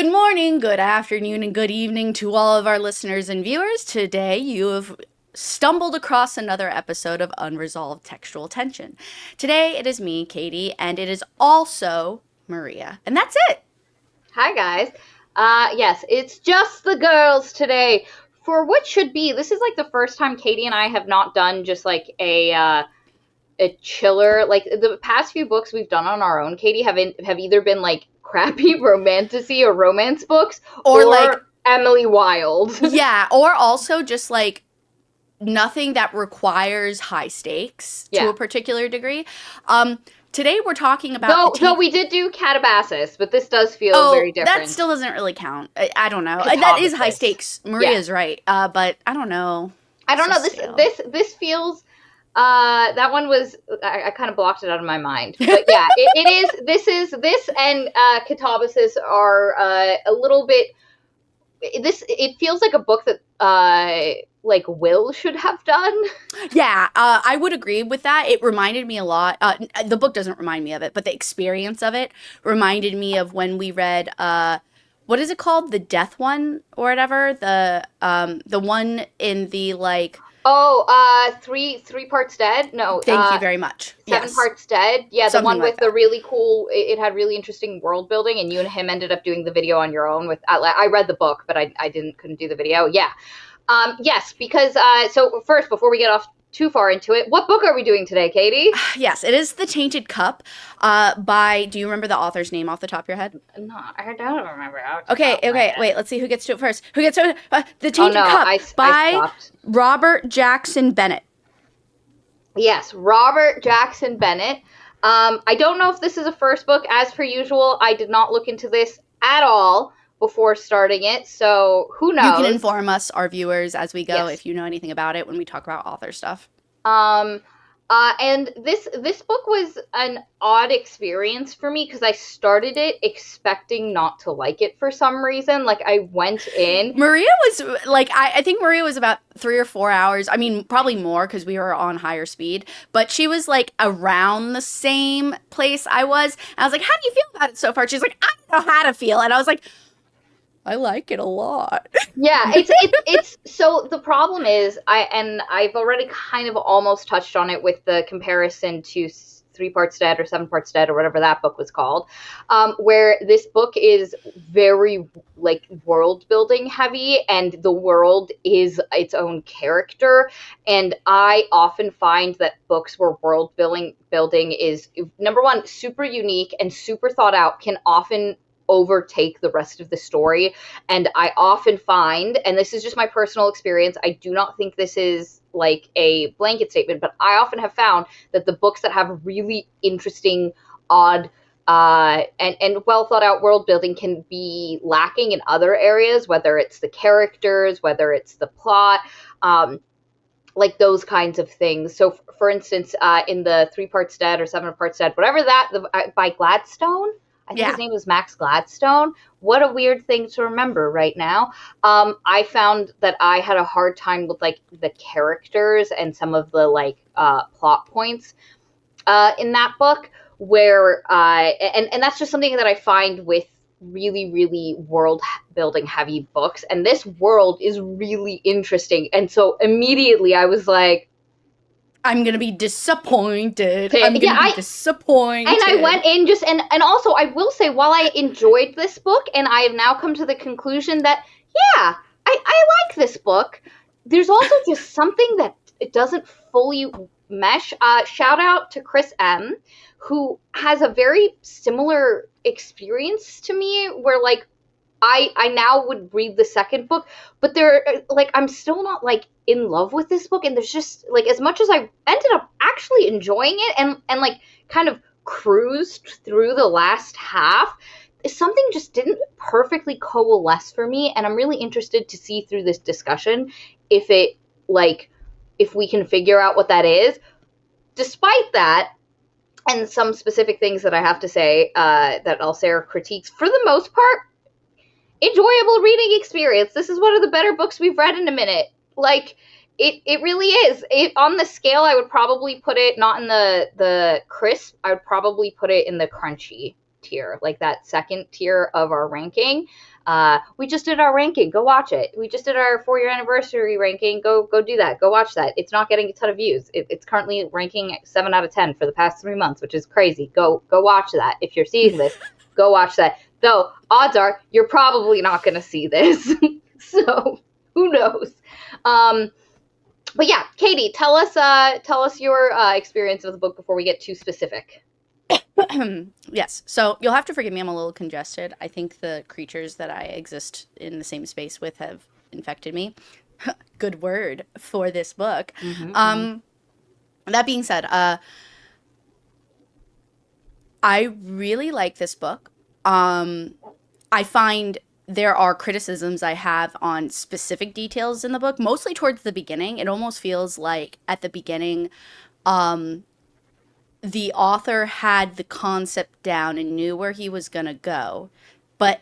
Good morning, good afternoon, and good evening to all of our listeners and viewers. Today you have stumbled across another episode of Unresolved Textual Tension. Today it is me, Katie, and it is also Maria. And that's it. Hi, guys. Yes, it's just the girls today. For what should be, this is like the first time Katie and I have not done just like a chiller. Like the past few books we've done on our own, Katie, have either been like crappy romantasy or romance books, Or like Emily Wilde. Yeah, or also just like nothing that requires high stakes to Yeah. a particular degree. Today we're talking about Though we did do Catabasis, but this does feel very different. That still doesn't really count. I don't know. That is high Catabasis. stakes. Maria's right. But I don't know. I don't know. Still. This feels. That one was. I kind of blocked it out of my mind. But yeah, it is. This and Catabasis are a little bit. It feels like a book that like Will should have done. Yeah, I would agree with that. It reminded me a lot. The book doesn't remind me of it, but the experience of it reminded me of when we read what is it called? The Death One or whatever. The one in the like. Oh, three parts dead. No, thank you very much. Seven parts dead. Yeah, Something the one like with the really cool. It had really interesting world building, and you and him ended up doing the video on your own. With I read the book, but I couldn't do the video. Yeah. Yes, because so first, before we get off too far into it, what book are we doing today, Katie? Yes, it is The Tainted Cup by, do you remember the author's name off the top of your head? No, I don't remember. Okay, wait, let's see who gets to it first. Who gets to it? The Tainted Cup by Robert Jackson Bennett. Yes, Robert Jackson Bennett. I don't know if this is a first book. As per usual, I did not look into this at all before starting it, so who knows? You can inform us, our viewers, as we go, if you know anything about it when we talk about author stuff. And this book was an odd experience for me because I started it expecting not to like it for some reason. Like I went in. Maria was like, I think Maria was about 3 or 4 hours. I mean, probably more because we were on higher speed. But she was like around the same place I was. And I was like, how do you feel about it so far? She's like, I don't know how to feel. And I was like, I like it a lot. Yeah, it's so the problem is I've already kind of almost touched on it with the comparison to 3 Parts Dead or 7 Parts Dead or whatever that book was called, where this book is very like world building heavy and the world is its own character, and I often find that books where world building is number one super unique and super thought out can often overtake the rest of the story. And I often find, and this is just my personal experience, I do not think this is like a blanket statement, but I often have found that the books that have really interesting, odd, and well thought out world building can be lacking in other areas, whether it's the characters, whether it's the plot, like those kinds of things. So for instance, in the 3 Parts Dead or 7 Parts Dead, whatever that, by Gladstone, I think his name was Max Gladstone. What a weird thing to remember right now. I found that I had a hard time with like the characters and some of the like plot points in that book where and that's just something that I find with really, really world building heavy books. And this world is really interesting. And so immediately I was like, I'm going to be disappointed. I'm going to be disappointed. And I went in just, and also I will say, while I enjoyed this book, and I have now come to the conclusion that, yeah, I like this book, there's also just something that it doesn't fully mesh. Shout out to Chris M., who has a very similar experience to me, where like, I now would read the second book, but I'm still not like in love with this book. And there's just like, as much as I ended up actually enjoying it and like kind of cruised through the last half, something just didn't perfectly coalesce for me. And I'm really interested to see through this discussion if we can figure out what that is. Despite that, and some specific things that I have to say that I'll say are critiques, for the most part, enjoyable reading experience. This is one of the better books we've read in a minute. Like, it really is. On the scale, I would probably put it not in the crisp. I would probably put it in the crunchy. tier, like that second tier of our ranking. We just did our ranking. Go watch it. We just did our 4-year anniversary ranking. Go do that. Go watch that. It's not getting a ton of views. It's currently ranking 7 out of 10 for the past 3 months, which is crazy. Go watch that. If you're seeing this, go watch that. Though odds are you're probably not going to see this, so who knows. But yeah, Katie, tell us your experience of the book before we get too specific. Yes. So you'll have to forgive me. I'm a little congested. I think the creatures that I exist in the same space with have infected me. Good word for this book. That being said, I really like this book. I find there are criticisms I have on specific details in the book, mostly towards the beginning. It almost feels like at the beginning, the author had the concept down and knew where he was going to go. But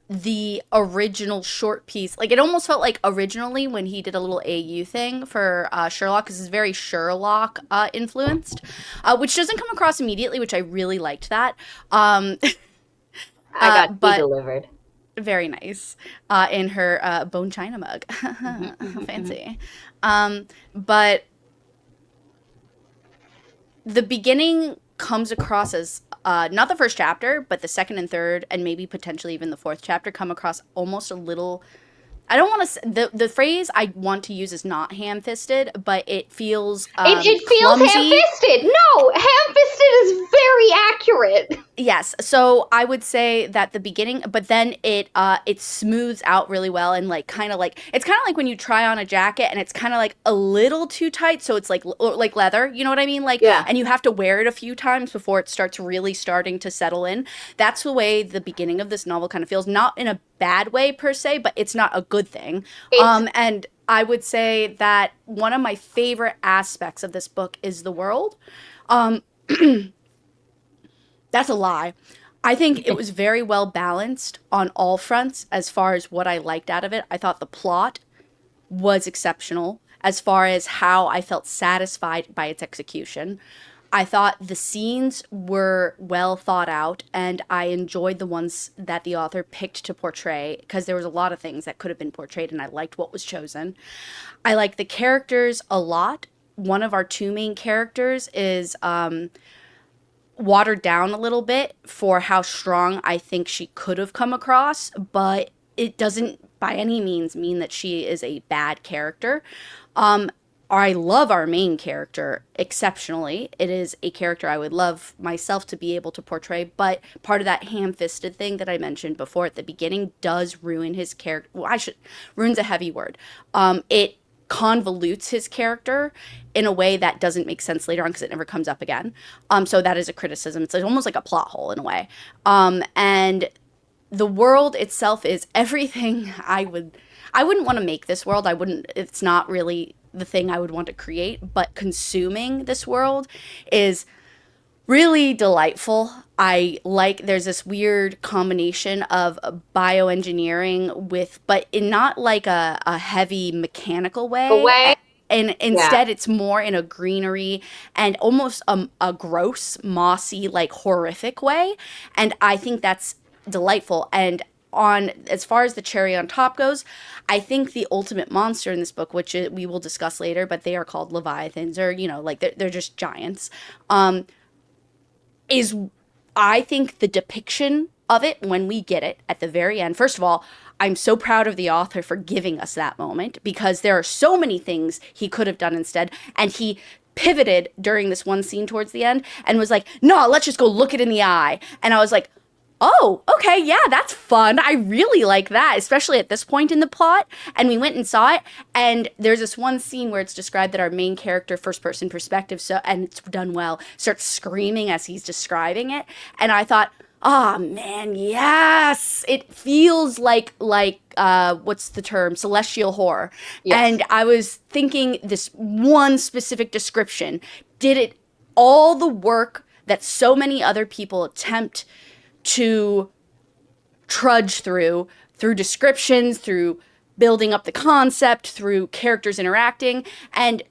the original short piece, like it almost felt like originally when he did a little AU thing for Sherlock, because it's very Sherlock influenced, which doesn't come across immediately, which I really liked that. I got tea delivered. Very nice. In her bone china mug. Fancy. But the beginning comes across as not the first chapter, but the second and third, and maybe potentially even the fourth chapter come across almost a little. I don't want to. The phrase I want to use is not ham-fisted, but it feels. It feels clumsy. ham-fisted. No, ham-fisted is very accurate. Yes, so I would say that the beginning, but then it smooths out really well, and like kind of like it's kind of like when you try on a jacket and it's kind of like a little too tight, so it's like leather, you know what I mean? Like, yeah. And you have to wear it a few times before it starts really starting to settle in. That's the way the beginning of this novel kind of feels, not in a bad way per se, but it's not a good thing. And I would say that one of my favorite aspects of this book is the world. That's a lie. I think it was very well balanced on all fronts as far as what I liked out of it. I thought the plot was exceptional as far as how I felt satisfied by its execution. I thought the scenes were well thought out, and I enjoyed the ones that the author picked to portray, because there was a lot of things that could have been portrayed, and I liked what was chosen. I liked the characters a lot. One of our two main characters is watered down a little bit for how strong I think she could have come across, but it doesn't by any means mean that she is a bad character. I love our main character exceptionally. It is a character I would love myself to be able to portray, but part of that ham-fisted thing that I mentioned before at the beginning does ruin his character. Well, ruin's a heavy word. It convolutes his character in a way that doesn't make sense later on because it never comes up again. So that is a criticism. It's almost like a plot hole in a way. And the world itself is everything I wouldn't want to make this world. It's not really the thing I would want to create, but consuming this world is really delightful. There's this weird combination of bioengineering but in not like a heavy mechanical way. And instead it's more in a greenery and almost a gross, mossy, like horrific way. And I think that's delightful. And as far as the cherry on top goes, I think the ultimate monster in this book, which we will discuss later, but they are called Leviathans, or, like they're just giants, is, I think, the depiction of it when we get it at the very end. First of all, I'm so proud of the author for giving us that moment, because there are so many things he could have done instead, and he pivoted during this one scene towards the end and was like, no, let's just go look it in the eye. And I was like, oh, okay, yeah, that's fun. I really like that, especially at this point in the plot. And we went and saw it, and there's this one scene where it's described that our main character, first-person perspective, and it's done well, starts screaming as he's describing it. And I thought, oh, man, yes! It feels like what's the term? Celestial horror. Yes. And I was thinking this one specific description did it all the work that so many other people attempt to trudge through descriptions, through building up the concept, through characters interacting. And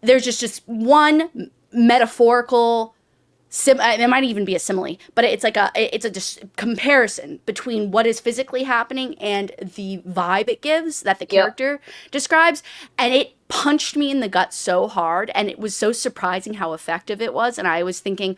there's just one metaphorical it might even be a simile, but it's a comparison between what is physically happening and the vibe it gives that the Yep. character describes, and it punched me in the gut so hard, and it was so surprising how effective it was, and I was thinking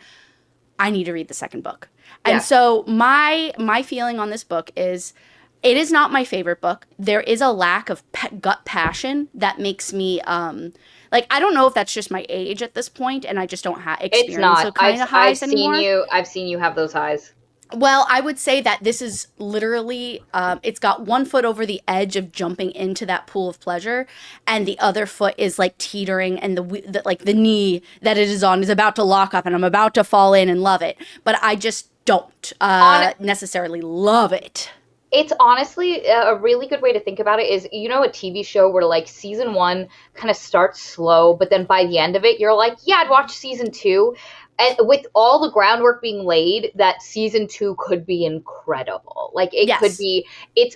I need to read the second book. And Yeah. so my feeling on this book is it is not my favorite book. There is a lack of gut passion that makes me like I don't know if that's just my age at this point and I just don't It's experience not. those kind of highs anymore. I've seen you have those highs. Well, I would say that this is literally, it's got one foot over the edge of jumping into that pool of pleasure, and the other foot is like teetering, and like the knee that it is on is about to lock up, and I'm about to fall in and love it, but I just don't On necessarily love it. It's honestly a really good way to think about it is, you know, a TV show where like season one kind of starts slow, but then by the end of it, you're like, yeah, I'd watch season two. And with all the groundwork being laid, that season two could be incredible. Like it could Yes. be,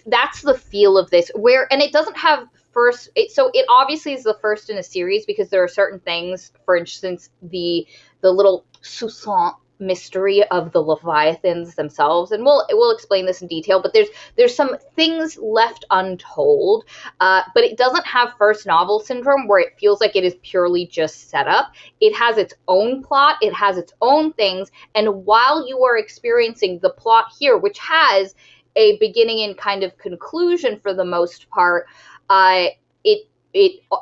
that's the feel of this where, and it doesn't have so it obviously is the first in a series because there are certain things, for instance, the little soupçon mystery of the Leviathans themselves, and we'll explain this in detail. But there's some things left untold, but it doesn't have first novel syndrome where it feels like it is purely just set up. It has its own plot, it has its own things, and while you are experiencing the plot here, which has a beginning and kind of conclusion for the most part, it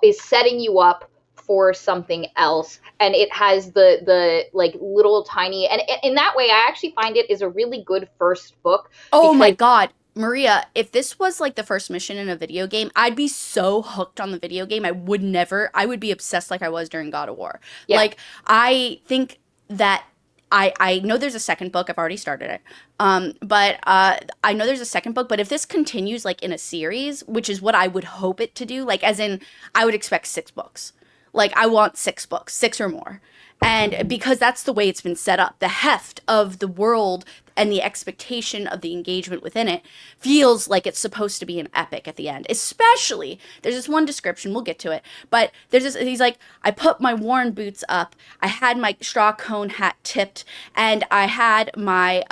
is setting you up for something else, and it has the like little tiny, and in that way I actually find it is a really good first book Oh my because God. Maria, if this was like the first mission in a video game, I'd be so hooked on the video game. I would be obsessed like I was during God of War. yeah. Like, I think that I know there's a second book. I've already started it. But I know there's a second book. But if this continues like in a series, which is what I would hope it to do, like as in I would expect 6 books. Like I want 6 books, 6 or more. And because that's the way it's been set up, the heft of the world and the expectation of the engagement within it feels like it's supposed to be an epic at the end. Especially, there's this one description, we'll get to it, but he's like, I put my worn boots up, I had my straw cone hat tipped, and I had my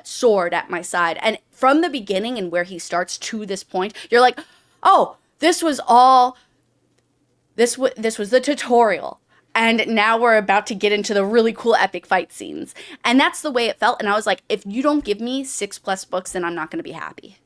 sword at my side. And from the beginning and where he starts to this point, you're like, oh, this was the tutorial. And now we're about to get into the really cool epic fight scenes. And that's the way it felt. And I was like, if you don't give me 6+ books, then I'm not going to be happy.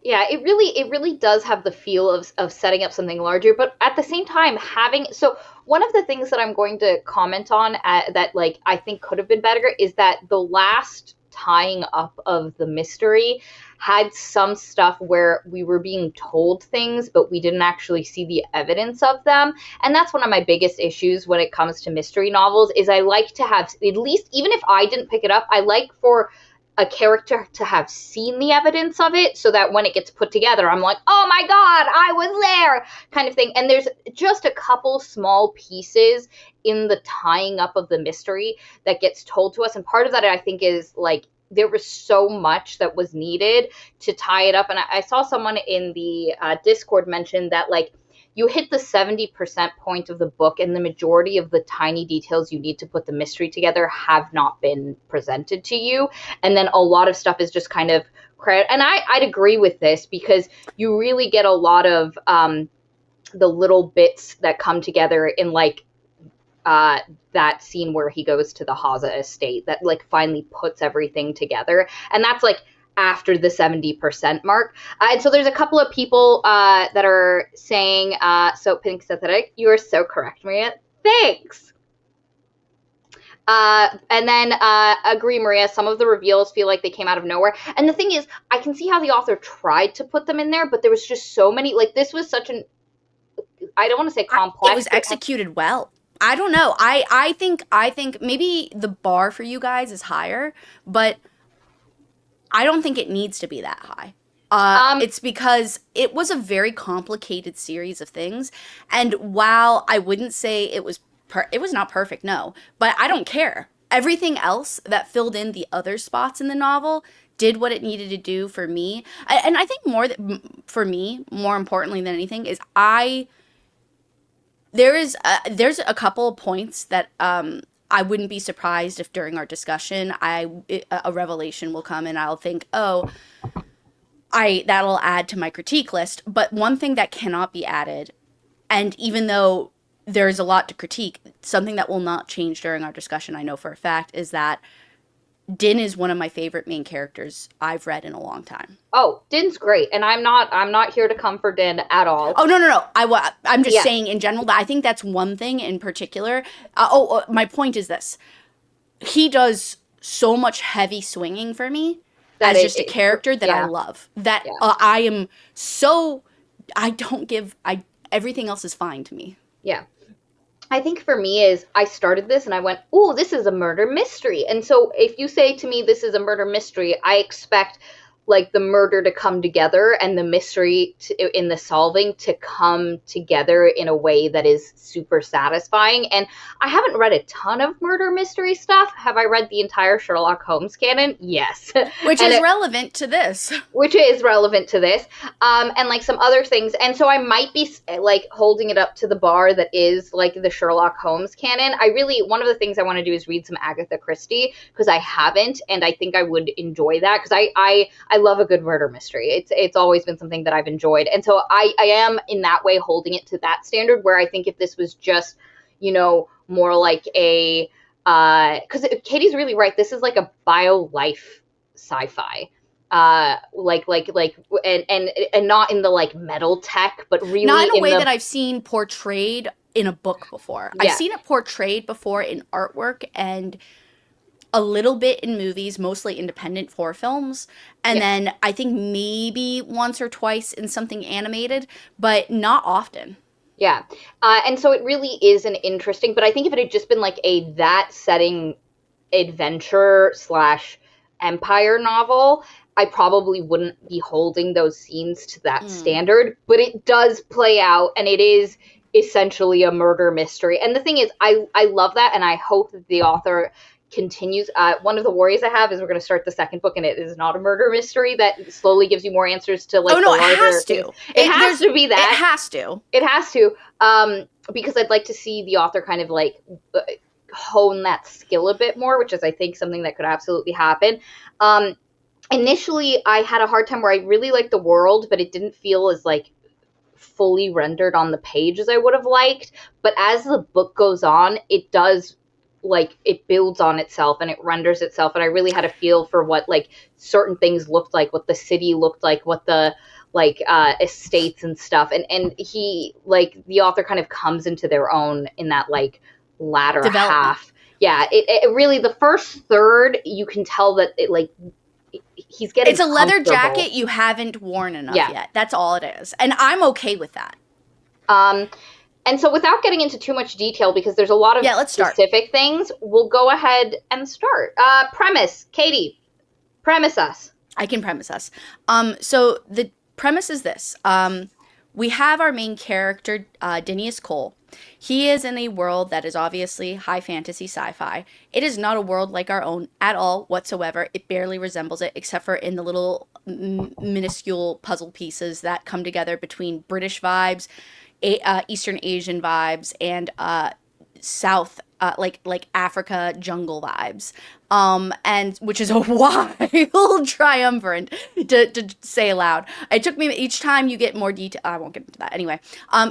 Yeah, it really does have the feel of setting up something larger, but at the same time having, so one of the things that I'm going to comment on that like I think could have been better is that the last tying up of the mystery had some stuff where we were being told things but we didn't actually see the evidence of them, and that's one of my biggest issues when it comes to mystery novels is I like to have, at least even if I didn't pick it up, I like for a character to have seen the evidence of it so that when it gets put together, I'm like, oh my God, I was there kind of thing. And there's just a couple small pieces in the tying up of the mystery that gets told to us. And part of that, I think, is like, there was so much that was needed to tie it up. And I saw someone in the Discord mention that, like, you hit the 70% point of the book, and the majority of the tiny details you need to put the mystery together have not been presented to you. And then a lot of stuff is just kind of credit. And I'd agree with this because you really get a lot of the little bits that come together in, like, that scene where he goes to the Haza estate that, like, finally puts everything together. And that's, like, after the 70% mark. And so there's a couple of people that are saying, so Pink Synthetic, you are so correct, Maria. Thanks. And then agree, Maria, some of the reveals feel like they came out of nowhere. And the thing is, I can see how the author tried to put them in there, but there was just so many, like, this was such an, I don't want to say complex. It was executed well. I don't know. I think maybe the bar for you guys is higher, but I don't think it needs to be that high. It's because it was a very complicated series of things, and while I wouldn't say it was not perfect, no, but I don't care. Everything else that filled in the other spots in the novel did what it needed to do for me, and I think for me, more importantly than anything, is there's a couple of points that I wouldn't be surprised if during our discussion a revelation will come and I'll think, oh, I that'll add to my critique list. But one thing that cannot be added, and even though there's a lot to critique, something that will not change during our discussion, I know for a fact, is that Din is one of my favorite main characters I've read in a long time. Oh, Din's great, and I'm not here to come for Din at all. Oh no! I'm just saying in general that I think that's one thing in particular. My point is this: he does so much heavy swinging for me that as just a character that I love. That I am so I don't give everything else is fine to me. Yeah. I think for me is I started this and I went, "Ooh, this is a murder mystery." And so if you say to me this is a murder mystery, I expect like the murder to come together and the mystery in the solving to come together in a way that is super satisfying. And I haven't read a ton of murder mystery stuff. Have I read the entire Sherlock Holmes canon? Yes. Which is relevant to this. Which is relevant to this. And like some other things. And so I might be like holding it up to the bar that is like the Sherlock Holmes canon. One of the things I want to do is read some Agatha Christie because I haven't. And I think I would enjoy that because I love a good murder mystery. It's always been something that I've enjoyed. And so I am in that way holding it to that standard where I think if this was just, more like a, because Katie's really right. This is like a bio-life sci-fi. And not in the like metal tech, but really not in a way that I've seen portrayed in a book before. Yeah. I've seen it portrayed before in artwork and a little bit in movies, mostly independent horror films. And then I think maybe once or twice in something animated, but not often. Yeah. And so it really is an interesting, but I think if it had just been like that setting adventure / empire novel, I probably wouldn't be holding those scenes to that standard, but it does play out and it is essentially a murder mystery. And the thing is, I love that. And I hope that the author continues. One of the worries I have is we're going to start the second book and it is not a murder mystery that slowly gives you more answers to like it has to. It has to be that. It has to. Because I'd like to see the author kind of like hone that skill a bit more, which is I think something that could absolutely happen. Initially I had a hard time where I really liked the world, but it didn't feel as like fully rendered on the page as I would have liked. But as the book goes on, it does like it builds on itself and it renders itself, and I really had a feel for what like certain things looked like, what the city looked like, what the like estates and stuff, and he like the author kind of comes into their own in that like latter half. It really, the first third you can tell that it like he's getting it's a leather jacket you haven't worn enough yet. That's all it is, and I'm okay with that. And so without getting into too much detail, because there's a lot of specific things, we'll go ahead and start. Premise. Katie, premise us. I can premise us. So the premise is this. We have our main character, Dinius Cole. He is in a world that is obviously high fantasy sci-fi. It is not a world like our own at all whatsoever. It barely resembles it, except for in the little minuscule puzzle pieces that come together between British vibes, Eastern Asian vibes, and South like Africa jungle vibes, and which is a wild triumvirate to say aloud. It took me each time you get more detail. I won't get into that anyway.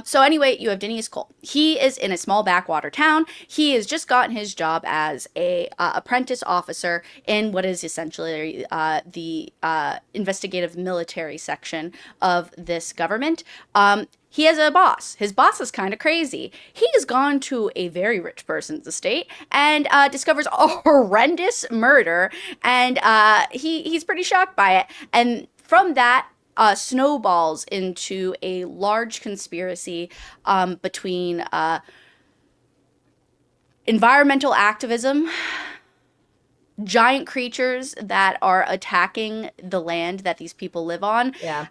So anyway, you have Dinius Cole. He is in a small backwater town. He has just gotten his job as a apprentice officer in what is essentially the investigative military section of this government. He has a boss. His boss is kind of crazy. He has gone to a very rich person's estate and discovers a horrendous murder, and he's pretty shocked by it. And from that, snowballs into a large conspiracy between environmental activism, giant creatures that are attacking the land that these people live on. Yeah.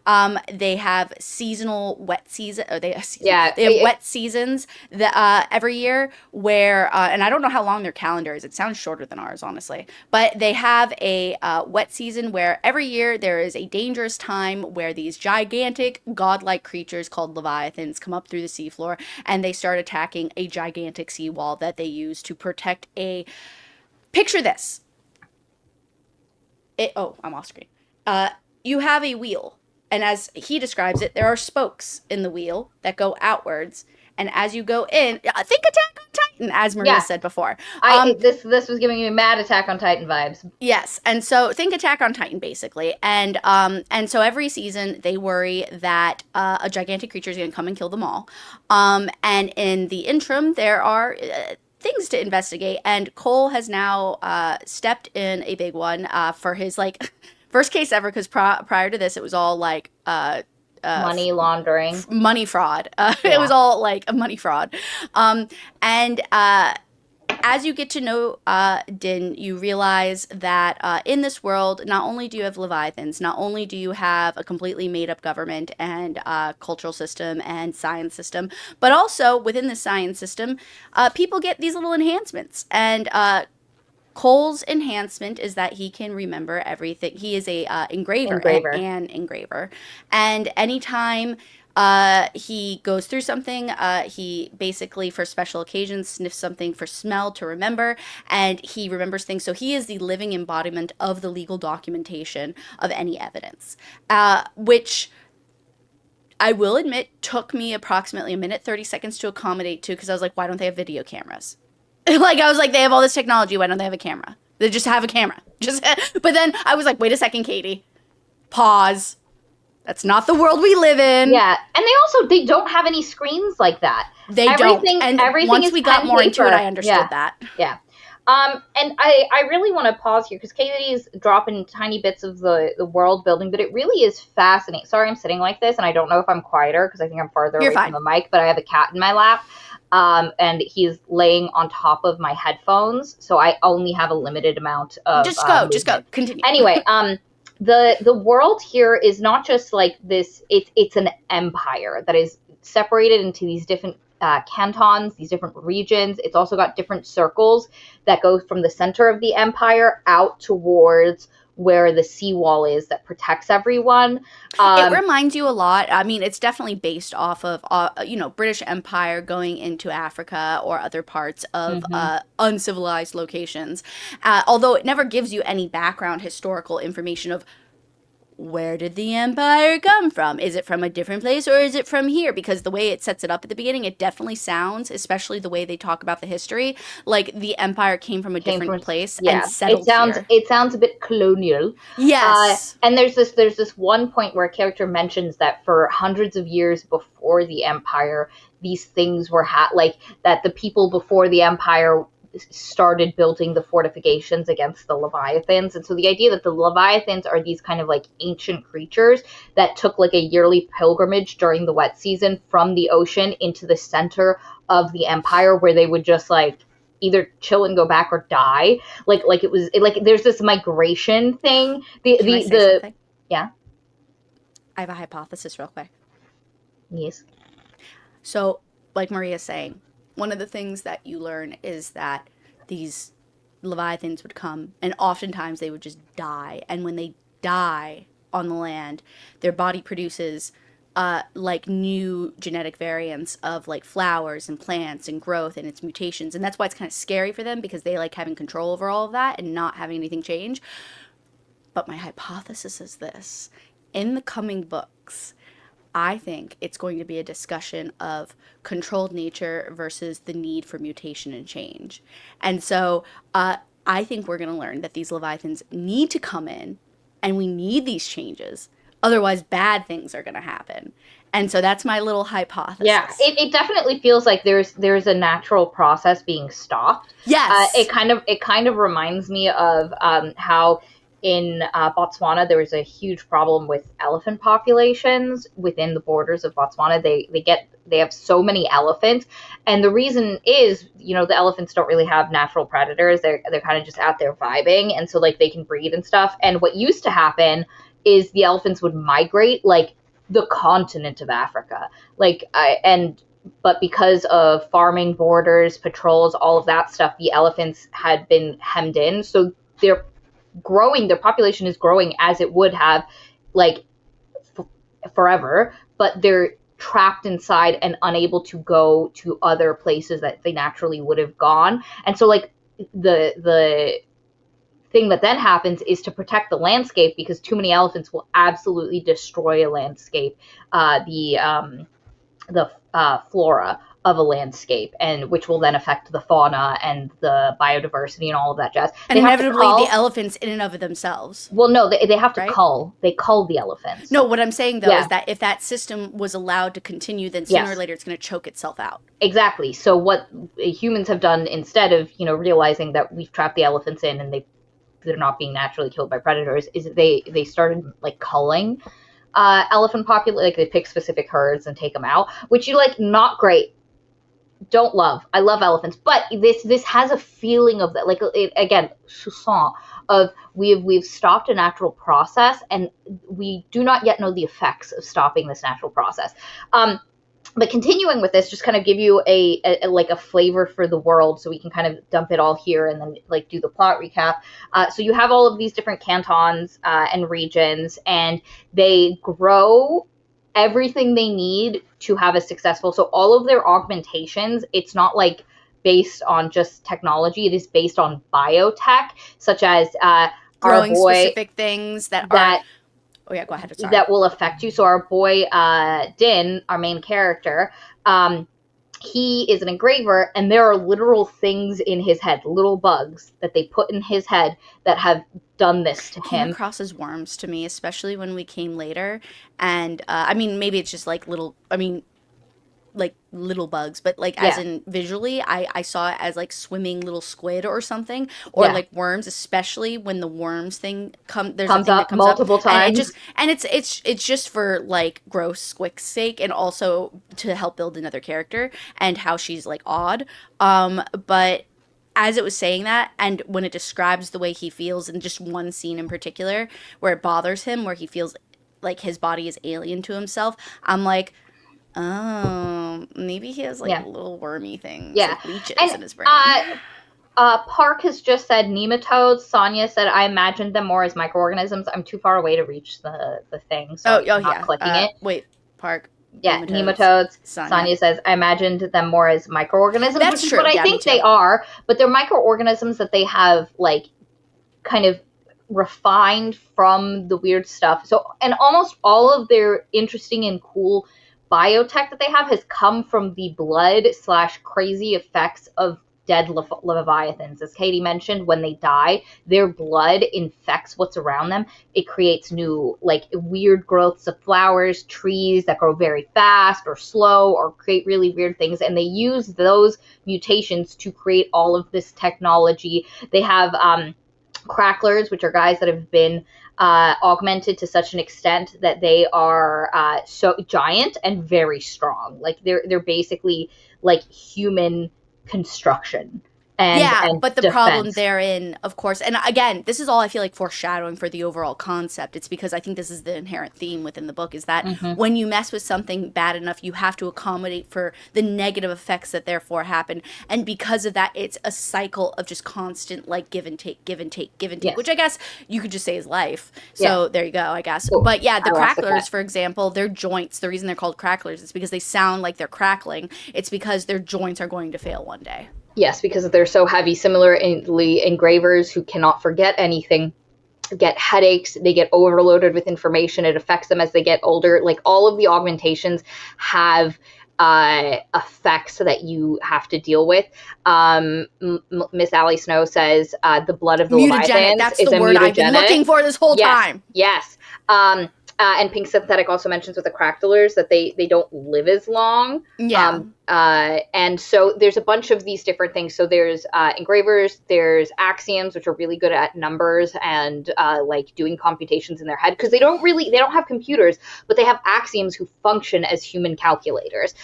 They have seasonal wet season. Or Yeah. they have wet seasons that every year where, and I don't know how long their calendar is. It sounds shorter than ours, honestly. But they have a wet season where every year there is a dangerous time where these gigantic godlike creatures called leviathans come up through the seafloor and they start attacking a gigantic seawall that they use to protect a. Picture this. I'm off screen. You have a wheel, and as he describes it, there are spokes in the wheel that go outwards. And as you go in, think Attack on Titan, as Maria said before. This was giving me mad Attack on Titan vibes. Yes, and so think Attack on Titan basically, and so every season they worry that a gigantic creature is going to come and kill them all, and in the interim there are. Things to investigate, and Cole has now stepped in a big one for his like first case ever, because prior to this it was all like money laundering, money fraud. It was all like a money fraud, and as you get to know Din, you realize that in this world, not only do you have Leviathans, not only do you have a completely made-up government and cultural system and science system, but also within the science system, people get these little enhancements. And Cole's enhancement is that he can remember everything. He is a engraver. And engraver. And anytime he goes through something, he basically, for special occasions, sniffs something for smell to remember, and he remembers things. So he is the living embodiment of the legal documentation of any evidence, which I will admit took me approximately a minute, 30 seconds to accommodate to, because I was like, why don't they have video cameras? Like, I was like, they have all this technology, why don't they have a camera? They just have a camera. But then I was like, wait a second, Katie. Pause. That's not the world we live in. Yeah, and they don't have any screens like that. Everything, don't. And everything once we got more into it, I understood that. Yeah. And I really want to pause here because Katie's dropping tiny bits of the world building, but it really is fascinating. Sorry, I'm sitting like this, and I don't know if I'm quieter because I think I'm farther away from the mic, but I have a cat in my lap. And he's laying on top of my headphones, so I only have a limited amount of just go. Continue. Anyway, the world here is not just like this, it's an empire that is separated into these different cantons, these different regions. It's also got different circles that go from the center of the empire out towards where the seawall is that protects everyone. It reminds you a lot. I mean, it's definitely based off of, British Empire going into Africa or other parts of uncivilized locations. Although it never gives you any background historical information of where did the empire come from? Is it from a different place or is it from here? Because the way it sets it up at the beginning, it definitely sounds, especially the way they talk about the history, like the empire came from a different place and settled here. It sounds a bit colonial. Yes. And there's this one point where a character mentions that for hundreds of years before the empire, these things were that the people before the empire started building the fortifications against the Leviathans. And so the idea that the Leviathans are these kind of like ancient creatures that took like a yearly pilgrimage during the wet season from the ocean into the center of the empire, where they would just like either chill and go back or die. Like there's this migration thing. Yeah. I have a hypothesis real quick. Yes. So, like Maria's saying, one of the things that you learn is that these Leviathans would come, and oftentimes they would just die. And when they die on the land, their body produces like new genetic variants of like flowers and plants and growth and its mutations. And that's why it's kind of scary for them, because they like having control over all of that and not having anything change. But my hypothesis is this: in the coming books, I think it's going to be a discussion of controlled nature versus the need for mutation and change. And so I think we're going to learn that these Leviathans need to come in, and we need these changes. Otherwise, bad things are going to happen. And so that's my little hypothesis. Yeah, it definitely feels like there's a natural process being stopped. Yes. It kind of reminds me of how in Botswana, there was a huge problem with elephant populations within the borders of Botswana. They have so many elephants, and the reason is, the elephants don't really have natural predators. They're kind of just out there vibing, and so like they can breed and stuff. And what used to happen is the elephants would migrate like the continent of Africa, but because of farming, borders, patrols, all of that stuff, the elephants had been hemmed in. So they're growing, their population is growing as it would have like forever, but they're trapped inside and unable to go to other places that they naturally would have gone. And so like the thing that then happens is to protect the landscape, because too many elephants will absolutely destroy a landscape, the flora of a landscape, and which will then affect the fauna and the biodiversity and all of that jazz. And inevitably the elephants in and of themselves. Well, no, they have to cull. They cull the elephants. No, what I'm saying though is that if that system was allowed to continue, then sooner or later it's going to choke itself out. Exactly. So what humans have done, instead of realizing that we've trapped the elephants in and they're not being naturally killed by predators, is they started like culling elephant population. Like they pick specific herds and take them out, which not great. Don't love. I love elephants, but this has a feeling of that, like again, of we've stopped a natural process, and we do not yet know the effects of stopping this natural process. But continuing with this, just kind of give you a flavor for the world, so we can kind of dump it all here and then like do the plot recap. So you have all of these different cantons and regions, and they grow everything they need to have a successful. So all of their augmentations, it's not like based on just technology. It is based on biotech, such as growing specific things that are. Oh yeah, go ahead. Sorry. That will affect you. So our boy Din, our main character, he is an engraver, and there are literal things in his head, little bugs that they put in his head that have done this to him. Came across as worms to me, especially when we came later. And I mean, maybe it's just like little bugs, but like as in visually, I saw it as like swimming little squid or something, or like worms, especially when the worms thing comes up multiple times. And it's just for like gross squick's sake, and also to help build another character and how she's like odd. But as it was saying that, and when it describes the way he feels in just one scene in particular, where it bothers him, where he feels like his body is alien to himself, I'm like, oh, maybe he has like little wormy things, like leeches in his brain. Park has just said nematodes. Sonia said, I imagined them more as microorganisms. I'm too far away to reach the thing, so I'm not clicking it. Wait, Park. Yeah, nematodes. Sonia says, I imagined them more as microorganisms. That's which true. Is what I think they are, but they're microorganisms that they have like kind of refined from the weird stuff. So, and almost all of their interesting and cool biotech that they have has come from the blood / crazy effects of dead leviathans. As Katie mentioned, when they die, their blood infects what's around them. It creates new, like, weird growths of flowers, trees that grow very fast or slow, or create really weird things. And they use those mutations to create all of this technology. They have cracklers, which are guys that have been augmented to such an extent that they are so giant and very strong. Like they're basically like human construction. And but the defense. problem therein, of course, and again, this is all I feel like foreshadowing for the overall concept. It's because I think this is the inherent theme within the book, is that when you mess with something bad enough, you have to accommodate for the negative effects that therefore happen. And because of that, it's a cycle of just constant, like, give and take, which I guess you could just say is life. So there you go, I guess. Cool. But yeah, the cracklers, for example, their joints, the reason they're called cracklers is because they sound like they're crackling. It's because their joints are going to fail one day. Yes, because they're so heavy. Similarly, engravers who cannot forget anything get headaches. They get overloaded with information. It affects them as they get older. Like, all of the augmentations have effects that you have to deal with. Miss Allie Snow says the blood of the Leviathans. That's the word I've been looking for this whole time. Yes. And Pink Synthetic also mentions with the Cractalers that they don't live as long. Yeah. And so there's a bunch of these different things. So there's engravers, there's axioms, which are really good at numbers and like doing computations in their head, because they don't have computers, but they have axioms who function as human calculators.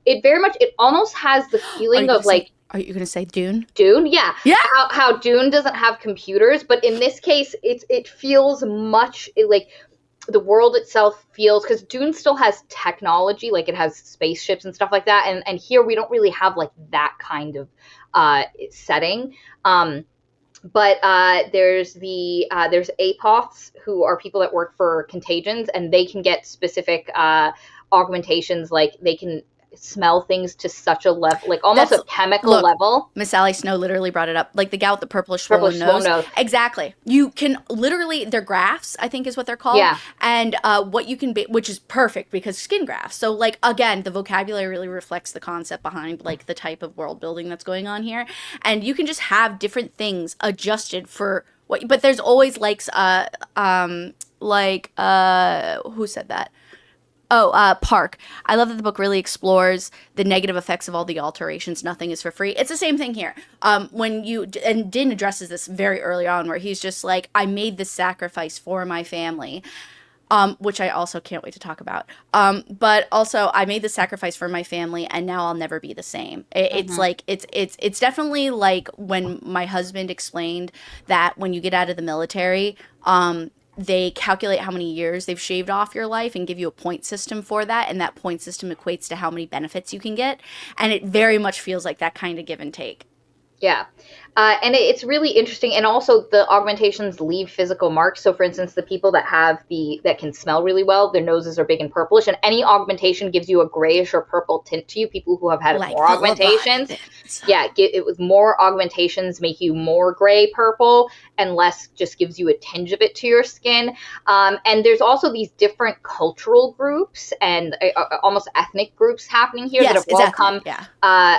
It almost has the feeling of like. Are you going to say Dune? Dune, yeah. Yeah. How Dune doesn't have computers, but in this case, it feels much like the world itself feels, because Dune still has technology, like it has spaceships and stuff like that, and here we don't really have like that kind of setting. But there's apoths, who are people that work for contagions, and they can get specific augmentations, like they can smell things to such a level, like almost a chemical level. Miss Sally Snow literally brought it up, like the gal with the purplish swollen nose. Exactly. You can literally, they're grafts, I think is what they're called. Yeah. And what you can be, which is perfect because skin grafts. So like, again, the vocabulary really reflects the concept behind like the type of world building that's going on here. And you can just have different things adjusted for what, but there's always who said that? Park. I love that the book really explores the negative effects of all the alterations. Nothing is for free. It's the same thing here. And Din addresses this very early on, where he's just like, I made this sacrifice for my family, which I also can't wait to talk about. But also, I made this sacrifice for my family, and now I'll never be the same. It's like, it's definitely like when my husband explained that when you get out of the military, they calculate how many years they've shaved off your life and give you a point system for that. And that point system equates to how many benefits you can get. And it very much feels like that kind of give and take. Yeah. And it's really interesting. And also the augmentations leave physical marks. So for instance, the people that that can smell really well, their noses are big and purplish, and any augmentation gives you a grayish or purple tint to you. People who have had like more augmentations. Yeah. It was more augmentations make you more gray purple, and less just gives you a tinge of it to your skin. And there's also these different cultural groups and almost ethnic groups happening here that have all come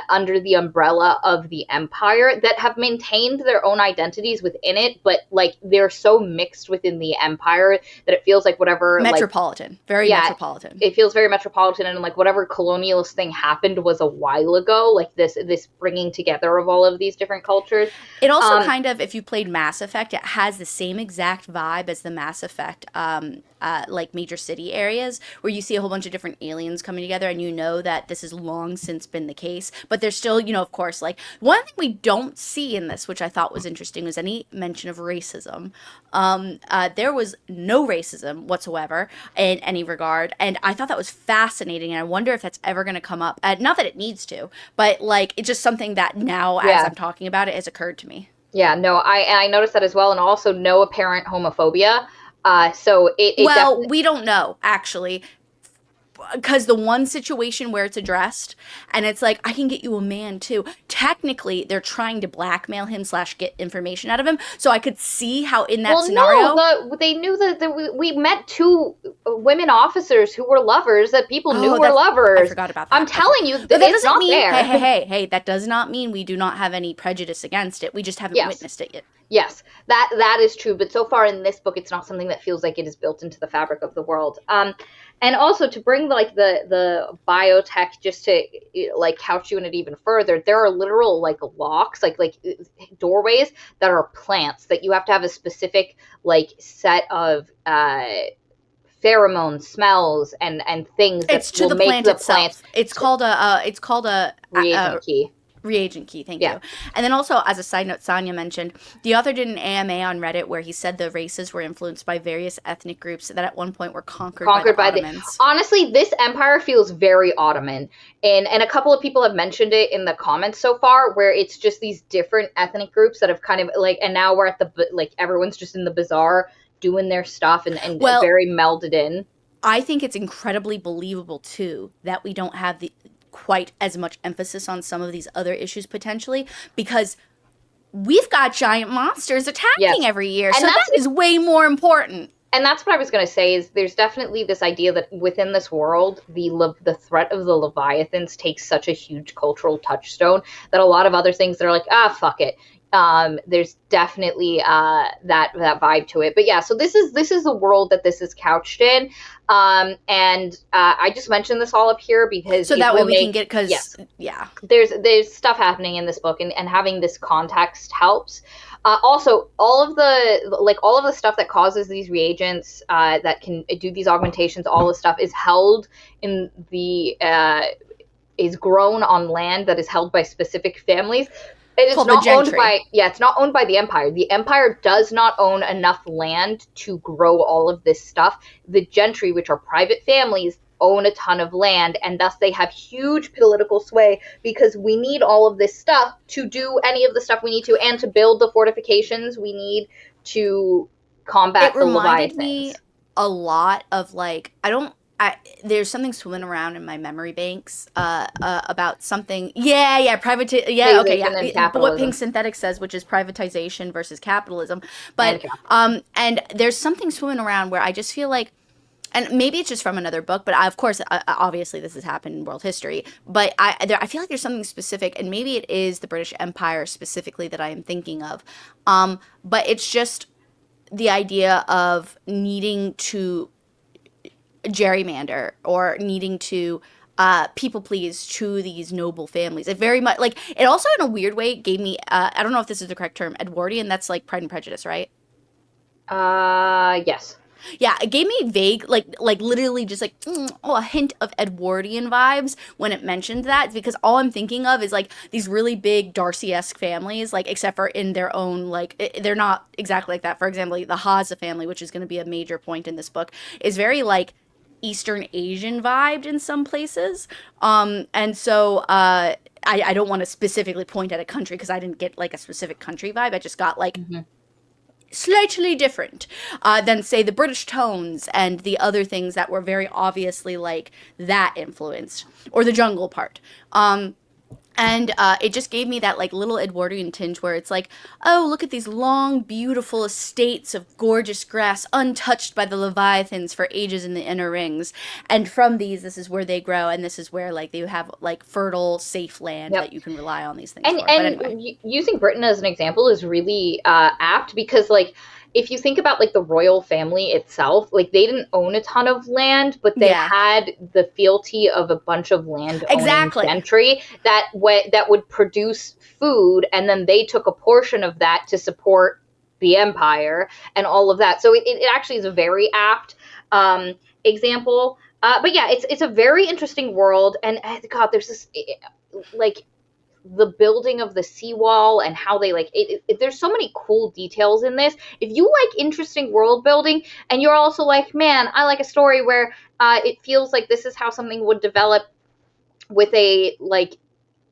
under the umbrella of the Empire, that have maintained their own identities within it, but like they're so mixed within the Empire that it feels like whatever metropolitan, metropolitan. It feels very metropolitan, and like whatever colonialist thing happened was a while ago. Like this bringing together of all of these different cultures. It also kind of, if you played Mass Effect, it has the same exact vibe as the Mass Effect like major city areas, where you see a whole bunch of different aliens coming together, and you know that this has long since been the case, but there's still, of course, like one thing we don't see in this, which I thought was interesting, was any mention of racism. There was no racism whatsoever in any regard, and I thought that was fascinating, and I wonder if that's ever going to come up. Not that it needs to, but like it's just something that now, as I'm talking about it, has occurred to me. Yeah, no, I noticed that as well, and also no apparent homophobia. We don't know, actually, because the one situation where it's addressed, and it's like, I can get you a man too. Technically, they're trying to blackmail him / get information out of him. So I could see how in that scenario, they knew that we met 2 women officers who were lovers that people knew were lovers. I forgot about that. I'm telling you, that it's not there. Hey, that does not mean we do not have any prejudice against it. We just haven't witnessed it yet. Yes, that is true. But so far in this book, it's not something that feels like it is built into the fabric of the world. And also to bring like the biotech, just to like couch you in it even further, there are literal like locks, like doorways that are plants that you have to have a specific like set of pheromones, smells, and things that will make the plant. It's called a reagent key. Reagent key, thank you. And then also, as a side note, Sonia mentioned, the author did an AMA on Reddit where he said the races were influenced by various ethnic groups that at one point were conquered by the Ottomans. Honestly, this empire feels very Ottoman. And a couple of people have mentioned it in the comments so far, where it's just these different ethnic groups that have kind of like, and now we're at everyone's just in the bazaar doing their stuff and very melded in. I think it's incredibly believable, too, that we don't have quite as much emphasis on some of these other issues potentially, because we've got giant monsters attacking every year, and so that is way more important. And that's what I was going to say, is there's definitely this idea that within this world, the threat of the Leviathans takes such a huge cultural touchstone that a lot of other things that are like, fuck it. There's definitely that vibe to it. But yeah, so this is the world that this is couched in. And I just mentioned this all up here because So it that way will we can make, get, because, yes, yeah. there's stuff happening in this book, and having this context helps. Also, all of the stuff that causes these reagents that can do these augmentations, all this stuff is held in the is grown on land that is held by specific families. It is Called the not owned gentry. by, yeah, it's not owned by the Empire. The Empire does not own enough land to grow all of this stuff. The gentry, which are private families, own a ton of land, and thus they have huge political sway, because we need all of this stuff to do any of the stuff we need to, and to build the fortifications we need to combat the reminded Leviathans. me a lot of, like, there's something swimming around in my memory banks about something. Yeah, Privatization and What capitalism. Pink Synthetic says, which is privatization versus capitalism. But And and there's something swimming around where I just feel like, and maybe it's just from another book, but of course, obviously this has happened in world history. But I feel like there's something specific, and maybe it is the British Empire specifically that I am thinking of. But it's just the idea of needing to gerrymander, or needing to people please to these noble families. It very much, like, it also in a weird way gave me, I don't know if this is the correct term, Edwardian. That's like Pride and Prejudice, right? yes. Yeah, it gave me vague, like literally just like a hint of Edwardian vibes when it mentioned that, because all I'm thinking of is like these really big Darcy-esque families, like, except for in their own, like, they're not exactly like that. For example, the Haza family, which is going to be a major point in this book, is very like Eastern Asian vibed in some places. And so I don't want to specifically point at a country, because I didn't get like a specific country vibe. I just got like slightly different than, say, the British tones and the other things that were very obviously like that influenced, or the jungle part. And it just gave me that like little Edwardian tinge where it's like, oh, look at these long, beautiful estates of gorgeous grass untouched by the Leviathans for ages in the inner rings. And from these, this is where they grow, and this is where like they have like fertile, safe land that you can rely on these things for. But anyway. Using Britain as an example is really apt, because like, if you think about like the royal family itself, like they didn't own a ton of land, but they had the fealty of a bunch of land owning gentry that would produce food, and then they took a portion of that to support the empire and all of that. So it actually is a very apt example. But yeah, it's a very interesting world, and God, there's this like the building of the seawall and how they like it, there's so many cool details in this. If you like interesting world building, and you're also like, man, I like a story where it feels like this is how something would develop with a like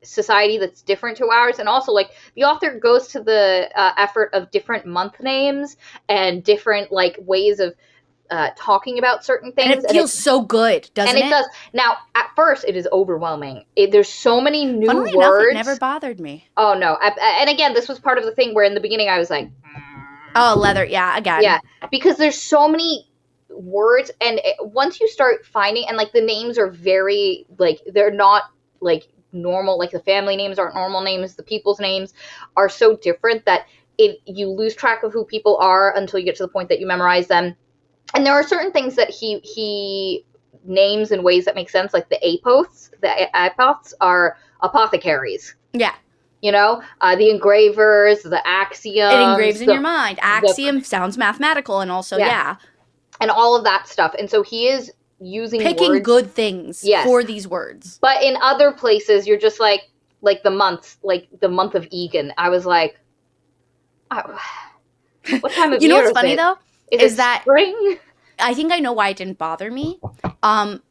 society that's different to ours, and also like the author goes to the effort of different month names and different like ways of talking about certain things. And it feels so good, doesn't it? And it does. Now, at first, it is overwhelming. There's so many new Funnily words. Enough, it never bothered me. Oh, no. And again, this was part of the thing where in the beginning I was like... Oh, leather. Yeah, again. Yeah, because there's so many words, and once you start finding... And, like, the names are very, like, they're not, like, normal. Like, the family names aren't normal names. The people's names are so different that you lose track of who people are until you get to the point that you memorize them. And there are certain things that he names in ways that make sense, like the apoths. The apoths are apothecaries. Yeah. You know, the engravers, the axioms. It engraves in your mind. Axiom sounds mathematical, and also, and all of that stuff. And so he is picking words, good things for these words. But in other places, you're just like the months, like the month of Egan. I was like, oh, what time of year is it? You know what's funny, though? Is that spring? I think I know why it didn't bother me.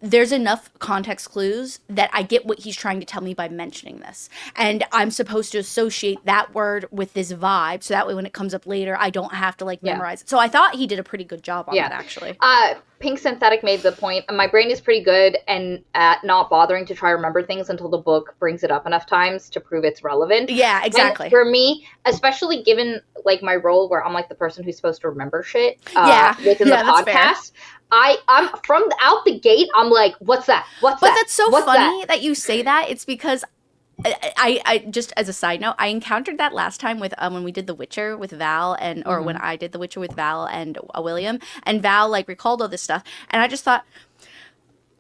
There's enough context clues that I get what he's trying to tell me by mentioning this. And I'm supposed to associate that word with this vibe, so that way when it comes up later, I don't have to, like, memorize it. So I thought he did a pretty good job on that, actually. Pink Synthetic made the point. My brain is pretty good and at not bothering to try to remember things until the book brings it up enough times to prove it's relevant. Yeah, exactly. And for me, especially given, like, my role where I'm, like, the person who's supposed to remember shit within the podcast, I'm from out the gate, I'm like, what's that? What's that? But that's so funny that you say that. It's because I just as a side note, I encountered that last time with when we did The Witcher with Val and or when I did The Witcher with Val and William, and Val like recalled all this stuff, and I just thought,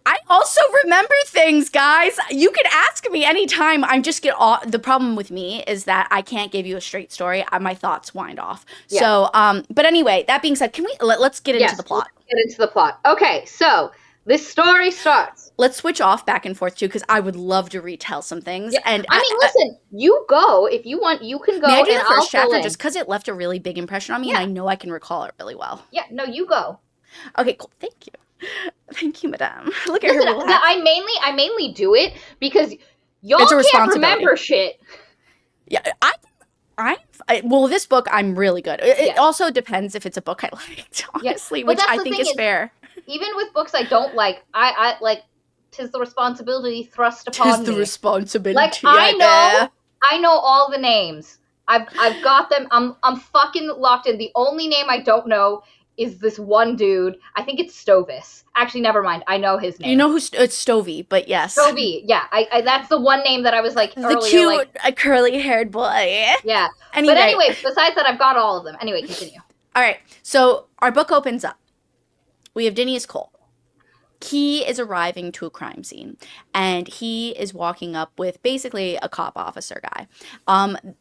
I also remember things, guys. You can ask me anytime. I'm just get off. The problem with me is that I can't give you a straight story. My thoughts wind off. Yeah. So, but anyway, that being said, can we let's get into the plot? Let's get into the plot. Okay, so this story starts. Let's switch off back and forth too, because I would love to retell some things. Yeah. And I mean, listen, you go if you want. You can go. May I do the first chapter just because it left a really big impression on me, and I know I can recall it really well. Yeah. No, you go. Okay. Cool. Thank you. Thank you, madame. Look at her relax. I mainly do it because y'all can't remember shit. Yeah, well, this book, I'm really good. It also depends if it's a book I liked, honestly, which I think is fair. Even with books I don't like, I like, 'tis the responsibility thrust upon me. 'Tis the responsibility. Like, I know all the names. I've got them. I'm fucking locked in. The only name I don't know is this one dude. I think it's Stovis. Actually, never mind. I know his name. You know who it's Stovey, but yes. Stovey, yeah. I that's the one name that I was like earlier. The cute, curly-haired boy. Yeah. Anyway. But anyway, besides that, I've got all of them. Anyway, continue. All right. So our book opens up. We have Denny as Cole. He is arriving to a crime scene, and he is walking up with basically a cop officer guy.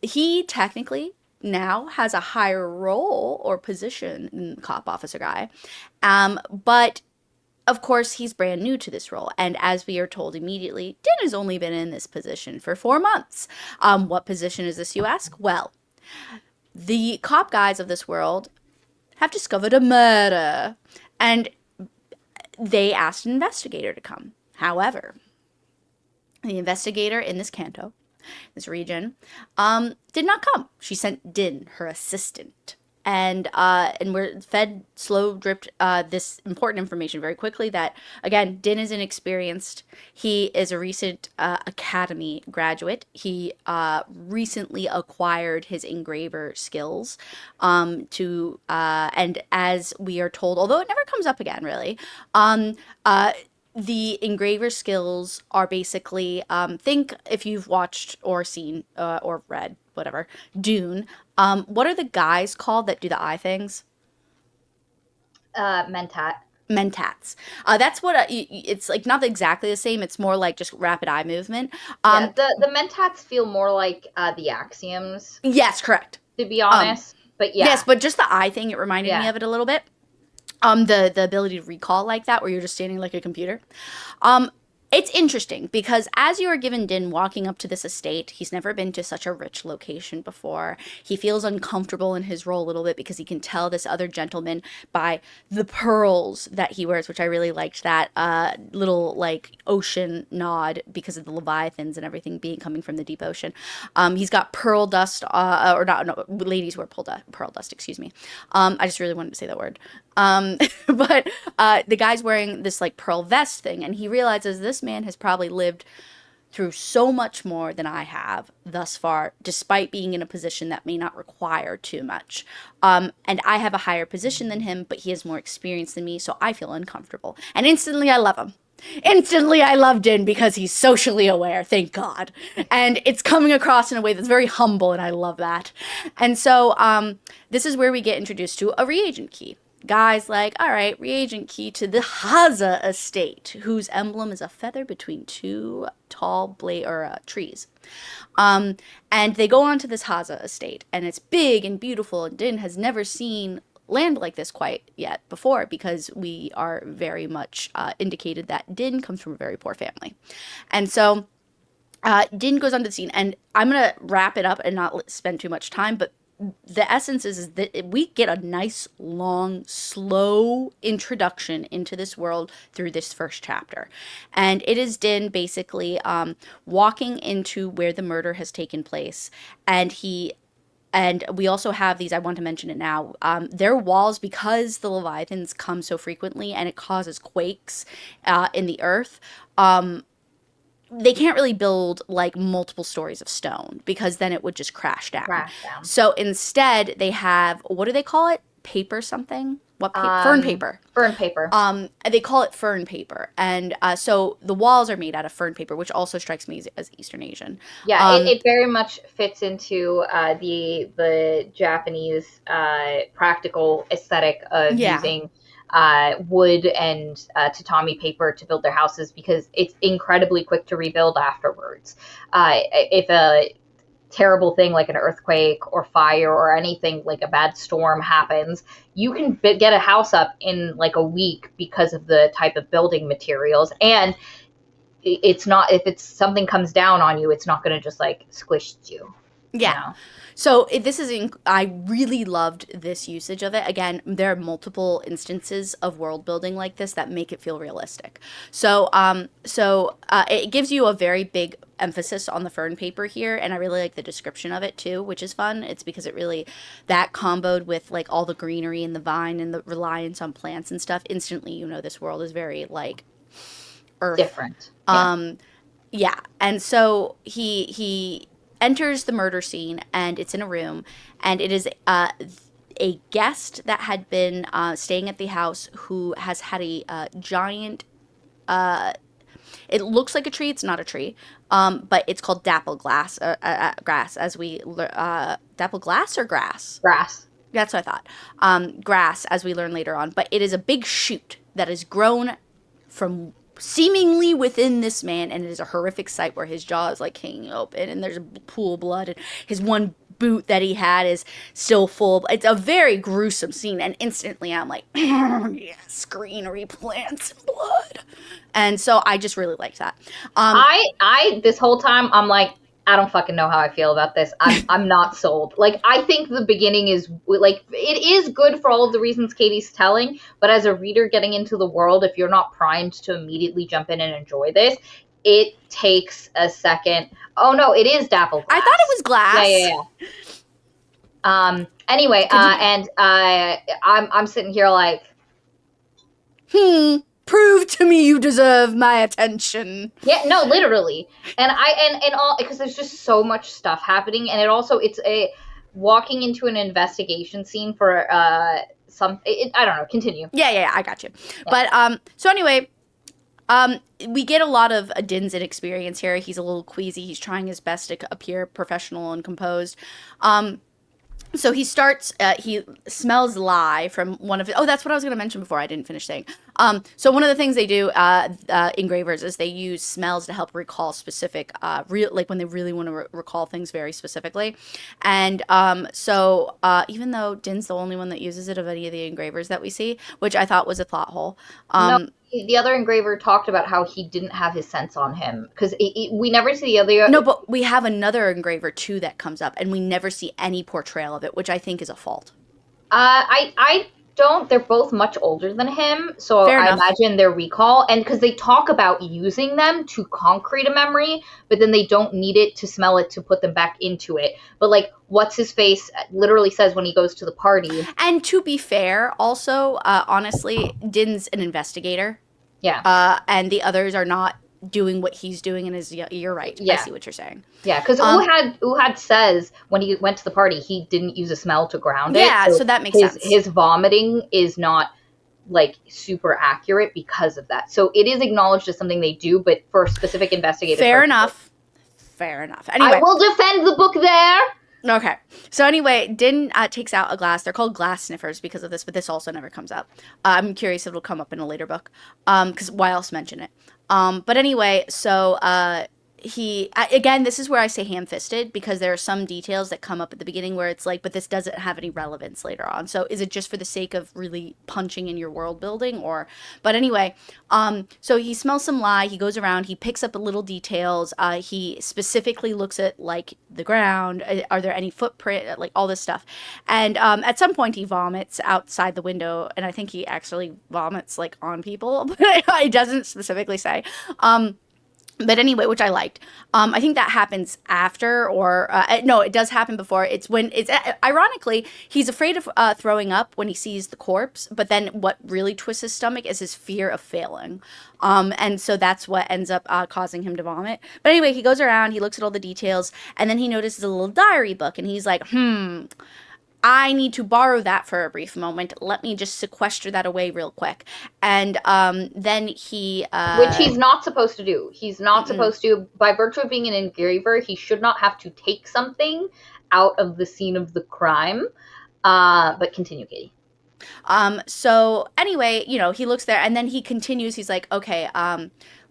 He technically now has a higher role or position than the cop officer guy. But of course he's brand new to this role. And as we are told immediately, Din has only been in this position for 4 months. What position is this, you ask? Well, the cop guys of this world have discovered a murder, and they asked an investigator to come. However, the investigator in this canto, this region, did not come. She sent Din, her assistant. And we're fed slow dripped this important information very quickly that, again, Din is inexperienced. He is a recent academy graduate. He recently acquired his engraver skills and as we are told, although it never comes up again really, the engraver skills are basically, think if you've watched or seen or read, whatever, Dune, what are the guys called that do the eye things? Mentats. That's what, it's like not exactly the same. It's more like just rapid eye movement. The mentats feel more like the axioms. Yes, correct. To be honest. But yeah. Yes, but just the eye thing, it reminded me of it a little bit. The ability to recall like that, where you're just standing like a computer. It's interesting because as you are given Din walking up to this estate, he's never been to such a rich location before. He feels uncomfortable in his role a little bit because he can tell this other gentleman by the pearls that he wears, which I really liked that little like ocean nod because of the Leviathans and everything coming from the deep ocean. He's got pearl dust, ladies wear pearl dust, excuse me. I just really wanted to say that word. But the guy's wearing this like pearl vest thing, and he realizes this man has probably lived through so much more than I have thus far, despite being in a position that may not require too much. And I have a higher position than him, but he has more experience than me, so I feel uncomfortable. And instantly I love him. Instantly I love Din because he's socially aware, thank God. And it's coming across in a way that's very humble, and I love that. And so this is where we get introduced to a reagent key. Guy's like, all right, reagent key to the Haza estate, whose emblem is a feather between two tall trees. And they go on to this Haza estate, and it's big and beautiful, and Din has never seen land like this quite yet before because we are very much indicated that Din comes from a very poor family. And so Din goes onto the scene, and I'm going to wrap it up and not spend too much time, but the essence is that we get a nice, long, slow introduction into this world through this first chapter. And it is Din basically walking into where the murder has taken place. And we also have these, I want to mention it now, their walls, because the Leviathans come so frequently and it causes quakes in the earth, they can't really build like multiple stories of stone because then it would just crash down. So instead they have, what do they call it? Paper something? what fern paper. Fern paper. They call it fern paper, and so the walls are made out of fern paper, which also strikes me as Eastern Asian. Yeah, it very much fits into the Japanese practical aesthetic of using wood and tatami paper to build their houses because it's incredibly quick to rebuild afterwards. If a terrible thing like an earthquake or fire or anything like a bad storm happens, you can get a house up in like a week because of the type of building materials. And it's not, if it's something comes down on you, it's not going to just like squish you. Yeah. You know? So I really loved this usage of it. Again, there are multiple instances of world building like this that make it feel realistic. So it gives you a very big emphasis on the fern paper here, and I really like the description of it too, which is fun. It's because it really, that comboed with like all the greenery and the vine and the reliance on plants and stuff, instantly you know this world is very like earth. Different. Yeah. And so he enters the murder scene, and it's in a room, and it is a guest that had been staying at the house who has had a giant, it looks like a tree, it's not a tree, but it's called dapple grass, as we, dapple glass or grass? Grass. That's what I thought. Grass, as we learn later on, but it is a big shoot that has grown from seemingly within this man, and it is a horrific sight where his jaw is like hanging open and there's a pool of blood, and his one boot that he had is still full. It's a very gruesome scene, and instantly I'm like, yes, greenery, plants, and blood. And so I just really liked that. I this whole time I'm like, I don't fucking know how I feel about this. I'm not sold. Like, I think the beginning is, like, it is good for all of the reasons Katie's telling, but as a reader getting into the world, if you're not primed to immediately jump in and enjoy this, it takes a second. Oh, no, it is dapple glass. I thought it was glass. Yeah. Anyway, and I'm sitting here like, prove to me you deserve my attention. Yeah, no, literally. And all, because there's just so much stuff happening, and it's a walking into an investigation scene for I don't know, continue. Yeah, I got you. Yeah. But so anyway, we get a lot of Din's inexperience here. He's a little queasy. He's trying his best to appear professional and composed. So he starts, he smells lye from one of, that's what I was going to mention before I didn't finish saying. So one of the things they do, engravers, is they use smells to help recall specific, like when they really want to recall things very specifically. And so even though Din's the only one that uses it of any of the engravers that we see, which I thought was a plot hole. No, the other engraver talked about how he didn't have his sense on him, because we never see the other. No, but we have another engraver too that comes up, and we never see any portrayal of it, which I think is a fault. I don't. They're both much older than him, so I imagine their recall, and because they talk about using them to concrete a memory, but then they don't need it to smell it to put them back into it. But like, what's his face literally says when he goes to the party. And to be fair, also, honestly, Din's an investigator. Yeah. And the others are not doing what he's doing, and you're right. Yeah. I see what you're saying. Yeah, because Uhad says when he went to the party, he didn't use a smell to ground it. Yeah, so that makes sense. His vomiting is not like super accurate because of that. So it is acknowledged as something they do, but for specific investigators. Fair enough. Anyway, I will defend the book there. Okay. So anyway, Din takes out a glass. They're called glass sniffers because of this, but this also never comes up. I'm curious if it'll come up in a later book. Because why else mention it? But anyway, so again, this is where I say ham-fisted, because there are some details that come up at the beginning where it's like, but this doesn't have any relevance later on. So is it just for the sake of really punching in your world building, or? But anyway, so he smells some lye. He goes around. He picks up little details. He specifically looks at like the ground. Are there any footprint? Like all this stuff. And at some point he vomits outside the window, and I think he actually vomits like on people, but it doesn't specifically say. But anyway, which I liked. I think that happens after, or no, it does happen before. It's when it's ironically, he's afraid of throwing up when he sees the corpse. But then what really twists his stomach is his fear of failing. And so that's what ends up causing him to vomit. But anyway, he goes around, he looks at all the details, and then he notices a little diary book, and he's like, I need to borrow that for a brief moment. Let me just sequester that away real quick. And then he which he's not supposed to do. He's not mm-mm. supposed to, by virtue of being an engraver, he should not have to take something out of the scene of the crime. But continue, Katie. So anyway, you know, he looks there and then he continues. He's like, okay,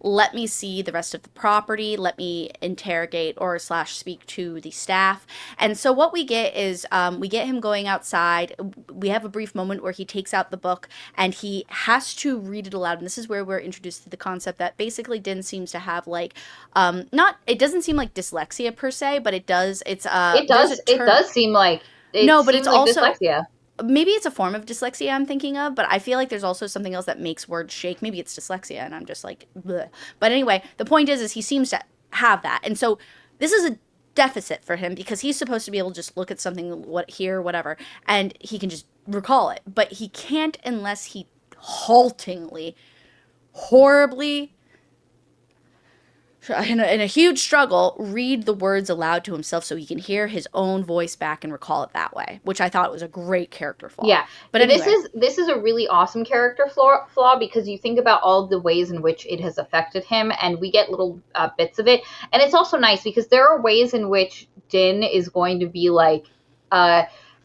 let me see the rest of the property. Let me interrogate or slash speak to the staff. And so what we get is we get him going outside. We have a brief moment where he takes out the book and he has to read it aloud. And this is where we're introduced to the concept that basically Din seems to have like, not, it doesn't seem like dyslexia per se, but it does. It's, it does seem like, no, but it's like also dyslexia. Maybe it's a form of dyslexia I'm thinking of, but I feel like there's also something else that makes words shake. Maybe it's dyslexia, and I'm just like, bleh. But anyway, the point is he seems to have that. And so this is a deficit for him because he's supposed to be able to just look at something, whatever, and he can just recall it. But he can't unless he haltingly, horribly, in a huge struggle, read the words aloud to himself so he can hear his own voice back and recall it that way, which I thought was a great character flaw. Yeah, but anyway. This is a really awesome character flaw because you think about all the ways in which it has affected him, and we get little bits of it. And it's also nice because there are ways in which Din is going to be like,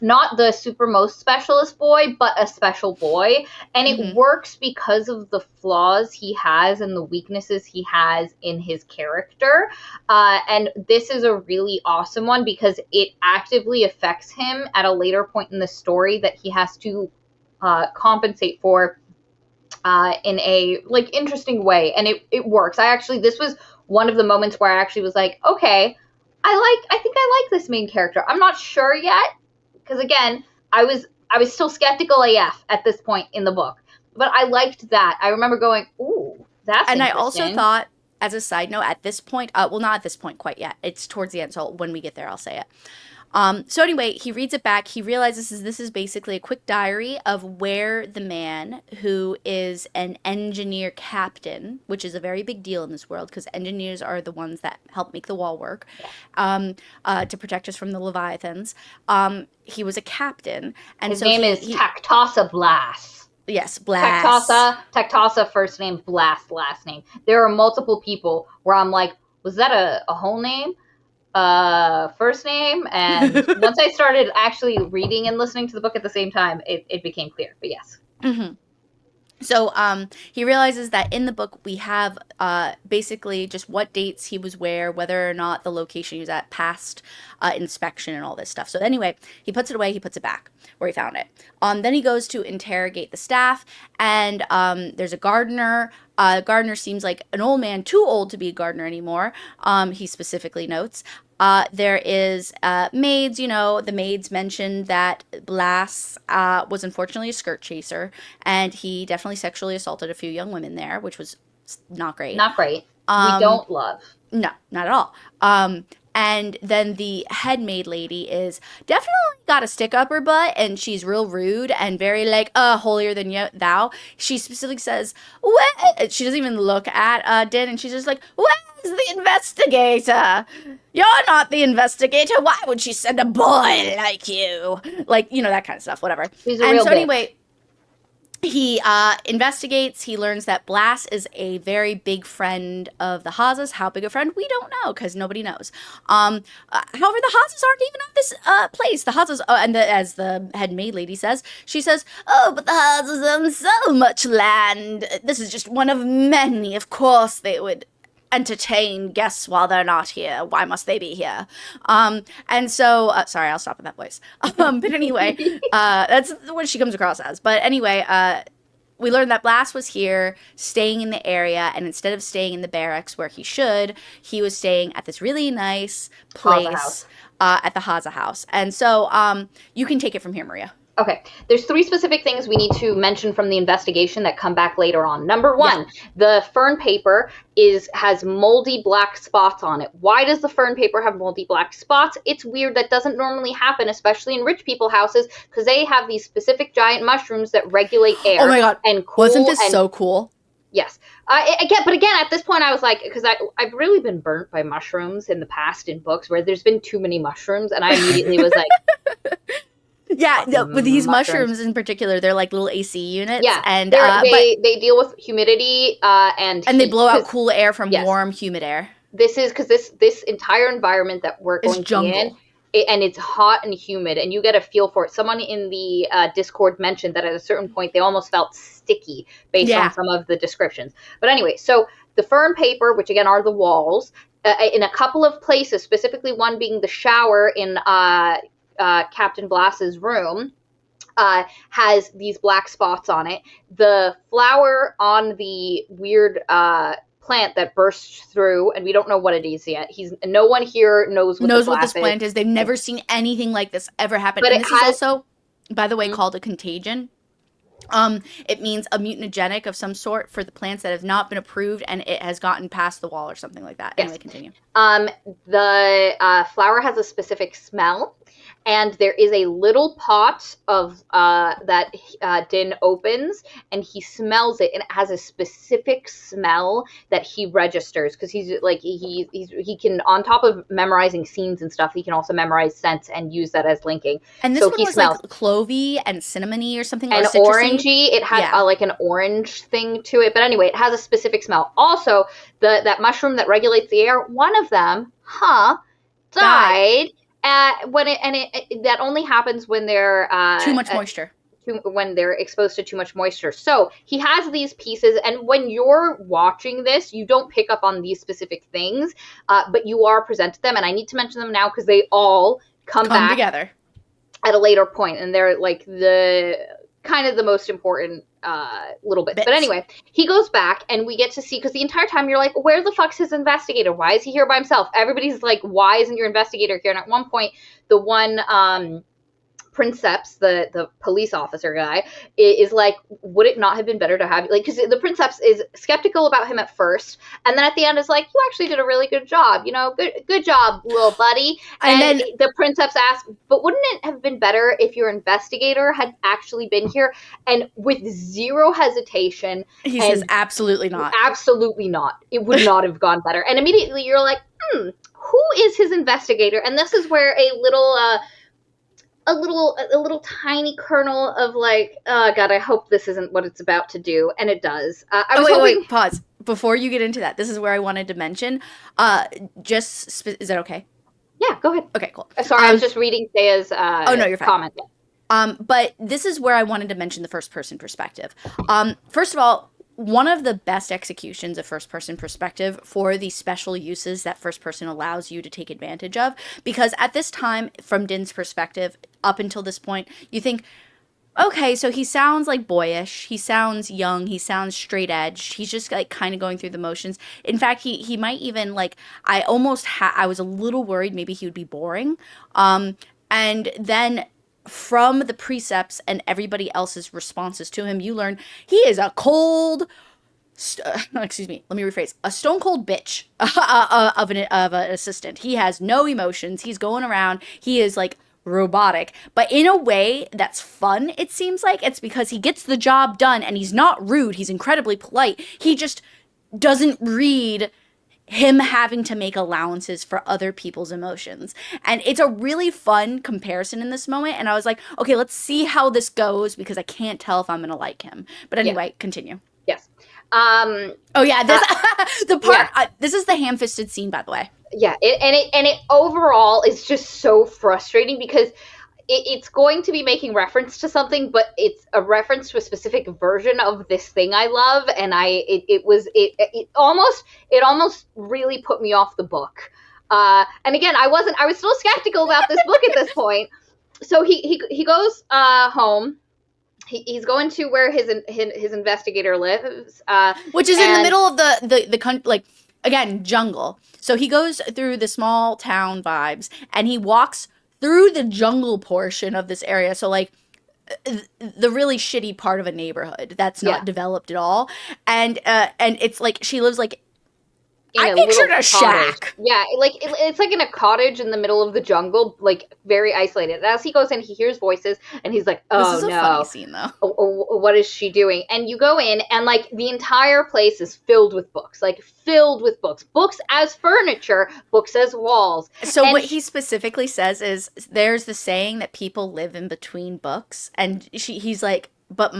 not the super most specialist boy, but a special boy. And it works because of the flaws he has and the weaknesses he has in his character. And this is a really awesome one because it actively affects him at a later point in the story that he has to compensate for in a like interesting way. And it works. This was one of the moments where I actually was like, okay, I think I like this main character. I'm not sure yet. Because again, I was still skeptical AF at this point in the book, but I liked that. I remember going, "Ooh, that's." And I also thought, as a side note, at this point, well, not at this point quite yet. It's towards the end, so when we get there, I'll say it. So anyway, he reads it back. He realizes this is basically a quick diary of where the man who is an engineer captain, which is a very big deal in this world because engineers are the ones that help make the wall work, to protect us from the Leviathans. He was a captain. And his name is Tactosa Blast. Yes, Blast. Tactosa first name, Blast last name. There are multiple people where I'm like, was that a whole name? First name, and once I started actually reading and listening to the book at the same time, it became clear. But yes. Mm-hmm. So he realizes that in the book we have basically just what dates he was where, whether or not the location he was at passed inspection and all this stuff. So anyway, he puts it away, he puts it back where he found it. Then he goes to interrogate the staff, and there's a gardener. Gardener seems like an old man, too old to be a gardener anymore, he specifically notes. There is maids, the maids mentioned that Blas was unfortunately a skirt chaser, and he definitely sexually assaulted a few young women there, which was not great. Not great. We don't love. No, not at all. And then the head maid lady is definitely got a stick up her butt, and she's real rude and very like, holier than thou. She specifically says, "Where?" She doesn't even look at Din, and she's just like, "Where's the investigator? You're not the investigator. Why would she send a boy like you?" Like, that kind of stuff, whatever. She's a real bitch. Anyway, he investigates. He learns that Blas is a very big friend of the Hazas. How big a friend? We don't know because nobody knows. However, the Hazas aren't even at this place. The Hazas, as the head maid lady says, she says, "Oh, but the Hazas own so much land. This is just one of many. Of course they would entertain guests while they're not here. Why must they be here?" And so, sorry, I'll stop with that voice. But anyway, that's what she comes across as. But anyway, we learned that Blas was here, staying in the area, and instead of staying in the barracks where he should, he was staying at this really nice place at the Haza house. And so, you can take it from here, Maria. Okay, there's 3 specific things we need to mention from the investigation that come back later on. Number 1, the fern paper has moldy black spots on it. Why does the fern paper have moldy black spots? It's weird. That doesn't normally happen, especially in rich people houses, because they have these specific giant mushrooms that regulate air. Oh my god! And cool. Wasn't this so cool? Yes. Again, at this point, I was like, because I've really been burnt by mushrooms in the past in books where there's been too many mushrooms, and I immediately was like. Yeah, with these mushrooms. mushrooms in particular, they're like little AC units, Yeah, and but they deal with humidity and and they heat. blow out Because cool air from yes, warm, humid air. this is because this entire environment that we're It's going to be in, jungle. and it's hot and humid, and you get a feel for it. Someone in the Discord mentioned that at a certain point they almost felt sticky based on Yeah. some of the descriptions. But anyway, so the fern paper, which again are the walls, in a couple of places, specifically one being the shower in Captain Blass's room, has these black spots on it. The flower on the weird plant that bursts through, and we don't know what it is yet. No one here knows what This is. plant is. They've never seen anything like this ever happen. But And it this is has. also, by the way, called a contagion. It means a mutagenic of some sort for the plants that have not been approved, and it has gotten past the wall or something like that. Yes. Anyway, continue. The flower has a specific smell, and there is a little pot of that Din opens, and he smells it, and it has a specific smell that he registers because he's like he can, on top of memorizing scenes and stuff, he can also memorize scents and use that as linking. And this so one he was smells like clovey and cinnamony or something, and or citrusy. orangey. It had Yeah. like an orange thing to it, but anyway, it has a specific smell. Also, that mushroom that regulates the air, one of them, died. That only happens when they're Too much moisture. when they're exposed to too much moisture. So he has these pieces, and when you're watching this, you don't pick up on these specific things, but you are presented them, and I need to mention them now because they all come back together at a later point, and they're like the kind of the most important little bits. But anyway, he goes back, and we get to see, because the entire time you're like, where the fuck's his investigator? Why is he here by himself? Everybody's like, why isn't your investigator here? And at one point, the one Princeps, the police officer guy, is like, would it not have been better to have, like, because the Princeps is skeptical about him at first, and then at the end is like, you actually did a really good job, good job, little buddy. And then the Princeps asks, but wouldn't it have been better if your investigator had actually been here? And with zero hesitation, he says, absolutely not. Absolutely not. It would not have gone better. And immediately you're like, who is his investigator? And this is where a little tiny kernel of like, oh God, I hope this isn't what it's about to do. And it does. Wait, pause. Before you get into that, this is where I wanted to mention, is that okay? Yeah, go ahead. Okay, cool. Sorry, I was just reading Thea's you're fine. comment. But this is where I wanted to mention the first person perspective. First of all, one of the best executions of first person perspective for the special uses that first person allows you to take advantage of, because at this time, from Din's perspective, up until this point, you think, okay, so he sounds like boyish, he sounds young, he sounds straight edge, he's just like kind of going through the motions. In fact, he might even like, I was a little worried maybe he would be boring. And then from the precepts and everybody else's responses to him, you learn he is a cold, excuse me, let me rephrase, a stone cold bitch of an assistant. He has no emotions. He's going around. He is like robotic, but in a way that's fun. It seems like it's because he gets the job done, and he's not rude. He's incredibly polite. He just doesn't read him having to make allowances for other people's emotions. And it's a really fun comparison in this moment. And I was like, okay, let's see how this goes, because I can't tell if I'm going to like him. But anyway, continue. Yes. The part, this is the ham-fisted scene, by the way. Yeah. It overall is just so frustrating because it's going to be making reference to something, but it's a reference to a specific version of this thing I love, and it almost really put me off the book. And again, I was still skeptical about this book at this point. So he goes home. He's going to where his investigator lives, which is in the middle of the country, like, again, jungle. So he goes through the small town vibes, and he walks through the jungle portion of this area. So like the really shitty part of a neighborhood that's not developed at all. And it's like she lives like in I a pictured little a cottage. shack. Yeah, like it's like in a cottage in the middle of the jungle, like very isolated. And as he goes in, he hears voices, and he's like, This "Oh is a funny no, scene, though. what is she doing?" And you go in, and like the entire place is filled with books, like filled with books, books as furniture, books as walls. So And what he specifically says is, there's the saying that people live in between books, and he's like, but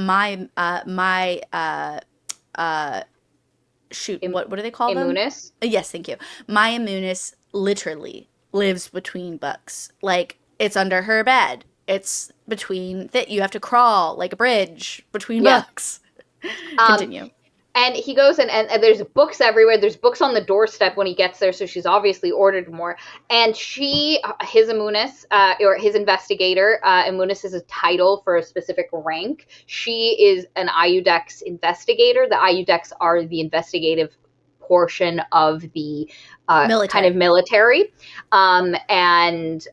shoot, what do they call them? Immunis. Yes, thank you. My Immunis literally lives between books. Like, it's under her bed. It's between that you have to crawl like a bridge between Yeah. books. Um, Continue. And he goes in, and there's books everywhere. There's books on the doorstep when he gets there, so she's obviously ordered more. And his Immunis, or his investigator, Immunis is a title for a specific rank. She is an IUDEX investigator. The IUDEX are the investigative portion of the kind of military. And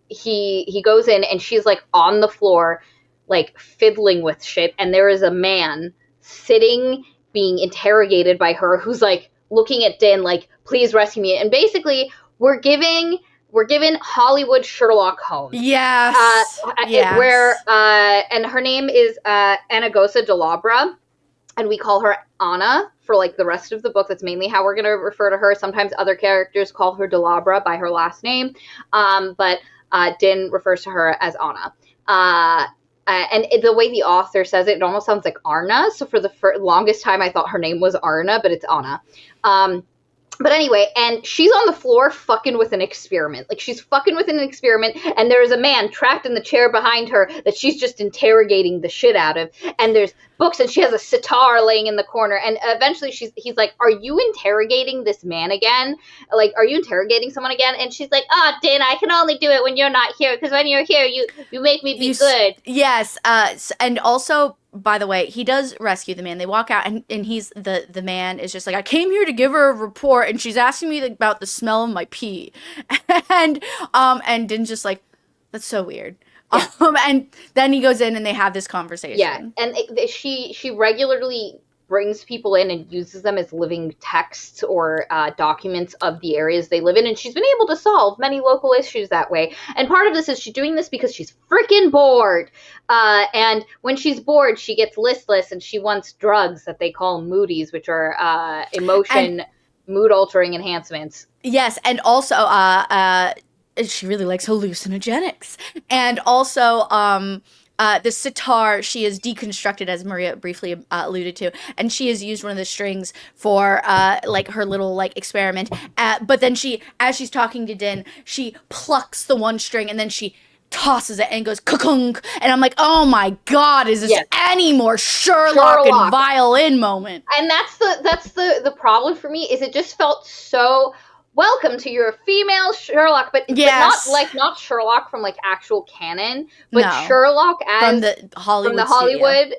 he goes in, and she's like on the floor, like fiddling with shit. And there is a man sitting being interrogated by her, who's like looking at Din like, please rescue me. And basically we're given Hollywood Sherlock Holmes. Yes. Yes. Where and her name is Anagosa Delabra, and we call her Anna for like the rest of the book. That's mainly how we're going to refer to her. Sometimes other characters call her Delabra by her last name, but Din refers to her as Anna. And the way the author says it, it almost sounds like Arna. So for the longest time, I thought her name was Arna, but it's Anna. But anyway, and she's on the floor fucking with an experiment. Like, she's fucking with an experiment, and there is a man trapped in the chair behind her that she's just interrogating the shit out of. And there's books, and she has a sitar laying in the corner. And eventually he's like, are you interrogating this man again? Like, are you interrogating someone again? And she's like, Din, I can only do it when you're not here, because when you're here, you make me be good. Yes, and also, by the way, he does rescue the man. They walk out, and he's the man is just like, I came here to give her a report, and she's asking me about the smell of my pee, and Din's just like, that's so weird. Yeah. And then he goes in, and they have this conversation. Yeah, and she regularly brings people in and uses them as living texts or documents of the areas they live in, and she's been able to solve many local issues that way. And part of this is she's doing this because she's freaking bored. And when she's bored, she gets listless, and she wants drugs that they call moodies, which are mood-altering enhancements. Yes, and also she really likes hallucinogenics. And also the sitar, she is deconstructed, as Maria briefly alluded to, and she has used one of the strings for like her little like experiment. But then as she's talking to Din, she plucks the one string, and then she tosses it and goes ka-kunk. And I'm like, oh my god, is this any more Sherlock and violin moment? And that's the problem for me, is it just felt so welcome to your female Sherlock, but not Sherlock from like actual canon, but Sherlock as from the Hollywood,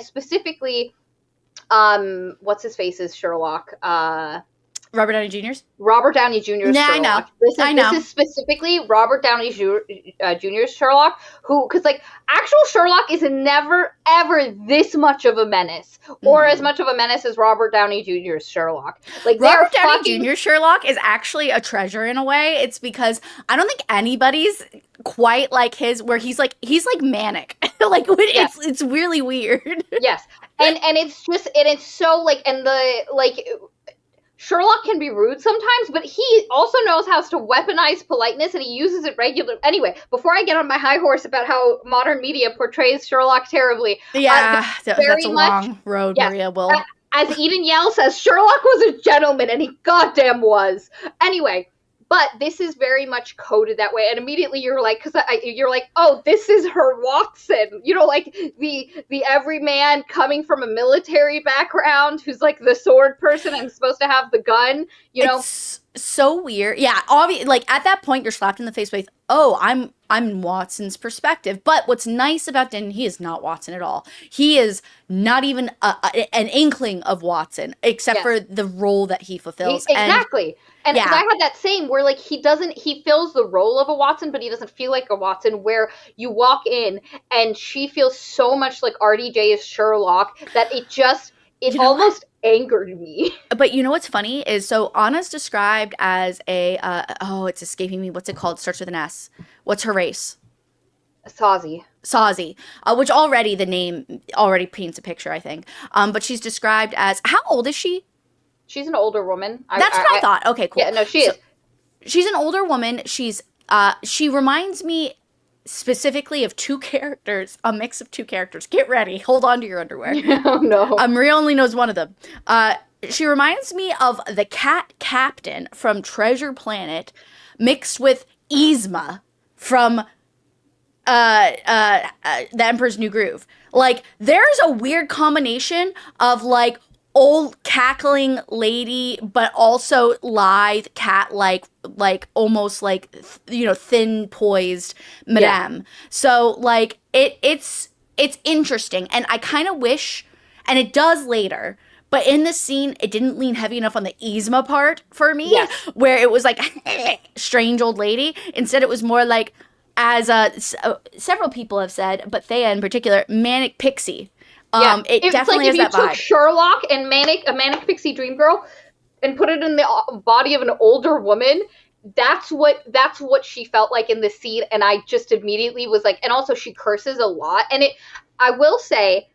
specifically, what's his face's Sherlock? Robert Downey Jr.'s? Robert Downey Jr.'s Sherlock. I know. This is specifically Robert Downey Jr.'s Sherlock, because like actual Sherlock is never ever this much of a menace, or as much of a menace as Robert Downey Jr.'s Sherlock. Like, Robert Downey Jr. Sherlock is actually a treasure in a way. It's because I don't think anybody's quite like his, where he's like manic. Like, it's really weird. Yes, and it's so like, and the like. Sherlock can be rude sometimes, but he also knows how to weaponize politeness, and he uses it regularly. Anyway, before I get on my high horse about how modern media portrays Sherlock terribly, that's a long road, Maria. As Eden Yell says, Sherlock was a gentleman, and he goddamn was. Anyway, but this is very much coded that way, and immediately you're like, oh, this is her Watson, like the everyman coming from a military background who's like the sword person and supposed to have the gun, It's so weird. Yeah, like at that point you're slapped in the face with, oh, I'm Watson's perspective. But what's nice about Din, he is not Watson at all. He is not even an inkling of Watson, except for the role that he fulfills. Exactly. And because I had that same where like he fills the role of a Watson, but he doesn't feel like a Watson, where you walk in and she feels so much like RDJ is Sherlock that it You know, almost angered me. but you know what's funny is so Anna's described as a oh, it's escaping me. What's it called? Starts with an S. What's her race? Sazi. Sazi, which already the name already paints a picture, I think. But she's described as how old is she? She's an older woman. That's what I thought. Okay, cool. Yeah, no, she So is. she's an older woman. She reminds me specifically of two characters, a mix of two characters. Get ready. Hold on to your underwear. Oh, no. Maria only knows one of them. She reminds me of the cat captain from Treasure Planet mixed with Yzma from The Emperor's New Groove. Like, there's a weird combination of, like, old cackling lady, but also lithe cat, like almost like, you know, thin poised madame. Yeah. So, like, it's interesting. And I kind of wish, and it does later, but in this scene, it didn't lean heavy enough on the Yzma part for me, yes, where it was like, strange old lady. Instead, it was more like, as several people have said, but Thea in particular, manic pixie. It definitely has that vibe. It's like if you took Sherlock and a manic pixie dream girl and put it in the body of an older woman, that's what she felt like in this scene. And I just immediately was like, and also she curses a lot. And I will say,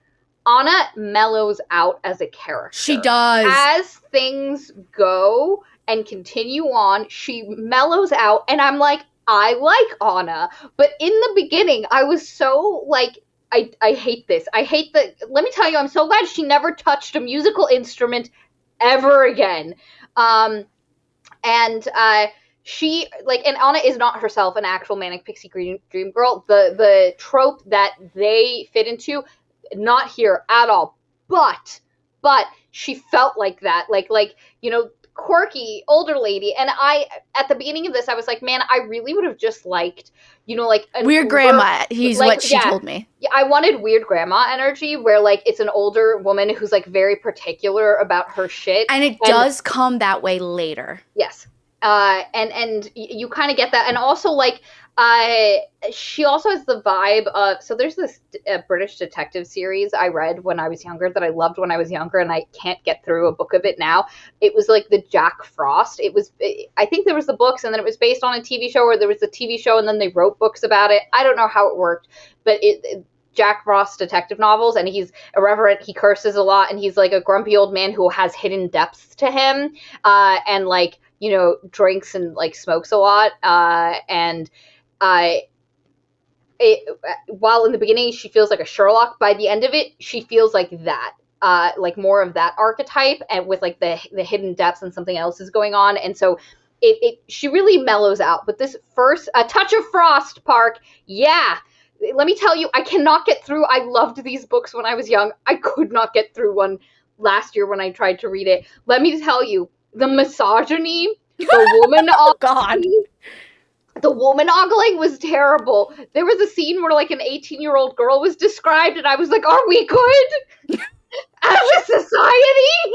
Anna mellows out as a character. She does. As things go and continue on, she mellows out, and I'm like, I like Anna. But in the beginning, I was so like, I hate this. I hate let me tell you, I'm so glad she never touched a musical instrument ever again. She, like, and Anna is not herself an actual manic pixie dream girl. The trope that they fit into, not here at all. But she felt like that. Like, you know, quirky older lady. And at the beginning of this, I was like, man, I really would have just liked, you know, like weird grandma. He's like, what she told me. Yeah, I wanted weird grandma energy, where like it's an older woman who's like very particular about her shit, and it does come that way later. Yes, and you kind of get that, and also like she also has the vibe of, so there's this British detective series I read when I was younger that I loved when I was younger, and I can't get through a book of it now. It was like the Jack Frost. I think there was the books, and then it was based on a TV show, or there was the TV show and then they wrote books about it. I don't know how it worked, but Jack Frost detective novels, and he's irreverent, he curses a lot, and he's like a grumpy old man who has hidden depths to him, and like, you know, drinks and like smokes a lot, while in the beginning she feels like a Sherlock, by the end of it she feels like that, like more of that archetype, and with like the hidden depths and something else is going on, and so she really mellows out. But this first A Touch of Frost, Park, yeah, let me tell you, I cannot get through. I loved these books when I was young. I could not get through one last year when I tried to read it. Let me tell you, the misogyny, the woman oh God. The woman ogling was terrible. There was a scene where like an 18-year-old girl was described, and I was like, are we good as a society?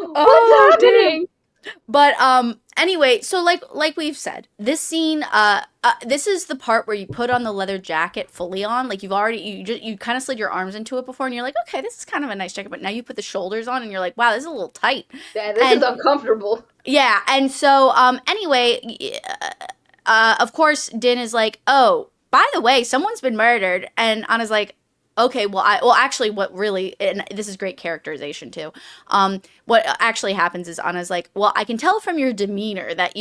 What's happening? Damn. But anyway, so like we've said, this scene, this is the part where you put on the leather jacket fully on. Like you kind of slid your arms into it before, and you're like, okay, this is kind of a nice jacket. But now you put the shoulders on, and you're like, wow, this is a little tight. Yeah, this is uncomfortable. Yeah, and so anyway, of course, Din is like, oh, by the way, someone's been murdered, and Anna's like, okay, well, actually, what really, and this is great characterization too. What actually happens is Anna's like, well, I can tell from your demeanor that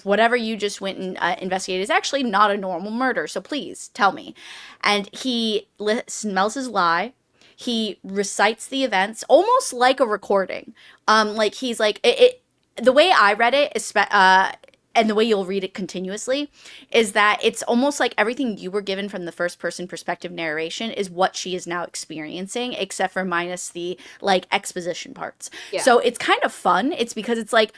whatever you just went and investigated is actually not a normal murder. So please tell me. And he smells his lie. He recites the events almost like a recording. Like he's like the way I read it is. And the way you'll read it continuously is that it's almost like everything you were given from the first person perspective narration is what she is now experiencing, except for minus the like exposition parts. Yeah. So it's kind of fun. It's because it's like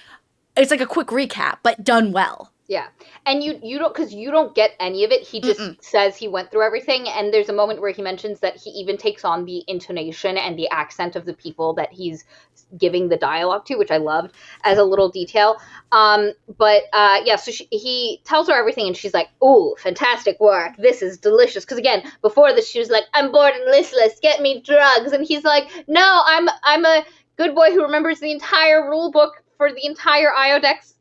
a quick recap, but done well. Yeah. And you don't, because you don't get any of it. He just Mm-mm. says he went through everything. And there's a moment where he mentions that he even takes on the intonation and the accent of the people that he's giving the dialogue to, which I loved as a little detail. Yeah, so he tells her everything, and she's like, "Ooh, fantastic work! This is delicious." Because again, before this, she was like, "I'm bored and listless. Get me drugs." And he's like, "No, I'm a good boy who remembers the entire rule book for the entire Iodex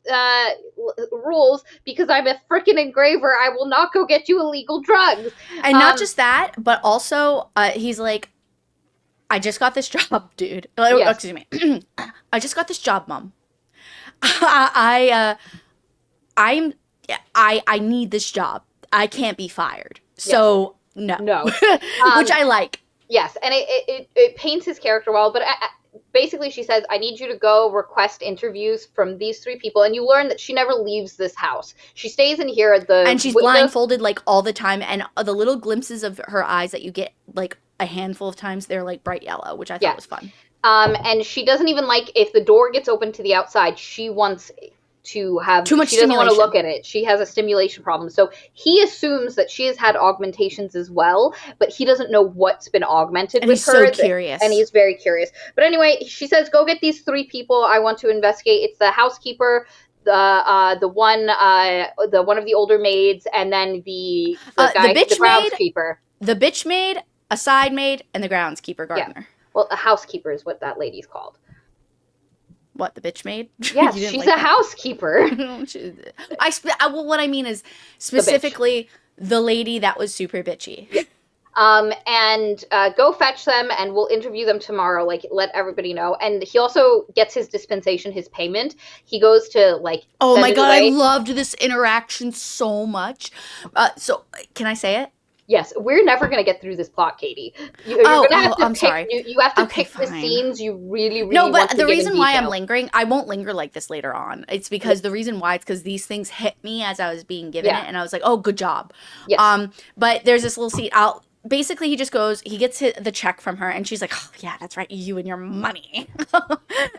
rules because I'm a frickin' engraver. I will not go get you illegal drugs." And not just that, but also he's like, I just got this job, dude. Yes. Excuse me. I just got this job, Mom. I I need this job. I can't be fired. So no. Which I like. Yes, and it paints his character well, but basically she says, "I need you to go request interviews from these 3 people," and you learn that she never leaves this house. She stays in here at the and she's blindfolded like all the time, and the little glimpses of her eyes that you get like a handful of times, they're like bright yellow, which I thought was fun. And she doesn't even like if the door gets open to the outside. She wants to have too much. She doesn't want to look at it. She has a stimulation problem. So he assumes that she has had augmentations as well, but he doesn't know what's been augmented with her. He's so curious. And he's very curious. But anyway, she says, "Go get these 3 people I want to investigate." It's the housekeeper, the one of the older maids, and then the guy, the groundskeeper. The bitch maid, a side maid, and the groundskeeper gardener. Yeah. Well, a housekeeper is what that lady's called. What, the bitch maid? Yes, she's a housekeeper. Well, what I mean is specifically the lady that was super bitchy. Yeah. And go fetch them, and we'll interview them tomorrow. Like, let everybody know. And he also gets his dispensation, his payment. He goes to like. Oh my god, I loved this interaction so much. So, can I say it? Yes, we're never going to get through this plot, Katie. You're going to have to sorry. You have to pick the scenes you really, really No, but want to the get reason in why detail. I'm lingering, I won't linger like this later on. It's because the reason why it's because these things hit me as I was being given it, and I was like, oh, good job. Yes. But there's this little scene. Basically, he just goes, he gets the check from her, and she's like, oh, yeah, that's right, you and your money.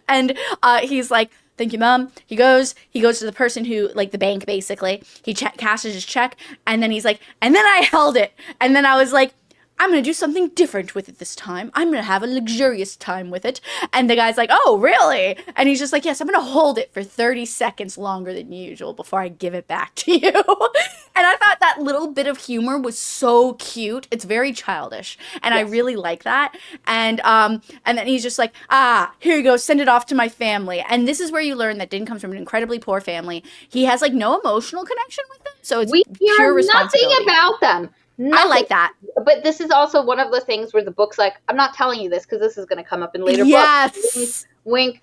And he's like, thank you, Mom. He goes to the person who, like the bank, basically. He cashes his check, and then he's like, and then I held it. And then I was like, I'm going to do something different with it this time. I'm going to have a luxurious time with it. And the guy's like, oh, really? And he's just like, yes, I'm going to hold it for 30 seconds longer than usual before I give it back to you. And I thought that little bit of humor was so cute. It's very childish. And I really like that. And then he's just like, here you go, send it off to my family. And this is where you learn that Din comes from an incredibly poor family. He has like no emotional connection with them. So it's pure responsibility. Nothing about them. Nothing. I like that. But this is also one of the things where the book's like, I'm not telling you this because this is going to come up in later books. Wink,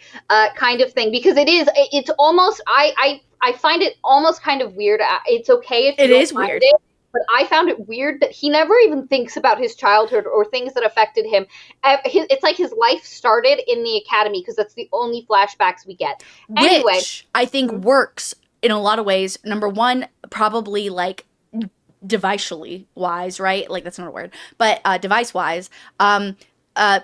kind of thing. Because it's almost, I find it almost kind of weird. It's okay if you don't mind weird. But I found it weird that he never even thinks about his childhood or things that affected him. It's like his life started in the academy because that's the only flashbacks we get. Anyway, which I think works in a lot of ways. Number one, probably like device-ally wise, right? Like that's not a word, but device-wise,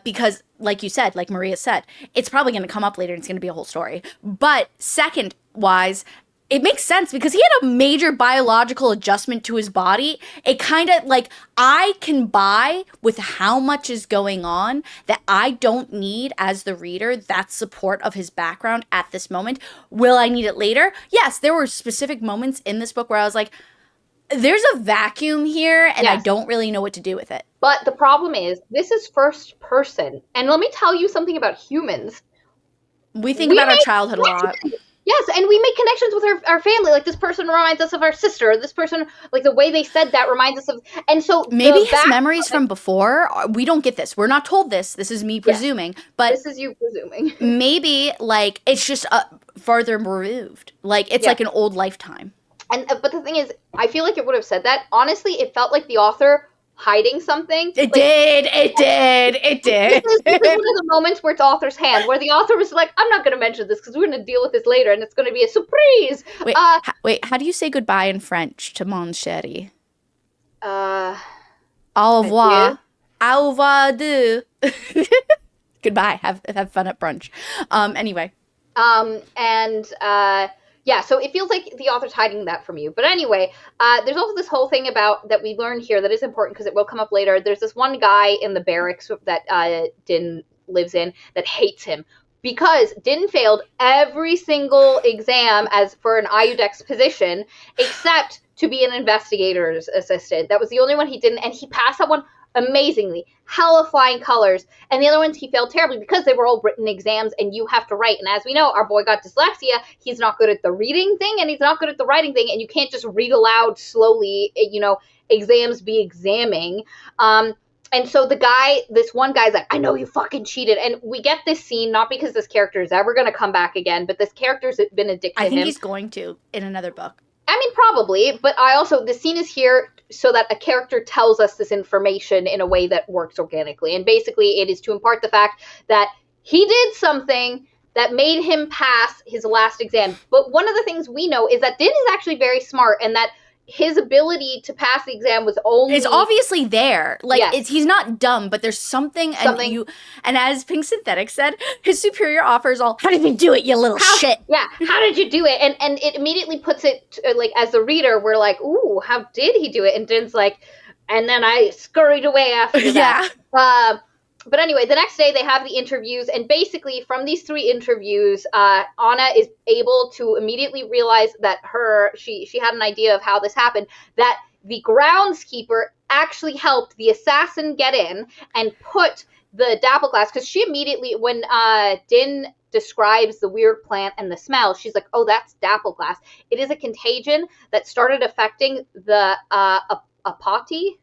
because like you said, like Maria said, it's probably going to come up later and it's going to be a whole story. But second-wise, it makes sense because he had a major biological adjustment to his body. It kind of like, I can buy with how much is going on that I don't need as the reader that support of his background at this moment. Will I need it later? Yes, there were specific moments in this book where I was like, there's a vacuum here, and I don't really know what to do with it. But the problem is, this is first person. And let me tell you something about humans. We think about our childhood a lot. Yes, and we make connections with our family. Like, this person reminds us of our sister. This person, like, the way they said that reminds us of... And so... Maybe his memories from before, we don't get this. We're not told this. This is me presuming. But this is you presuming. Maybe, like, it's just farther removed. Like, it's like an old lifetime. And but the thing is, I feel like it would have said that. Honestly, it felt like the author hiding something. It did. This is one of the moments where it's author's hand, where the author was like, I'm not going to mention this because we're going to deal with this later, and it's going to be a surprise. Wait, how do you say goodbye in French to mon chéri? Au revoir. Au revoir. Goodbye. Have fun at brunch. Anyway. Yeah, so it feels like the author's hiding that from you. But anyway, there's also this whole thing about that we learn here that is important because it will come up later. There's this one guy in the barracks that Din lives in that hates him because Din failed every single exam as for an IUDEX position except to be an investigator's assistant. That was the only one he didn't, and he passed that one amazingly, hella flying colors. And the other ones he failed terribly because they were all written exams and you have to write. And as we know, our boy got dyslexia. He's not good at the reading thing and he's not good at the writing thing. And you can't just read aloud slowly, exams be examining. And so this one guy's like, I know you fucking cheated. And we get this scene, not because this character is ever going to come back again, but this character's been addicted to him. I think he's going to in another book. I mean, probably, but the scene is here so that a character tells us this information in a way that works organically. And basically, it is to impart the fact that he did something that made him pass his last exam. But one of the things we know is that Din is actually very smart and that his ability to pass the exam was only... It's obviously there. Like, yes. He's not dumb, but there's something. And as Pink Synthetic said, his superior offers all, how did you do it, you little shit? Yeah, how did you do it? And it immediately puts it, as the reader, we're like, ooh, how did he do it? And Din's like, and then I scurried away after that. Yeah. But anyway, the next day they have the interviews, and basically from these 3 interviews, Anna is able to immediately realize that she had an idea of how this happened, that the groundskeeper actually helped the assassin get in and put the dapple glass, because she immediately, when Din describes the weird plant and the smell, she's like, oh, that's dapple glass. It is a contagion that started affecting the Apati,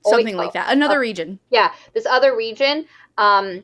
something like that. Another region. Yeah, this other region. And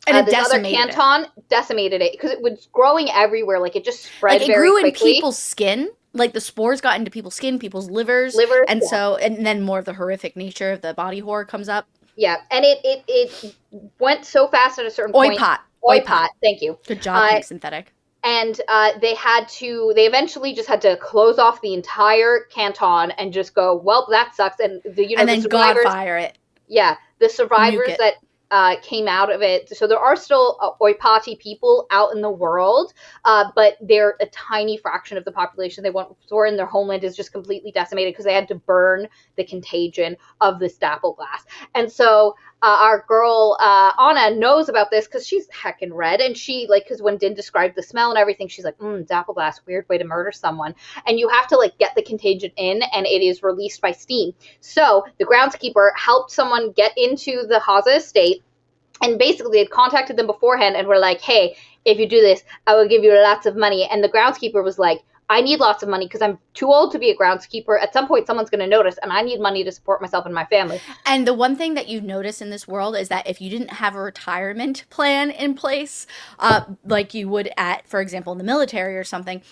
it this other canton decimated it because it was growing everywhere. Like, it just spread very quickly. It grew in people's skin. Like, the spores got into people's skin, people's livers. And and then more of the horrific nature of the body horror comes up. Yeah, and it went so fast at a certain point. Oipot. Thank you. Good job, Pink Synthetic. And they eventually just had to close off the entire canton and just go, well, that sucks. And then Godfire it. Yeah, the survivors that came out of it. So there are still Oipati people out in the world, but they're a tiny fraction of the population they once were, and their homeland is just completely decimated because they had to burn the contagion of this dapple glass. And so our girl Anna knows about this because she's heckin' red, and she, because when Din described the smell and everything, she's like, dapple glass, weird way to murder someone. And you have to get the contagion in, and it is released by steam. So the groundskeeper helped someone get into the Haza estate, and basically they had contacted them beforehand and were like, hey, if you do this, I will give you lots of money. And the groundskeeper was like, I need lots of money because I'm too old to be a groundskeeper. At some point, someone's going to notice, and I need money to support myself and my family. And the one thing that you notice in this world is that if you didn't have a retirement plan in place, like you would at, for example, in the military or something,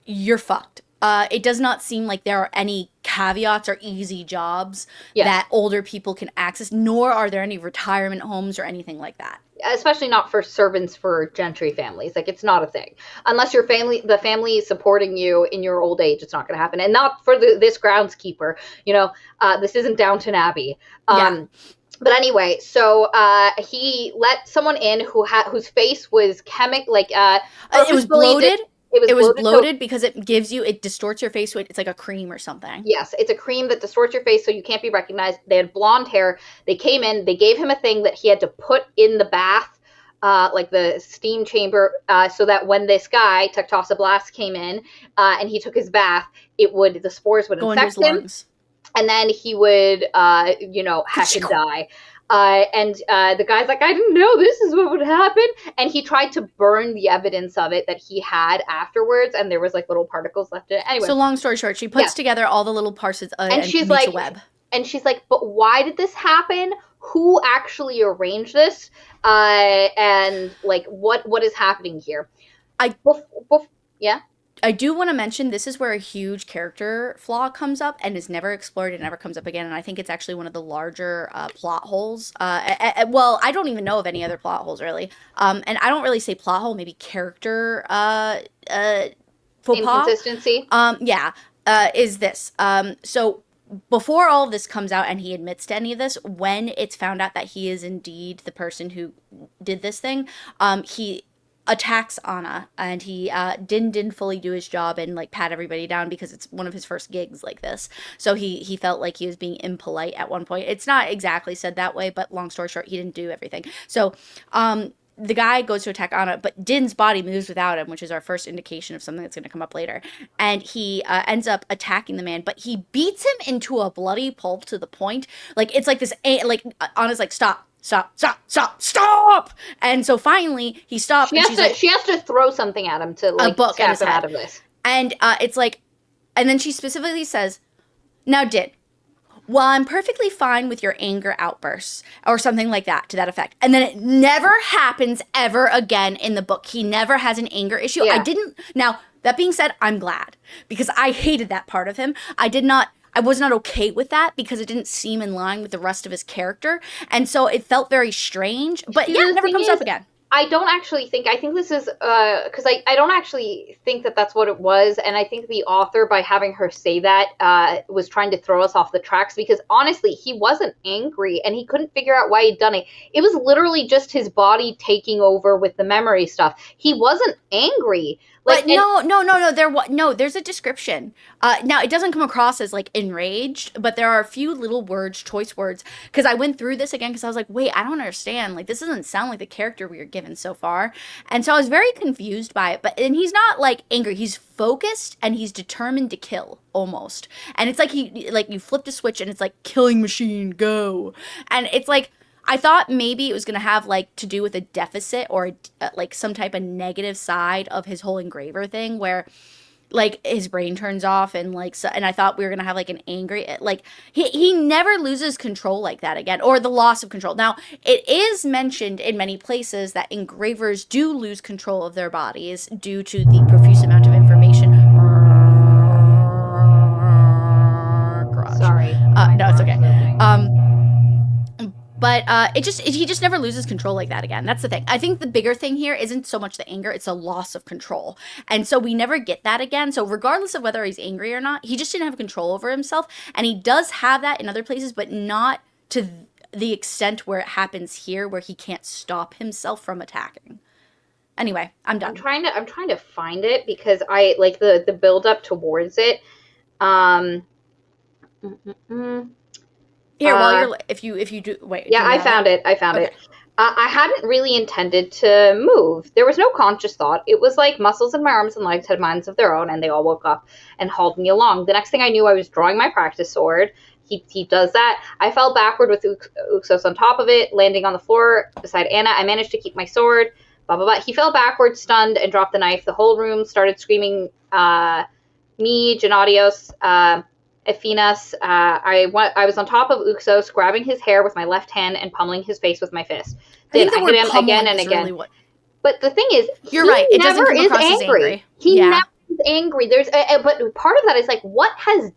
you're fucked. It does not seem like there are any caveats or easy jobs that older people can access, nor are there any retirement homes or anything like that. Especially not for servants for gentry families. It's not a thing. Unless the family is supporting you in your old age, it's not going to happen. And not for this groundskeeper. This isn't Downton Abbey. But anyway, so he let someone in whose face was it was bloated. It was bloated so, because it distorts your face. So it's like a cream or something. Yes, it's a cream that distorts your face so you can't be recognized. They had blonde hair. They came in. They gave him a thing that he had to put in the bath, the steam chamber, so that when this guy, Tectosa Blast, came in and he took his bath, the spores would infect him. Lungs. And then he would, heck and die. And the guy's like, I didn't know this is what would happen. And he tried to burn the evidence of it that he had afterwards. And there was little particles left in it. Anyway. So long story short, she puts together all the little parts and she's makes a web. And she's like, but why did this happen? Who actually arranged this? And what is happening here? Yeah. I do want to mention this is where a huge character flaw comes up and is never explored. It never comes up again. And I think it's actually one of the larger plot holes. Well, I don't even know of any other plot holes, really. And I don't really say plot hole, maybe character faux pas. Inconsistency. Is this. So before all of this comes out and he admits to any of this, when it's found out that he is indeed the person who did this thing, he attacks Anna, and he didn't fully do his job and like pat everybody down because it's one of his first gigs like this. So he felt like he was being impolite at one point. It's not exactly said that way, but long story short, he didn't do everything. So the guy goes to attack Anna, but Din's body moves without him, which is our first indication of something that's going to come up later. And he ends up attacking the man, but he beats him into a bloody pulp to the point, like it's like this, like Anna's like, stop, stop, stop, stop, stop. And so finally he stops. She has to throw something at him to like a book snap him out of this. And it's like, and then she specifically says, now Din, well, I'm perfectly fine with your anger outbursts or something like that, to that effect. And then it never happens ever again in the book. He never has an anger issue. Yeah. Now, that being said, I'm glad because I hated that part of him. I was not okay with that because it didn't seem in line with the rest of his character. And so it felt very strange. But yeah, it never comes up again. I don't actually think, I think this is, because I don't actually think that that's what it was, and I think the author, by having her say that, was trying to throw us off the tracks, because honestly, he wasn't angry, and he couldn't figure out why he'd done it. It was literally just his body taking over with the memory stuff. He wasn't angry. Like, there's a description. Now, it doesn't come across as, like, enraged, but there are a few little words, choice words, because I went through this again because I was like, wait, I don't understand. Like, this doesn't sound like the character we were given so far. And so I was very confused by it. And he's not, like, angry. He's focused, and he's determined to kill, almost. And it's like you flipped a switch, and it's like, killing machine, go. And it's like, I thought maybe it was going to have, like, to do with a deficit or, like, some type of negative side of his whole engraver thing where, like, his brain turns off and, like, so, and I thought we were going to have, like, an angry, like, he never loses control like that again, or the loss of control. Now, it is mentioned in many places that engravers do lose control of their bodies due to the profuse amount of information. Sorry. No, it's okay. But he just never loses control like that again. That's the thing. I think the bigger thing here isn't so much the anger, it's a loss of control. And so we never get that again. So regardless of whether he's angry or not, he just didn't have control over himself. And he does have that in other places, but not to the extent where it happens here, where he can't stop himself from attacking. Anyway, I'm done. I'm trying to find it because I like the build up towards it. Here, while you're, if you do, wait. Yeah, I found it. Okay. I hadn't really intended to move. There was no conscious thought. It was like muscles in my arms and legs had minds of their own, and they all woke up and hauled me along. The next thing I knew, I was drawing my practice sword. He does that. I fell backward with Uxos on top of it, landing on the floor beside Anna. I managed to keep my sword. Blah, blah, blah. He fell backward, stunned, and dropped the knife. The whole room started screaming, me, Gennadios, Ephinas. I was on top of Uxos, grabbing his hair with my left hand and pummeling his face with my fist. Then I hit him again and again. Really but the thing is, you're right. It doesn't come across as angry. He never is angry. There's, but part of that is like, what has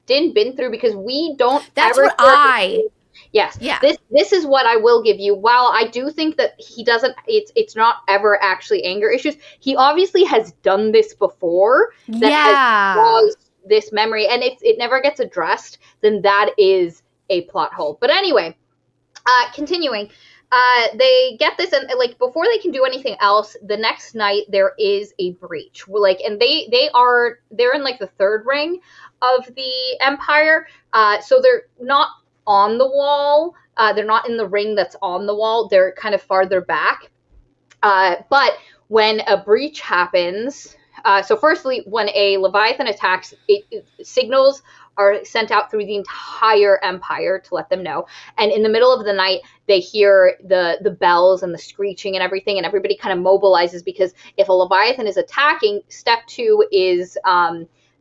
Din been through? Because we don't. That's ever what Yes. Yeah. This is what I will give you. While I do think that he doesn't, it's not ever actually anger issues. He obviously has done this before. That has caused this memory, and if it never gets addressed, then that is a plot hole. But anyway, continuing, they get this, and like before they can do anything else, the next night there is a breach. Like, and they're in like the third ring of the Empire, so they're not on the wall. They're not in the ring that's on the wall. They're kind of farther back. But when a breach happens. So firstly, when a Leviathan attacks, signals are sent out through the entire Empire to let them know. And in the middle of the night, they hear the bells and the screeching and everything, and everybody kind of mobilizes because if a Leviathan is attacking, step 2 is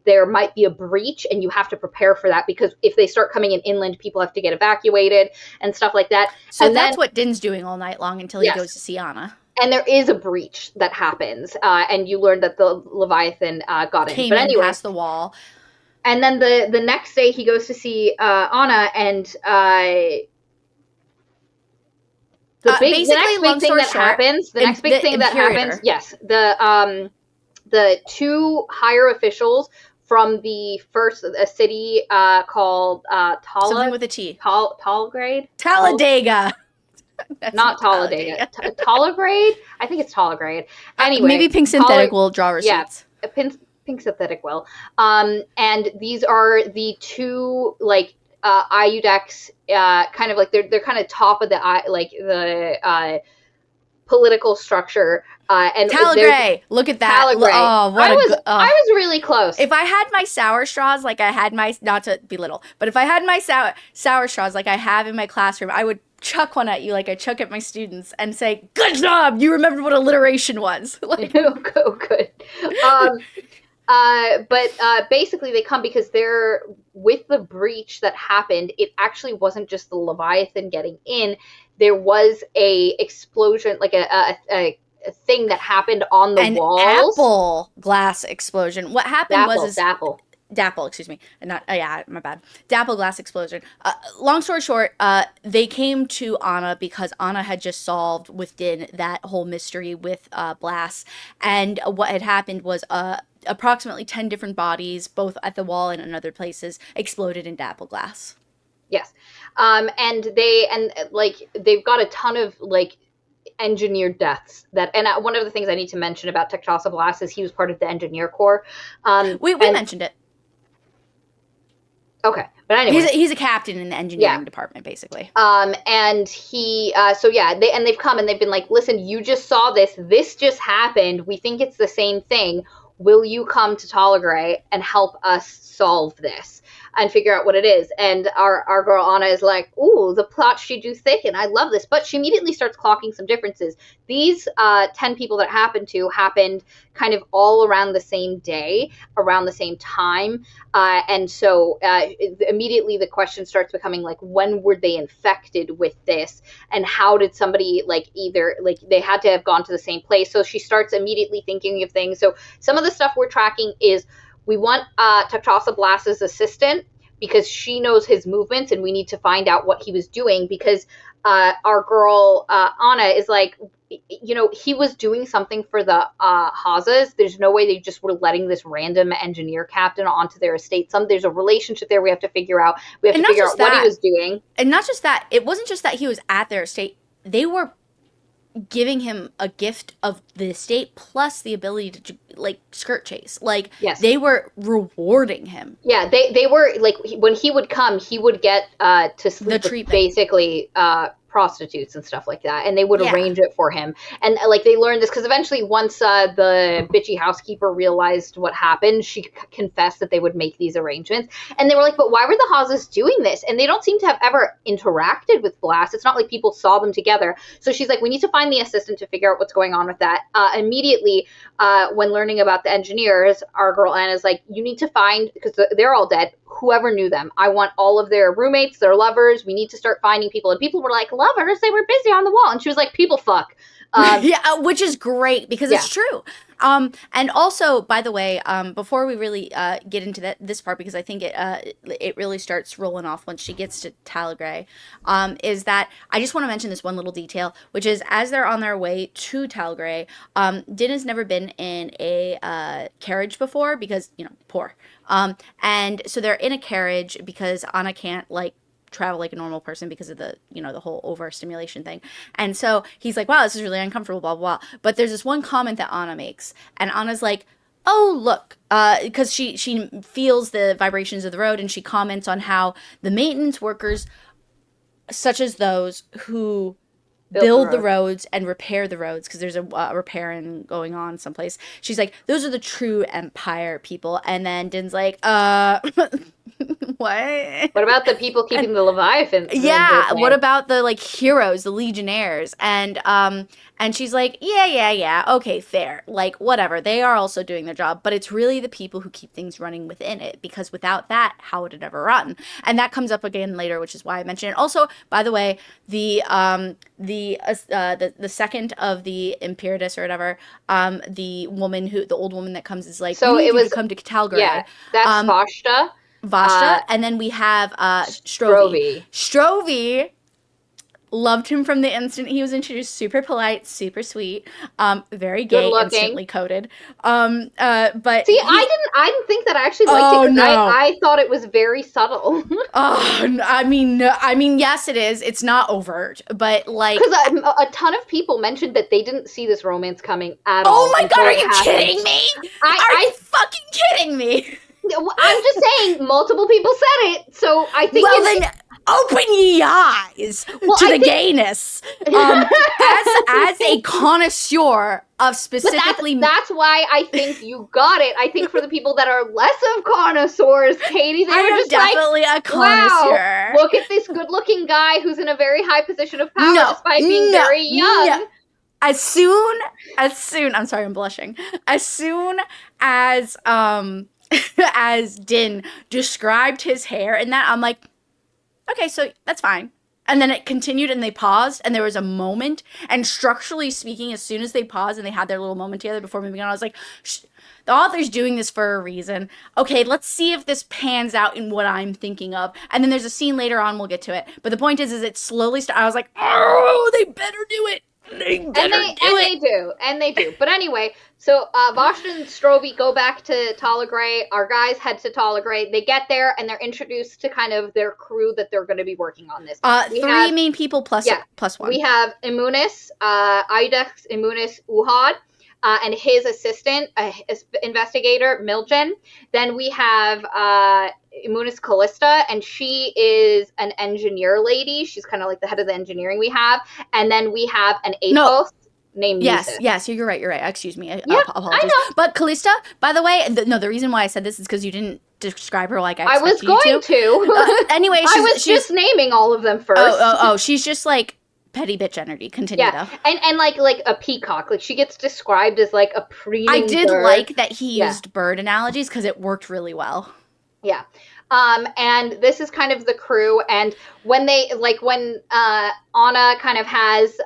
there might be a breach, and you have to prepare for that because if they start coming in inland, people have to get evacuated and stuff like that. So and that's what Din's doing all night long until he goes to see Anna. And there is a breach that happens, and you learn that the Leviathan got in. But anyway, past the wall. And then the next day he goes to see Anna, and the next big thing that happens. Yes, the 2 higher officials from the first city called something with a T. Talgrade? Talladega. Not Talladega. Talagrade? I think it's Talagrade. Anyway. Maybe Pink Synthetic will draw receipts. Yeah, Pink Synthetic will. And these are the two, like, IUDEX, kind of like, they're kind of top of the political structure. And Talagray, look at that. Talagray. Oh, I was really close. If I had my sour straws like I had my, not to belittle, but if I had my sour straws like I have in my classroom, I would chuck one at you like I chuck at my students and say, "Good job, you remembered what alliteration was." Like, oh, good. But basically they come because they're, with the breach that happened, it actually wasn't just the Leviathan getting in. There was a explosion, like a thing that happened on the walls. Apple glass explosion. What happened was Dapple, excuse me. Not yeah, my bad. Dapple glass explosion. Long story short, they came to Anna because Anna had just solved within that whole mystery with Blas, and what had happened was approximately 10 different bodies, both at the wall and in other places, exploded in Dapple glass. Yes. And they've got a ton of, like, engineered deaths and one of the things I need to mention about Tectosa Blas is he was part of the engineer corps. We mentioned it. Okay, but anyway, he's a captain in the engineering department, basically. And he, they've come and they've been like, listen, you just saw this. This just happened. We think it's the same thing. Will you come to Talagray and help us solve this and figure out what it is? And our girl Anna is like, ooh, the plot she do thicken. I love this. But she immediately starts clocking some differences. These 10 people that happened kind of all around the same day, around the same time. And so immediately the question starts becoming like, when were they infected with this? And how did somebody, like, either, like, they had to have gone to the same place. So she starts immediately thinking of things. So some of the stuff we're tracking is, we want Tectosa Blas's assistant because she knows his movements and we need to find out what he was doing because our girl Anna is like, you know, he was doing something for the Hazas. There's no way they just were letting this random engineer captain onto their estate. There's a relationship there we have to figure out. We have to figure out what he was doing. And not just that, it wasn't just that he was at their estate. They were giving him a gift of the estate plus the ability to, like, skirt chase. Like, yes. They were rewarding him. Yeah, they were, like, when he would come, he would get to sleep with basically prostitutes and stuff like that, and they would arrange it for him. And, like, they learned this because eventually once the bitchy housekeeper realized what happened, she confessed that they would make these arrangements. And they were like, but why were the Hazas doing this? And they don't seem to have ever interacted with Blas. It's not like people saw them together. So she's like, we need to find the assistant to figure out what's going on with that. Immediately, when learning about the engineers, our girl Anna's like, you need to find, because they're all dead, whoever knew them. I want all of their roommates, their lovers. We need to start finding people. And people were like, lovers? They were busy on the wall. And she was like, people fuck. Yeah, which is great because it's true. And also, by the way, before we really get into this part, because I think it really starts rolling off once she gets to Talagray, is that I just want to mention this one little detail, which is as they're on their way to Talagray, Din has never been in a carriage before because, you know, poor. And so they're in a carriage because Anna can't, like, travel like a normal person because of the, you know, the whole overstimulation thing. And so he's like, wow, this is really uncomfortable, blah, blah, blah. But there's this one comment that Anna makes, and Anna's like, oh, look, because she feels the vibrations of the road, and she comments on how the maintenance workers, such as those who build the roads and repair the roads, because there's a repairing going on someplace. She's like, those are the true Empire people. And then Din's like, what? What about the people keeping the Leviathan? Yeah. What about the, like, heroes, the Legionnaires? And she's like, yeah. Okay, fair. Like, whatever. They are also doing their job, but it's really the people who keep things running within it, because without that, how would it ever run? And that comes up again later, which is why I mentioned it. Also, by the way, the second of the Imperius or whatever, the old woman that comes is like, so it was come to Talagray. Yeah, that's Vashta, and then we have Strovey. Strovey Loved him from the instant he was introduced. Super polite, super sweet, very Good gay, looking. instantly coded. But see, I didn't think that I actually liked it, because I thought it was very subtle. I mean, yes, it is. It's not overt, but like, because a ton of people mentioned that they didn't see this romance coming at all. Oh my god, are you kidding me? Are you fucking kidding me? I'm just saying, multiple people said it, so I think. Well, then open ye eyes to the gayness. As a connoisseur of specifically, that's why I think you got it. I think for the people that are less of connoisseurs, Katie, they were just definitely a connoisseur. Wow, look at this good-looking guy who's in a very high position of power despite being very young. No. As soon, I'm sorry, I'm blushing. As soon as as Din described his hair and that, I'm like, okay, so that's fine. And then it continued and they paused and there was a moment, and structurally speaking, as soon as they paused and they had their little moment together before moving on, I was like, the author's doing this for a reason. Okay, let's see if this pans out in what I'm thinking of. And then there's a scene later on, we'll get to it. But the point is it slowly I was like, oh, they better do it. They do. But anyway, so Vashti and Strovey go back to Talagray. Our guys head to Talagray. They get there and they're introduced to kind of their crew that they're going to be working on this. Three main people plus one. We have Imunis, Idex Imunis Uhad, and his assistant, investigator Miljan. Then we have Imunis Callista, and she is an engineer lady. She's kind of like the head of the engineering we have. And then we have an Athos named Musis. Yes, you're right. Excuse me. Apologies. I know. But Callista, by the way, the reason why I said this is because you didn't describe her like I was going to. Anyway, I was just naming all of them first. Oh, she's just like petty bitch energy. Continue though. And like a peacock. Like she gets described as like a preening I did bird. like that he used bird analogies because it worked really well. Yeah. And this is kind of the crew, and when Anna kind of has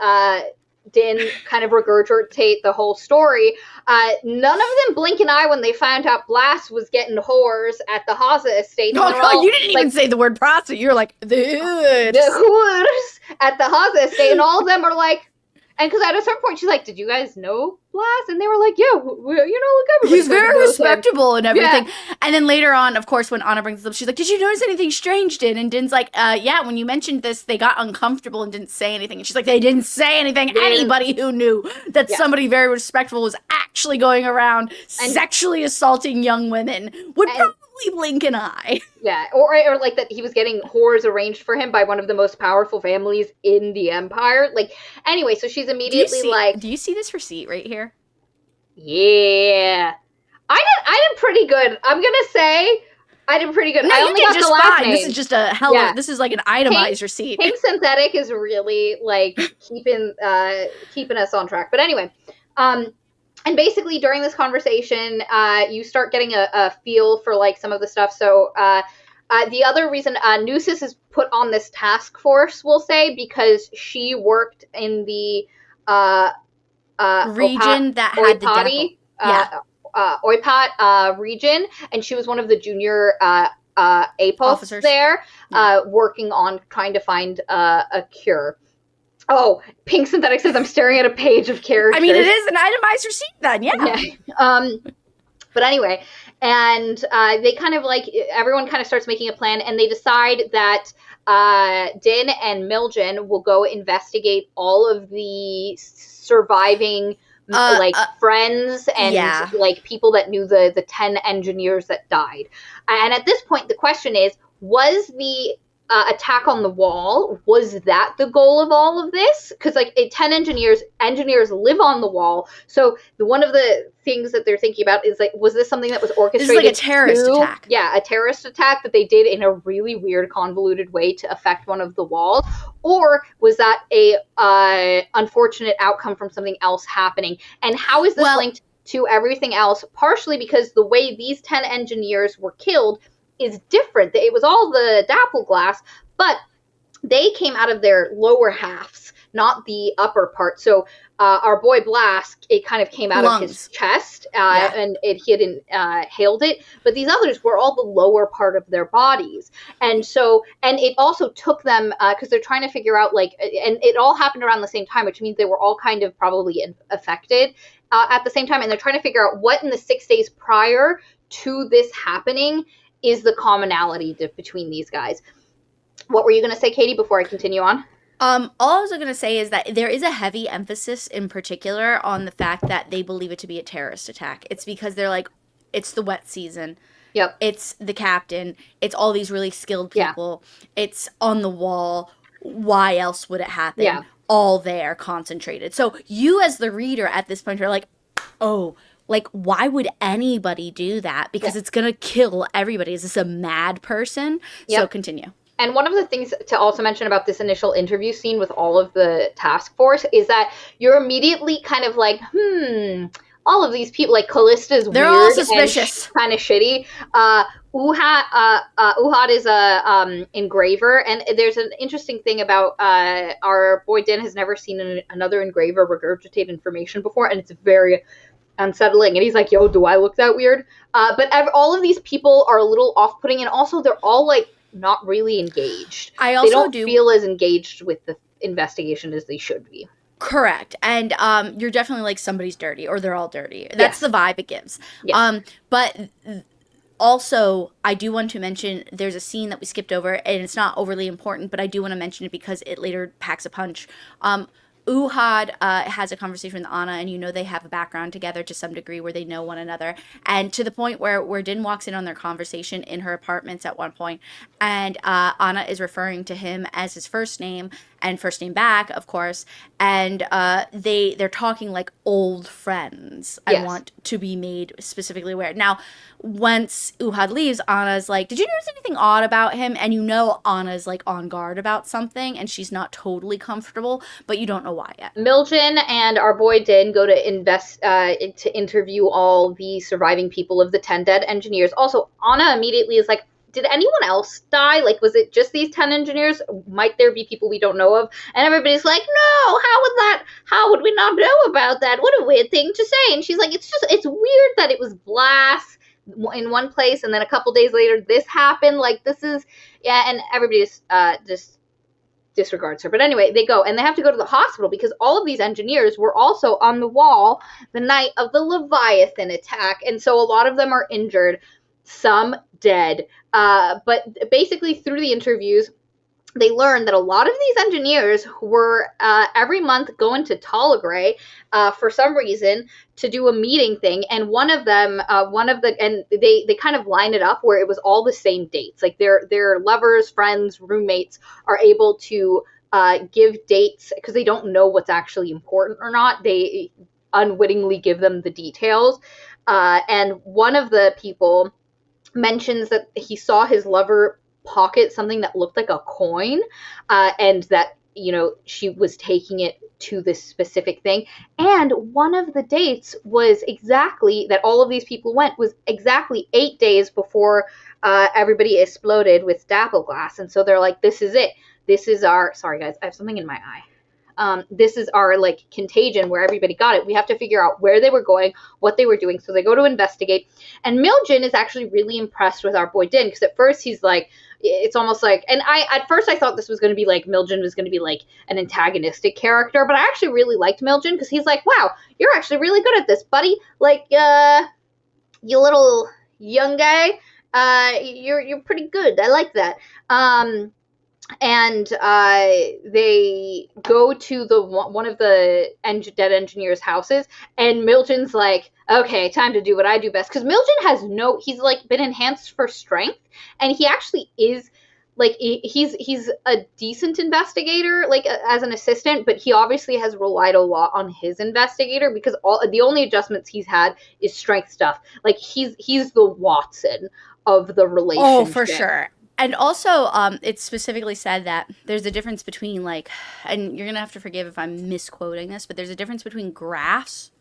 Din kind of regurgitate the whole story, none of them blink an eye when they found out Blast was getting whores at the Haza estate. You didn't even say the word prostitute. You were like, the whores at the Haza estate, and all of them are like, and because at a certain point she's like, did you guys know Blast? And they were like, yeah, look, he's very respectable and everything. Yeah. And then later on, of course, when Anna brings this up, she's like, did you notice anything strange, Din? And Din's like, yeah, when you mentioned this, they got uncomfortable and didn't say anything. And she's like, they didn't say anything. Anybody who knew that somebody very respectful was actually going around sexually assaulting young women would probably blink an eye. Yeah, or like that he was getting whores arranged for him by one of the most powerful families in the Empire. Like, anyway, so she's immediately do you see this receipt right here? Yeah. I did pretty good. I'm gonna say I did pretty good. No, I only got the last name. This is just this is like an itemized receipt. Pink Synthetic is really like keeping us on track. But anyway, and basically during this conversation, you start getting a feel for like some of the stuff. So the other reason Nusis is put on this task force, we'll say, because she worked in the region that had the Oipat region, and she was one of the junior APOs officers there, working on trying to find a cure. Oh, Pink Synthetic says I'm staring at a page of characters. I mean, it is an itemized receipt then, yeah. But anyway, and they kind of like, everyone kind of starts making a plan, and they decide that Din and Miljan will go investigate all of the surviving friends and like people that knew the 10 engineers that died. And at this point, the question is, was the attack on the wall, was that the goal of all of this? Because like 10 engineers live on the wall, so one of the things that they're thinking about is like, was this something that was orchestrated? This is like a terrorist attack. Yeah, a terrorist attack that they did in a really weird, convoluted way to affect one of the walls, or was that a unfortunate outcome from something else happening? And how is this linked to everything else? Partially because the way these 10 engineers were killed is different. It was all the dapple glass, but they came out of their lower halves, not the upper part. So our boy Blask, it kind of came out of his chest, and he had inhaled it. But these others were all the lower part of their bodies, and it also took them because they're trying to figure out and it all happened around the same time, which means they were all kind of probably affected at the same time, and they're trying to figure out what in the 6 days prior to this happening is the commonality between these guys. What were you going to say, Katie, before I continue on? All I was going to say is that there is a heavy emphasis in particular on the fact that they believe it to be a terrorist attack. It's because they're like, it's the wet season. Yep. It's the captain. It's all these really skilled people. Yeah. It's on the wall. Why else would it happen? Yeah. All there concentrated. So you as the reader at this point are like, oh, like, why would anybody do that? Because it's going to kill everybody. Is this a mad person? Yep. So continue. And one of the things to also mention about this initial interview scene with all of the task force is that you're immediately kind of like, all of these people, like Callista's they're weird all suspicious, and kind of shitty. Uhad is a engraver, and there's an interesting thing about our boy Din has never seen another engraver regurgitate information before, and it's very unsettling. And he's like, yo, do I look that weird? But all of these people are a little off-putting, and also they're all like not really engaged. I also they don't feel as engaged with the investigation as they should be. Correct. And you're definitely like, somebody's dirty, or they're all dirty. That's the vibe it gives. Yes. But also, I do want to mention there's a scene that we skipped over, and it's not overly important, but I do want to mention it because it later packs a punch. Uhad has a conversation with Anna, and they have a background together to some degree where they know one another, and to the point where Din walks in on their conversation in her apartments at one point, and Anna is referring to him as his first name and first name back, of course, and they're talking like old friends. Yes. I want to be made specifically aware. Now, once Uhad leaves, Anna's like, did you notice anything odd about him? And Anna's like on guard about something, and she's not totally comfortable, but you don't know why yet. Miljan and our boy Din go to interview all the surviving people of the 10 dead engineers. Also, Anna immediately is like, did anyone else die? Like, was it just these 10 engineers? Might there be people we don't know of? And everybody's like, no, how would we not know about that? What a weird thing to say. And she's like, it's weird that it was Blas in one place, and then a couple days later this happened. Like, this is, and everybody just disregards her. But anyway, they go, and they have to go to the hospital because all of these engineers were also on the wall the night of the Leviathan attack, and so a lot of them are injured, some dead. But basically through the interviews, they learned that a lot of these engineers were every month going to Talagray for some reason to do a meeting thing, and they kind of line it up where it was all the same dates. Like their lovers, friends, roommates are able to give dates because they don't know what's actually important or not. They unwittingly give them the details, and one of the people mentions that he saw his lover pocket something that looked like a coin, and that she was taking it to this specific thing. And one of the dates was exactly that all of these people went was exactly 8 days before everybody exploded with Dappleglass. And so they're like, this is it. This is our, sorry guys, I have something in my eye. This is our like contagion where everybody got it. We have to figure out where they were going, what they were doing. So they go to investigate. And Miljan is actually really impressed with our boy Din, because at first he's like, it's almost like, and at first I thought this was going to be like, Miljan was going to be like an antagonistic character, but I actually really liked Miljan because he's like, wow, you're actually really good at this, buddy. Like, you little young guy, you're pretty good. I like that. And they go to one of the dead engineers' houses, and Miljan's like, okay, time to do what I do best. Because Miljan he's like been enhanced for strength, and he actually is like, he's a decent investigator, like as an assistant, but he obviously has relied a lot on his investigator because the only adjustments he's had is strength stuff. Like he's the Watson of the relationship. Oh, for sure. And also, it's specifically said that there's a difference between, like, and you're going to have to forgive if I'm misquoting this, but there's a difference between grafts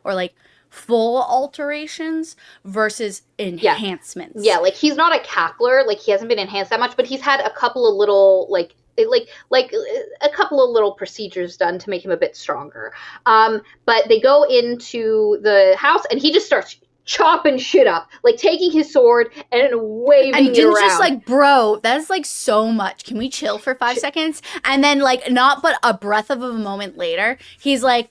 or, like, full alterations versus enhancements. Yeah, like, he's not a cackler. Like, he hasn't been enhanced that much, but he's had a couple of little, like, like a couple of little procedures done to make him a bit stronger. But they go into the house, and he just starts chopping shit up, like taking his sword and waving And it around. just like, bro, that's like so much. Can we chill for 5 seconds? And then like not but a breath of a moment later, he's like,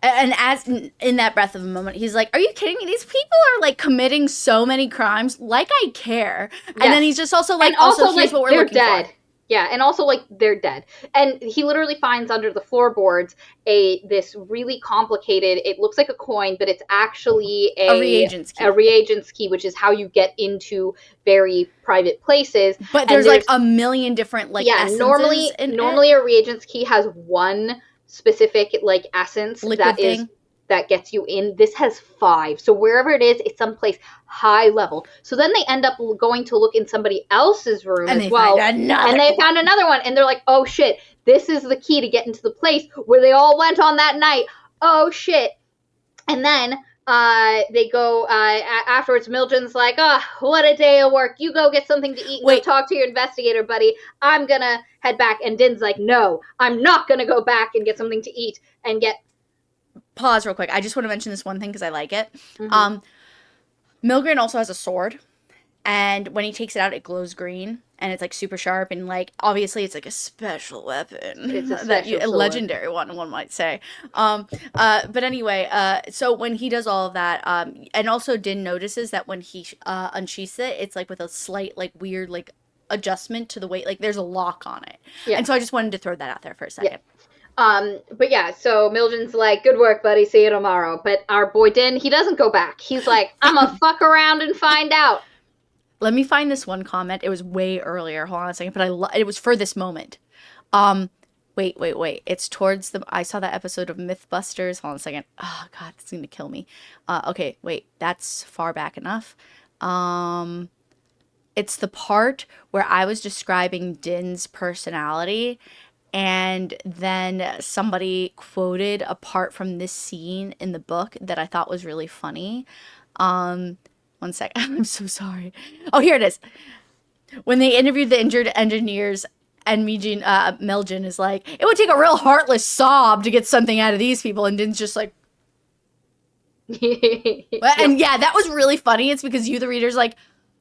and as in that breath of a moment, he's like, are you kidding me? These people are like committing so many crimes. Like I care. And then he's just also like, also here's what we're looking dead. for. Yeah, and also like they're dead. And he literally finds under the floorboards this really complicated, it looks like a coin, but it's actually a reagents key. A reagents key, which is how you get into very private places. But there's like a million different like essences. Normally a reagents key has one specific like essence liquid thing that gets you in. This has 5. So wherever it is, it's someplace high level. So then they end up going to look in somebody else's room as well. And they found another one. And they're like, oh shit, this is the key to get into the place where they all went on that night. Oh shit. And then they go afterwards. Milgen's like, oh, what a day of work. You go get something to eat and go talk to your investigator, buddy. I'm going to head back. And Din's like, no, I'm not going to go back and get something to eat and get... Pause real quick. I just want to mention this one thing because I like it. Mm-hmm. Milgren also has a sword, and when he takes it out, it glows green, and it's like super sharp, and like obviously it's like a special weapon. It's a legendary one might say. But anyway, so when he does all of that, and also Din notices that when he unsheaths it, it's like with a slight like weird like adjustment to the weight, like there's a lock on it. Yeah. And so I just wanted to throw that out there for a second. Yeah. But yeah, so Milgen's like, good work, buddy, see you tomorrow. But our boy Din, he doesn't go back. He's like, I'm gonna fuck around and find out. Let me find this one comment. It was way earlier. Hold on a second. But it was for this moment. Wait. It's towards I saw that episode of Mythbusters. Hold on a second. Oh, God, it's going to kill me. Okay, wait. That's far back enough. It's the part where I was describing Din's personality, and then somebody quoted a part from this scene in the book that I thought was really funny. 1 second. I'm so sorry. Oh, here it is. When they interviewed the injured engineers, and Milgen is like, it would take a real heartless sob to get something out of these people. And Din's just like, and yeah, that was really funny. It's because you, the reader's like,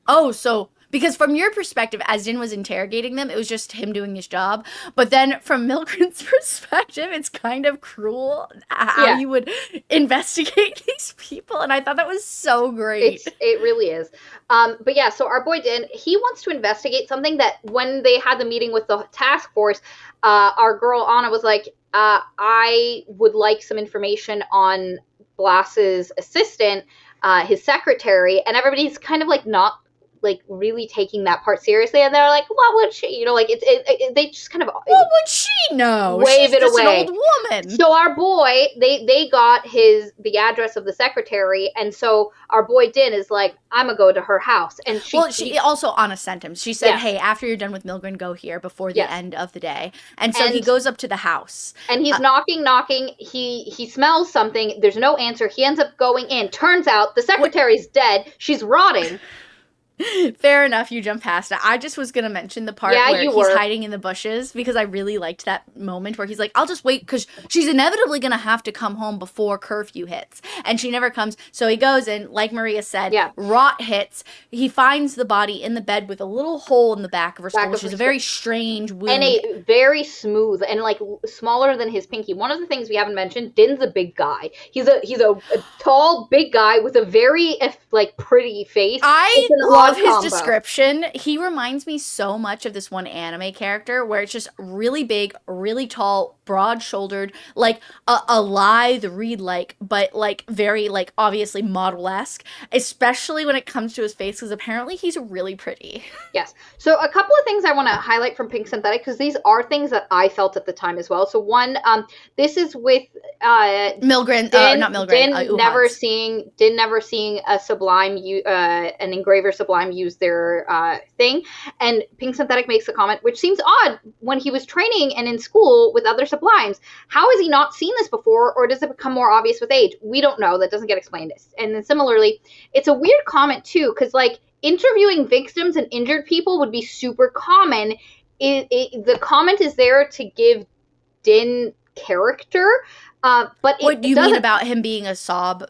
oh, so... Because from your perspective, as Din was interrogating them, it was just him doing his job. But then from Milgren's perspective, it's kind of cruel how you would investigate these people. And I thought that was so great. It really is. But yeah, so our boy Din, he wants to investigate something that when they had the meeting with the task force, our girl Anna was like, I would like some information on Blas's assistant, his secretary. And everybody's kind of like not like really taking that part seriously, and they're like, what would she, like they just kind of, what would she know, wave she's it just away. An old woman. So our boy, they got the address of the secretary, and so our boy Din is like, I'm gonna go to her house. And she also Anna sent him, she said, hey, after you're done with Milgren, go here before the end of the day. And so he goes up to the house, and he's knocking, he smells something, there's no answer, he ends up going in, turns out the secretary's dead, she's rotting. Fair enough, you jump past it. I just was going to mention the part where he's hiding in the bushes, because I really liked that moment where he's like, I'll just wait, because she's inevitably going to have to come home before curfew hits. And she never comes. So he goes in, like Maria said, rot hits. He finds the body in the bed with a little hole in the back of her skull, which is a very strange wound. And a very smooth, and like smaller than his pinky. One of the things we haven't mentioned, Din's a big guy. He's a tall, big guy with a very like pretty face. I love his description. He reminds me so much of this one anime character where it's just really big, really tall, broad-shouldered, like a lithe reed-like, but like very like obviously model-esque, especially when it comes to his face, because apparently he's really pretty. Yes. So a couple of things I want to highlight from Pink Synthetic, because these are things that I felt at the time as well. So one, this is with Milgren, not Milgren, Din never seeing a Sublime, an engraver Sublime use their thing, and Pink Synthetic makes a comment which seems odd when he was training and in school with other Sublimes. How has he not seen this before, or does it become more obvious with age? We don't know. That doesn't get explained. And then similarly, it's a weird comment too, because like interviewing victims and injured people would be super common the comment is there to give Din character, but What do you doesn't mean about him being a sob?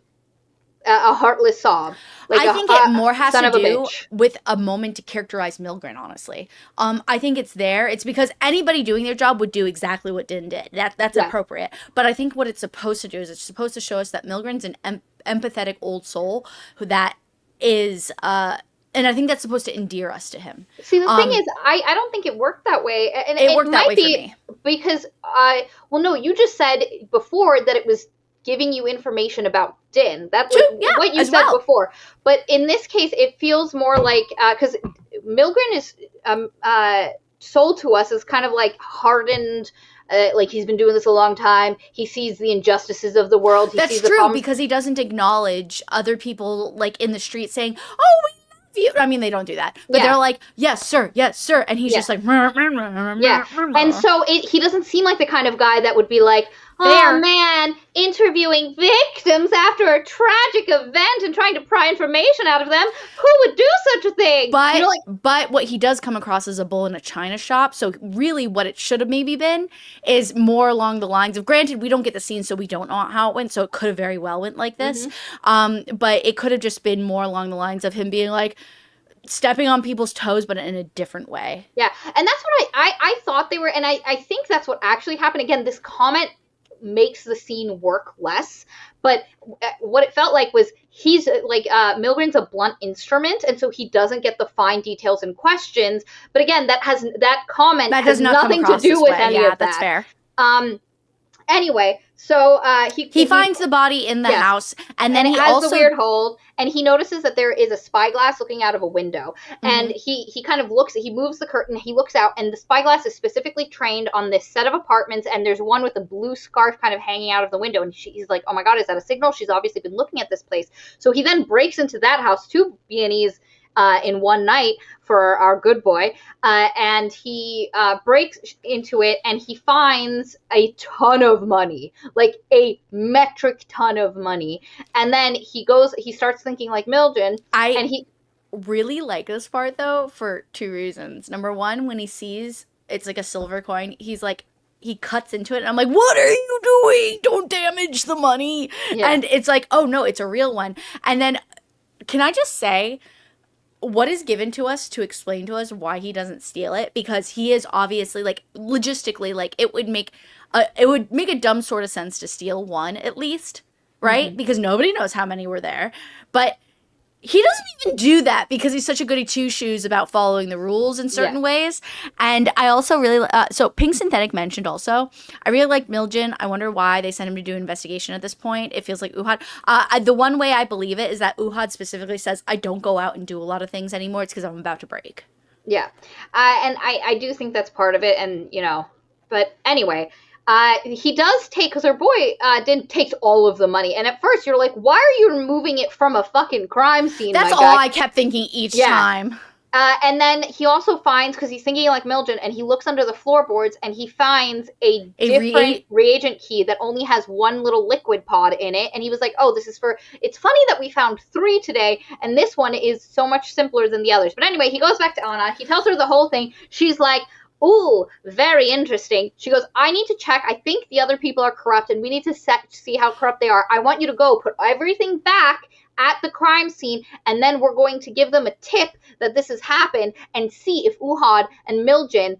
A heartless sob. Like I think it more has son to of a do bitch. with a moment to characterize Milgren, honestly. I think it's there. It's because anybody doing their job would do exactly what Din did. That's Yeah. appropriate. But I think what it's supposed to do is it's supposed to show us that Milgren's an empathetic old soul who that is and I think that's supposed to endear us to him. See, the thing is, I don't think it worked that way. And It worked that might way be for me. because well, no, you just said before that it was giving you information about Din. That was Yeah, what you as said well. before. But in this case, it feels more like because Milgren is sold to us as kind of like hardened. Like he's been doing this a long time. He sees the injustices of the world. He That's sees the true problems. because he doesn't acknowledge other people like in the street saying, "Oh, we love you." I mean, they don't do that, but Yeah. they're like, "Yes, sir. Yes, sir," and he's Yeah. just like, Yeah. And so he doesn't seem like the kind of guy that would be like, oh Fair. man, interviewing victims after a tragic event and trying to pry information out of them. Who would do such a thing? But You know, like, but what he does come across as a bull in a china shop. So really, what it should have maybe been is more along the lines of. Granted, we don't get the scene, so we don't know how it went. So it could have very well went like this. But it could have just been more along the lines of him being like stepping on people's toes, but in a different way. yeah. And that's what I thought they were. And I think that's what actually happened. Again, this comment makes the scene work less. But what it felt like was he's like Milgren's a blunt instrument, and so he doesn't get the fine details and questions. But again, that comment That has does not come nothing to across do this with way. any Yeah, of that. that's fair. Anyway, so He finds the body in the Yes. house, and then it he has also the weird hold, and he notices that there is a spyglass looking out of a window. And he kind of he moves the curtain, he looks out, and the spyglass is specifically trained on this set of apartments, and there's one with a blue scarf kind of hanging out of the window, and he's like, oh my god, is that a signal? She's obviously been looking at this place. So he then breaks into that house, 2 B&Es in one night for our good boy, and he breaks into it, and he finds a ton of money, like a metric ton of money. And then he starts thinking like Milgren, and he really like this part though for 2 reasons. Number one, when he sees it's like a silver coin, he's like, he cuts into it, and I'm like, what are you doing? Don't damage the money. Yeah. And it's like, oh no, it's a real one. And then, can I just say, what is given to us to explain to us why he doesn't steal it? Because he is obviously, like, logistically, like, it would make a dumb sort of sense to steal one at least, right? Because nobody knows how many were there. But he doesn't even do that because he's such a goody two-shoes about following the rules in certain ways. And I also really so Pink Synthetic mentioned also, I really like Milgren. I wonder why they sent him to do an investigation at this point. It feels like Uhad. The one way I believe it is that Uhad specifically says, I don't go out and do a lot of things anymore. It's because I'm about to break. Yeah. And I do think that's part of it. And, you know, but anyway, he does take, because our boy Din takes all of the money. And at first you're like, why are you removing it from a fucking crime scene? That's my all guy? I kept thinking each time. And then he also finds, because he's thinking like Milgren, and he looks under the floorboards and he finds a different reagent key that only has one little liquid pod in it. And he was like, oh, this is for, it's funny that we found 3 today, and this one is so much simpler than the others. But anyway, he goes back to Anna. He tells her the whole thing. She's like, ooh, very interesting. She goes, I need to check. I think the other people are corrupt, and we need to see how corrupt they are. I want you to go put everything back at the crime scene, and then we're going to give them a tip that this has happened and see if Uhad and Milgren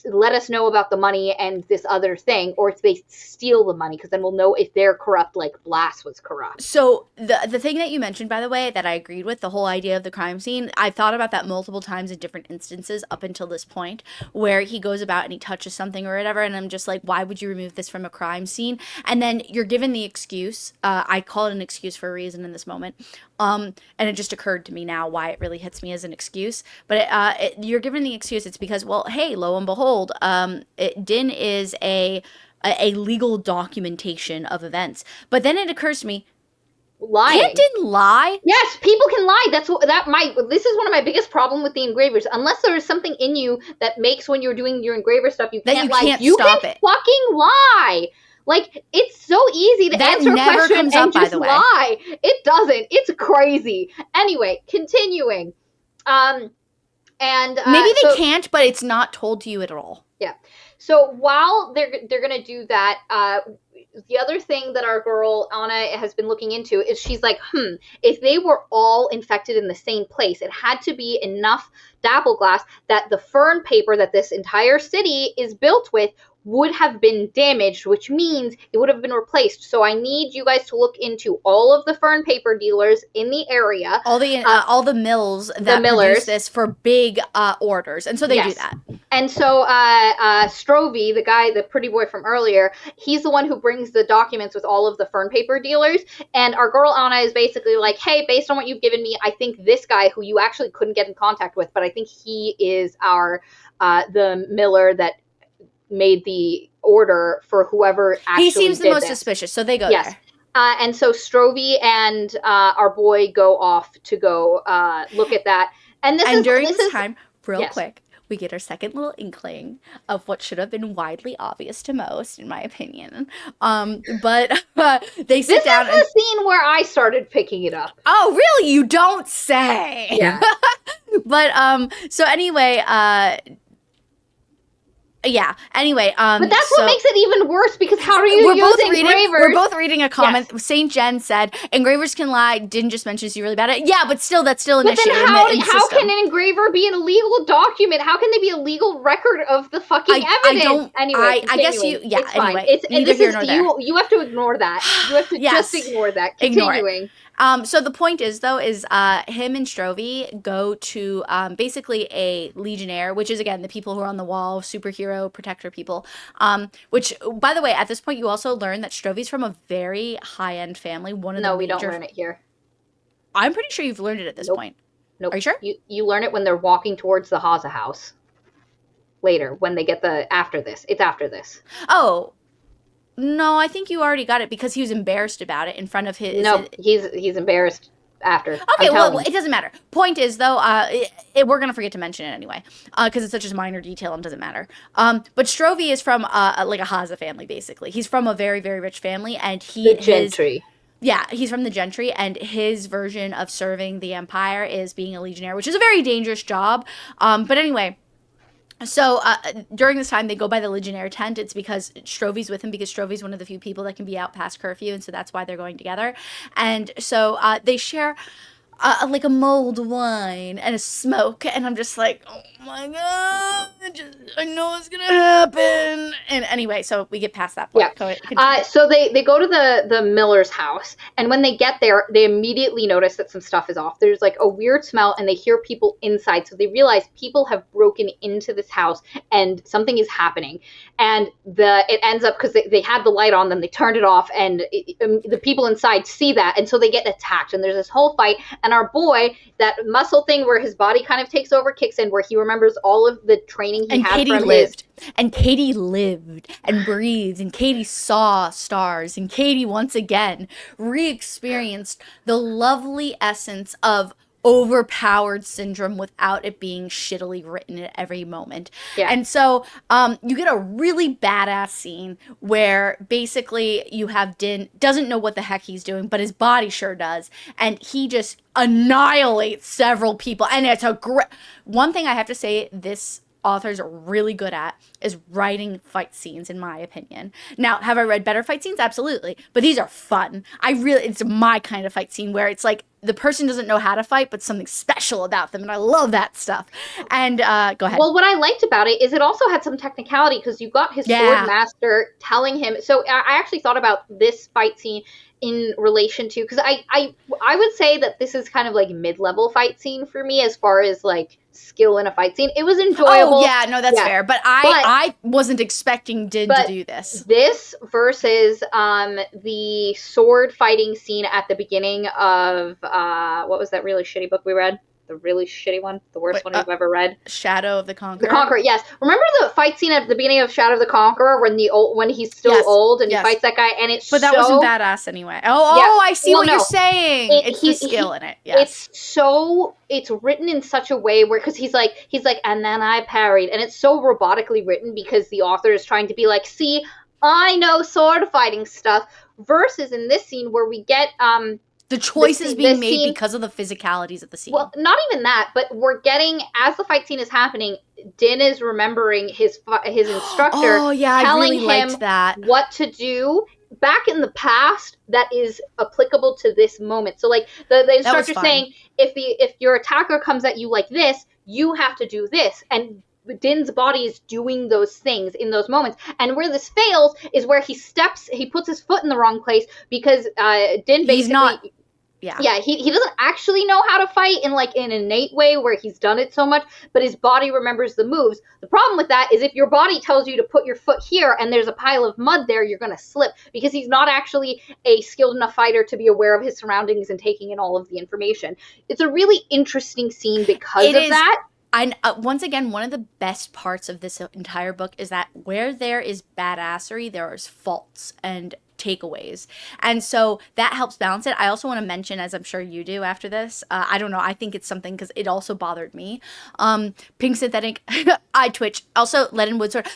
let us know about the money and this other thing, or if they steal the money, because then we'll know if they're corrupt like Blas was corrupt. So the thing that you mentioned, by the way, that I agreed with, the whole idea of the crime scene, I've thought about that multiple times in different instances up until this point, where he goes about and he touches something or whatever, and I'm just like, why would you remove this from a crime scene? And then you're given the excuse, I call it an excuse for a reason in this moment, and it just occurred to me now why it really hits me as an excuse, but you're given the excuse, it's because, well, hey, lo and behold, Din is a legal documentation of events. But then it occurs to me, lying. Can't Din lie? Yes, people can lie. This is one of my biggest problem with the engravers. Unless there is something in you that makes when you're doing your engraver stuff, you can't lie. You stop can it. Fucking lie. Like, it's so easy to answer a question and just lie. It doesn't. It's crazy. Anyway, continuing. And maybe they can't, but it's not told to you at all. Yeah. So while they're gonna do that, the other thing that our girl Anna has been looking into is she's like, if they were all infected in the same place, it had to be enough dapple glass that the fern paper that this entire city is built with would have been damaged, which means it would have been replaced. So I need you guys to look into all of the fern paper dealers in the area, all the mills that produce this for big orders, and so they do that. And so Strovey, the pretty boy from earlier, he's the one who brings the documents with all of the fern paper dealers. And our girl Anna is basically like, hey, based on what you've given me, I think this guy who you actually couldn't get in contact with, but I think he is the miller that made the order for whoever actually he seems the most suspicious, so they go there. And so Strovey and our boy go off to go look at that. And during this time, real quick, we get our second little inkling of what should have been widely obvious to most, in my opinion. But they sit down. This is the scene where I started picking it up. Oh, really? You don't say. Yeah. But so anyway, yeah. Anyway, but that's what makes it even worse, because how are you using engravers? We're both reading a comment. Yes. St. Jen said, "Engravers can lie." Didn't just mention is you really bad at it. Yeah, but still, that's still an issue. Then how can an engraver be an illegal document? How can they be a legal record of the fucking evidence? I guess you. Yeah. It's anyway, fine. You have to ignore that. You have to just ignore that. Continuing. So the point is, though, is him and Strovey go to basically a Legionnaire, which is, again, the people who are on the wall, superhero, protector people. Which, by the way, at this point, you also learn that Strovey's from a very high-end family. No, we don't learn it here. I'm pretty sure you've learned it at this point. Nope. Are you sure? You learn it when they're walking towards the Haza house. Later, when they get after this. It's after this. Oh. No, I think you already got it because he was embarrassed about it in front of his... No, he's embarrassed after. Okay, well, it doesn't matter. Point is, though, we're going to forget to mention it anyway because it's such a minor detail and doesn't matter. But Strovey is from like a Haza family, basically. He's from a very, very rich family, and the gentry. Yeah, he's from the gentry, and his version of serving the Empire is being a Legionnaire, which is a very dangerous job. But anyway... So during this time, they go by the Legionnaire tent. It's because Strovey's with him, because Strovey's one of the few people that can be out past curfew, and so that's why they're going together. And so they share like a mulled wine and a smoke, and I'm just like, oh my god, I know it's gonna happen. And anyway, so we get past that point. Yeah. So they go to the miller's house, and when they get there, they immediately notice that some stuff is off. There's like a weird smell, and they hear people inside, so they realize people have broken into this house, and something is happening. And it ends up, because they had the light on, then they turned it off, and the people inside see that, and so they get attacked, and there's this whole fight. And our boy, that muscle thing where his body kind of takes over, kicks in, where he remembers all of the training he had from lived. And Katie lived and breathed, and Katie saw stars, and Katie once again re-experienced the lovely essence of overpowered syndrome without it being shittily written at every moment. Yeah. And so you get a really badass scene where basically you have Din doesn't know what the heck he's doing, but his body sure does, and he just annihilates several people. And it's a great one thing I have to say this authors are really good at is writing fight scenes, in my opinion. Now, have I read better fight scenes? Absolutely. But these are fun. It's my kind of fight scene where it's like the person doesn't know how to fight, but something special about them. And I love that stuff. And go ahead. Well, what I liked about it is it also had some technicality, because you got his sword master telling him. So I actually thought about this fight scene in relation to, because I would say that this is kind of like mid-level fight scene for me as far as like skill in a fight scene. It was enjoyable. Oh yeah, no, that's fair. But I wasn't expecting Din to do this. This versus the sword fighting scene at the beginning of what was that really shitty book we read? The really shitty one, the worst one we've ever read. Shadow of the Conqueror. The Conqueror, yes. Remember the fight scene at the beginning of Shadow of the Conqueror when he's still old and he fights that guy, and but that wasn't badass anyway. I see what you're saying. It's the skill in it. Yes. It's written in such a way where, because he's like, and then I parried, and it's so robotically written because the author is trying to be like, see, I know sword fighting stuff. Versus in this scene where we get The choices being made because of the physicalities of the scene. Well, not even that, but we're getting, as the fight scene is happening, Din is remembering his instructor telling him what to do back in the past that is applicable to this moment. So like the instructor saying, if your attacker comes at you like this, you have to do this. And Din's body is doing those things in those moments. And where this fails is where he puts his foot in the wrong place because Din basically... Yeah, he doesn't actually know how to fight in like an innate way where he's done it so much, but his body remembers the moves. The problem with that is if your body tells you to put your foot here and there's a pile of mud there, you're going to slip because he's not actually a skilled enough fighter to be aware of his surroundings and taking in all of the information. It's a really interesting scene because of that. And once again, one of the best parts of this entire book is that where there is badassery, there is faults and takeaways. And so that helps balance it. I also want to mention, as I'm sure you do after this, I don't know, I think it's something because it also bothered me. Pink synthetic, eye twitch, also lead and wood sword.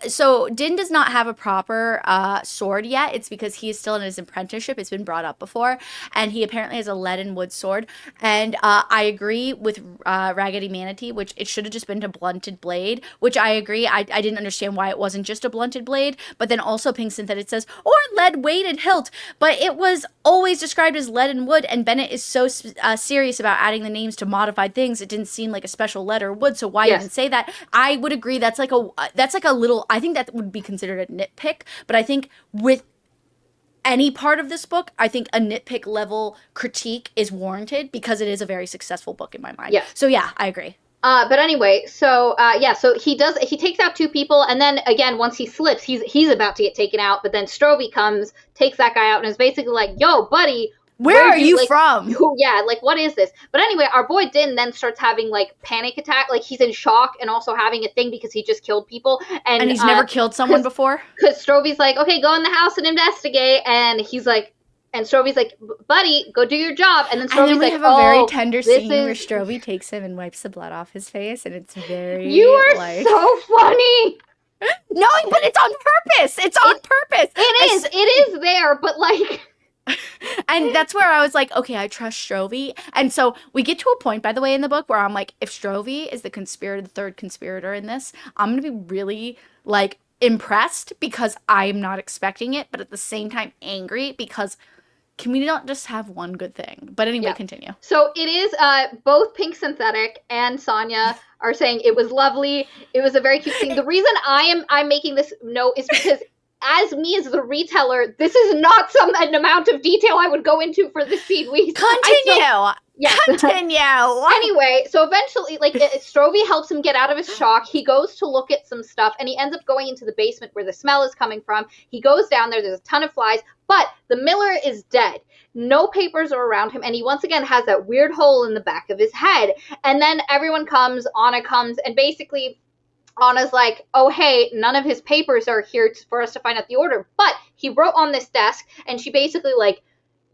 So Din does not have a proper sword yet. It's because he is still in his apprenticeship. It's been brought up before. And he apparently has a lead and wood sword. And I agree with Raggedy Manatee, which it should have just been a blunted blade, which I agree. I didn't understand why it wasn't just a blunted blade. But then also Pink Synthetic says, or lead-weighted hilt, but it was always described as lead and wood, and Bennett is so serious about adding the names to modified things, it didn't seem like a special lead or wood, so why even say that? I would agree that's like a little, I think that would be considered a nitpick, but I think with any part of this book, I think a nitpick level critique is warranted because it is a very successful book in my mind. Yes. So yeah, I agree. But anyway, so he takes out two people, and then again, once he slips, he's about to get taken out, but then Strovie comes, takes that guy out, and is basically like, yo, buddy, where are you from? Yeah, like, what is this? But anyway, our boy Din then starts having, like, panic attack, like, he's in shock and also having a thing because he just killed people. And he's never killed someone before? Because Strovie's like, okay, go in the house and investigate, and he's like, and Strovie's like, buddy, go do your job. And then Strovie's like, have a very tender scene where Strovie takes him and wipes the blood off his face, and it's very... You are so funny! No, but it's on purpose! It's on purpose! It is there, but like... And that's where I was like, okay, I trust Strovie. And so we get to a point, by the way, in the book where I'm like, if Strovie is the third conspirator in this, I'm going to be really, like, impressed because I'm not expecting it, but at the same time angry because... Can we not just have one good thing? But anyway, continue. So it is both Pink Synthetic and Sonia are saying it was lovely. It was a very cute scene. The reason I'm making this note is because as the reteller, this is not an amount of detail I would go into for this scene. Continue. Continue. Anyway, so eventually, like, Strovie helps him get out of his shock. He goes to look at some stuff, and he ends up going into the basement where the smell is coming from. He goes down there. There's a ton of flies, but the miller is dead. No papers are around him, and he once again has that weird hole in the back of his head. And then everyone comes, Anna comes, and basically Anna's like, oh, hey, none of his papers are here for us to find out the order, but he wrote on this desk, and she basically, like,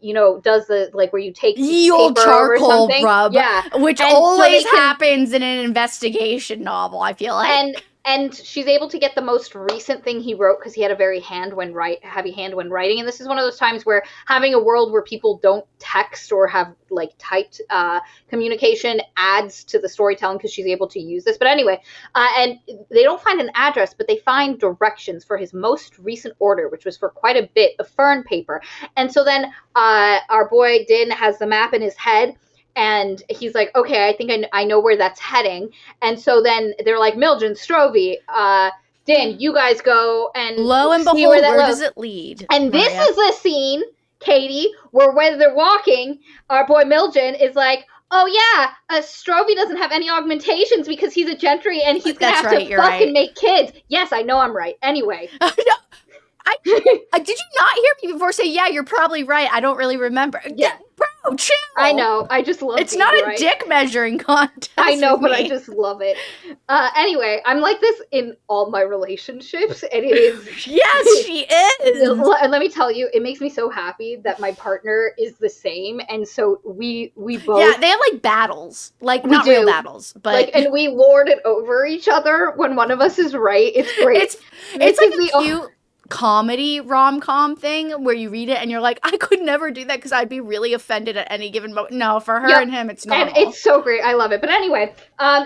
you know, does the, like, where you take the old charcoal rub, which always happens in an investigation novel, I feel like. And she's able to get the most recent thing he wrote because he had a very heavy hand when writing. And this is one of those times where having a world where people don't text or have, like, typed communication adds to the storytelling because she's able to use this. But anyway, and they don't find an address, but they find directions for his most recent order, which was for quite a bit of fern paper. And so then our boy Din has the map in his head. And he's like, okay, I think I know where that's heading. And so then they're like, Mildred, Strovie, Din, you guys go and lo and behold, where does it lead? And this is the scene, Katie, where when they're walking, our boy Mildred is like, oh yeah, Strovie doesn't have any augmentations because he's a gentry and he's going to have to fuck and make kids. Yes, I know I'm right. Anyway. Did you not hear me before say, yeah, you're probably right? I don't really remember. Yeah. Bro, chill. I know. I just love it. It's not a dick measuring contest. I know, but I just love it. Anyway, I'm like this in all my relationships, and it is... Yes, she is! And let me tell you, it makes me so happy that my partner is the same, and so we both... Yeah, they have, like, battles. Like, not real battles, but... Like, and we lord it over each other when one of us is right. It's great. It's like a cute... comedy rom-com thing where you read it and you're like, I could never do that because I'd be really offended at any given moment. No, for her and him, it's normal. And it's so great. I love it. But anyway,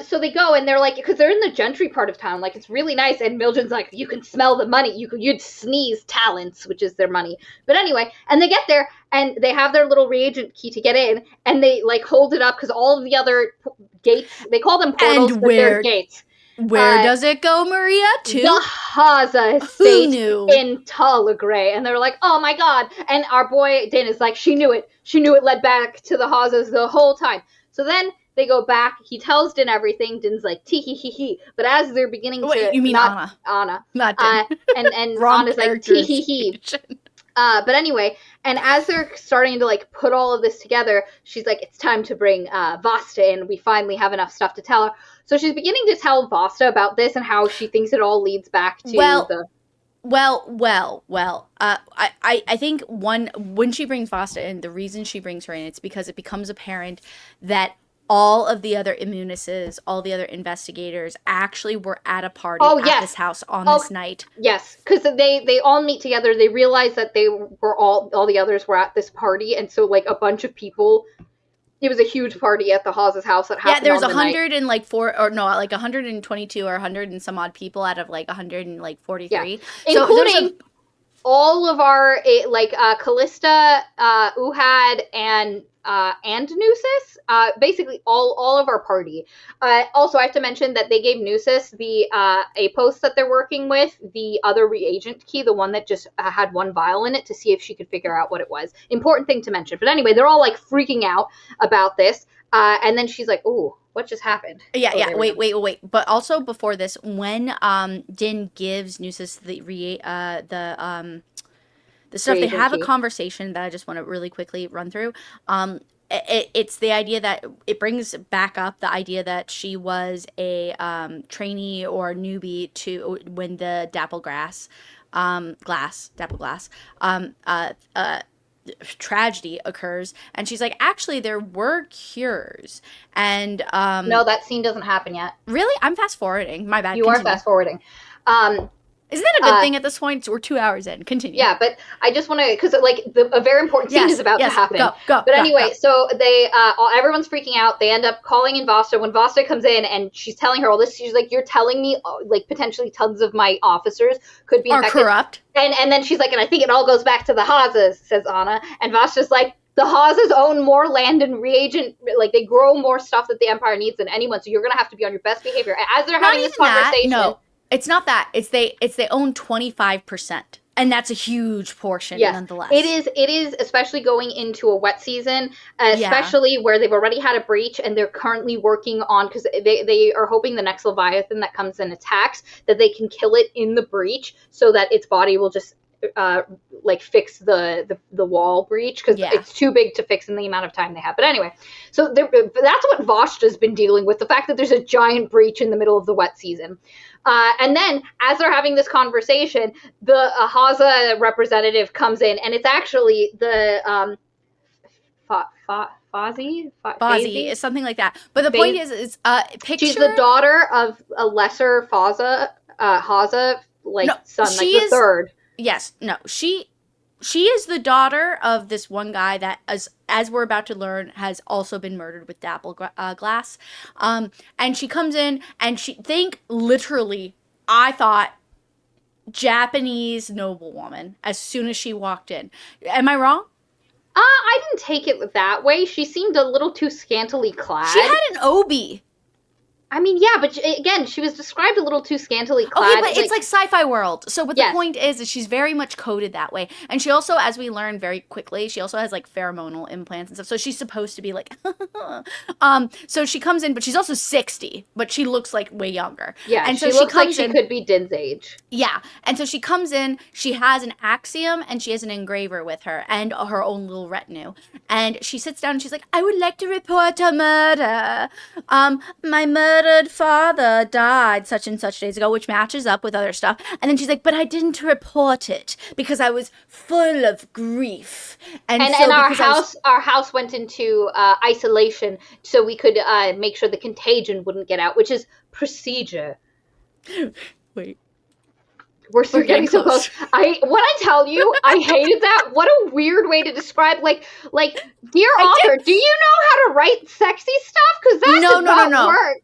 so they go and they're like, because they're in the gentry part of town, like it's really nice. And Mildred's like, you can smell the money. You'd sneeze talents, which is their money. But anyway, and they get there and they have their little reagent key to get in, and they like hold it up because all of the other gates, they call them portals, but they're gates. Where does it go, Maria? To the Haza estate in Talagray. And they're like, oh my god. And our boy Din is like, she knew it. She knew it led back to the Hazas the whole time. So then they go back. He tells Din everything. Din's like, tee hee hee hee. But as they're beginning to... you mean Anna. Anna. Not Din. And Anna's like, tee hee hee. But anyway, and as they're starting to like put all of this together, she's like, it's time to bring Vasta in. We finally have enough stuff to tell her. So she's beginning to tell Vasta about this and how she thinks it all leads back to the... I think when she brings Vasta in, the reason she brings her in, it's because it becomes apparent that all of the other Immunices, all the other investigators actually were at a party at this house on this night. Yes, because they all meet together. They realize that they were all the others were at this party, and so like a bunch of people... It was a huge party at the Haas's house that happened. Yeah, there's 122 or 100 and some odd people out of like 143. Yeah. Including all of our Callista, Uhad, and Nusis. Basically all of our party. Also, I have to mention that they gave Nusis the a post that they're working with, the other reagent key, the one that just had one vial in it, to see if she could figure out what it was. Important thing to mention. But anyway, they're all like freaking out about this. And then she's like, "Ooh, what just happened?" Yeah. Wait. But also before this, when Din gives Nusis the stuff, they have a conversation that I just want to really quickly run through. It's the idea that it brings back up the idea that she was a trainee or a newbie to when the Dappleglass tragedy occurs, and she's like, actually there were cures, and no, that scene doesn't happen yet. Really? I'm fast forwarding. My bad. You are fast forwarding. Isn't that a good thing at this point? We're 2 hours in. Continue. Yeah, but I just want to, because like a very important scene is about to happen. Go. Anyway, so they, everyone's freaking out. They end up calling in Vasta. When Vasta comes in and she's telling her all this, she's like, "You're telling me like potentially tons of my officers could be infected, corrupt." And then she's like, "And I think it all goes back to the Hazas," says Anna. And Vasta's like, "The Hazas own more land and reagent, like they grow more stuff that the Empire needs than anyone. So you're gonna have to be on your best behavior." And as they're having this conversation, no. It's not that. It's they own 25%. And that's a huge portion, nonetheless. It is, especially going into a wet season, especially where they've already had a breach and they're currently working on, because they are hoping the next Leviathan that comes and attacks, that they can kill it in the breach so that its body will just fix the wall breach, because it's too big to fix in the amount of time they have. But anyway, so that's what Vasta's been dealing with, the fact that there's a giant breach in the middle of the wet season. And then as they're having this conversation, the Haza representative comes in, and it's actually the Fazi is something like that. But the point is picture. She's the daughter of a lesser Haza, son, the third. Yes, no, she is the daughter of this one guy that, as we're about to learn, has also been murdered with Dappleglass. And she comes in, and literally, I thought, Japanese noblewoman as soon as she walked in. Am I wrong? I didn't take it that way. She seemed a little too scantily clad. She had an obi. I mean, yeah, but again, she was described a little too scantily clad. Okay, but it's like sci-fi world. So what the point is she's very much coded that way. And she also, as we learn very quickly, she also has like pheromonal implants and stuff. So she's supposed to be like, so she comes in, but she's also 60, but she looks like way younger. Yeah, and so she looks like she could be Din's age. Yeah, and so she comes in, she has an axiom, and she has an engraver with her, and her own little retinue. And she sits down and she's like, "I would like to report a murder. My murdered father died such and such days ago," which matches up with other stuff. And then she's like, "But I didn't report it because I was full of grief." And our house went into isolation so we could make sure the contagion wouldn't get out, which is procedure. Wait. We're getting so close. When I tell you, I hated that. What a weird way to describe, like, dear author, do you know how to write sexy stuff? Because that does not work.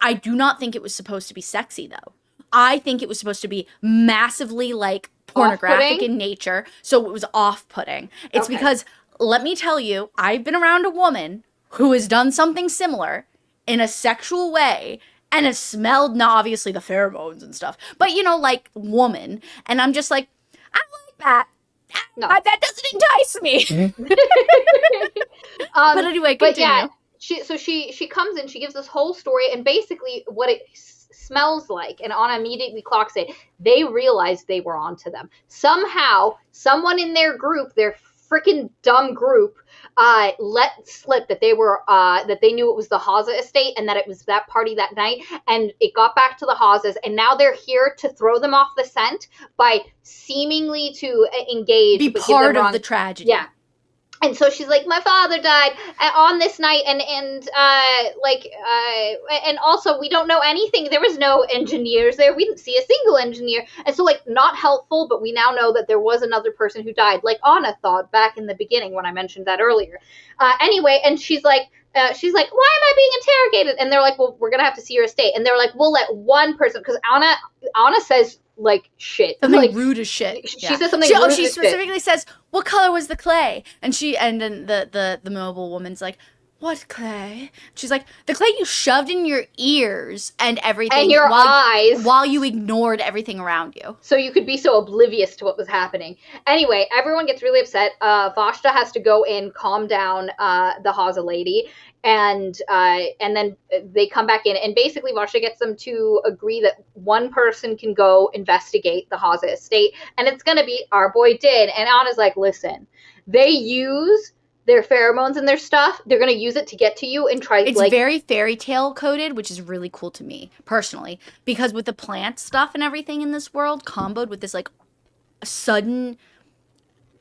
I do not think it was supposed to be sexy, though. I think it was supposed to be massively, like, pornographic in nature, so it was off-putting. It's because, let me tell you, I've been around a woman who has done something similar in a sexual way and has smelled, not obviously the pheromones and stuff, but, you know, like, woman. And I'm just like, I like that. No. That doesn't entice me. But anyway, continue. But yeah, she comes in, she gives this whole story, and basically what it smells like, and Anna immediately clocks it. They realized they were onto them. Somehow, someone in their group, their freaking dumb group, let slip that they were that they knew it was the Haza estate and that it was that party that night, and it got back to the Hazas, and now they're here to throw them off the scent by seemingly to engage, be part of the tragedy. Yeah. And so she's like, my father died on this night, and also we don't know anything. There was no engineers there. We didn't see a single engineer. And so, like, not helpful, but we now know that there was another person who died, like Anna thought back in the beginning when I mentioned that earlier. Anyway, and she's like, why am I being interrogated? And they're like, well, we're going to have to see your estate. And they're like, we'll let one person, because Anna says, like, shit. Something like, rude as shit. She says something rude as shit. She specifically says, what color was the clay? And then the mobile woman's like, what clay? She's like, the clay you shoved in your ears and everything. And your eyes. While you ignored everything around you. So you could be so oblivious to what was happening. Anyway, everyone gets really upset. Vashta has to go in, calm down the Haza lady. And then they come back in, and basically Vashta gets them to agree that one person can go investigate the Haza estate, and it's going to be our boy Din. And Anna's like, listen, they use their pheromones and their stuff. They're going to use it to get to you and try. It's very fairy tale coded, which is really cool to me personally, because with the plant stuff and everything in this world comboed with this like sudden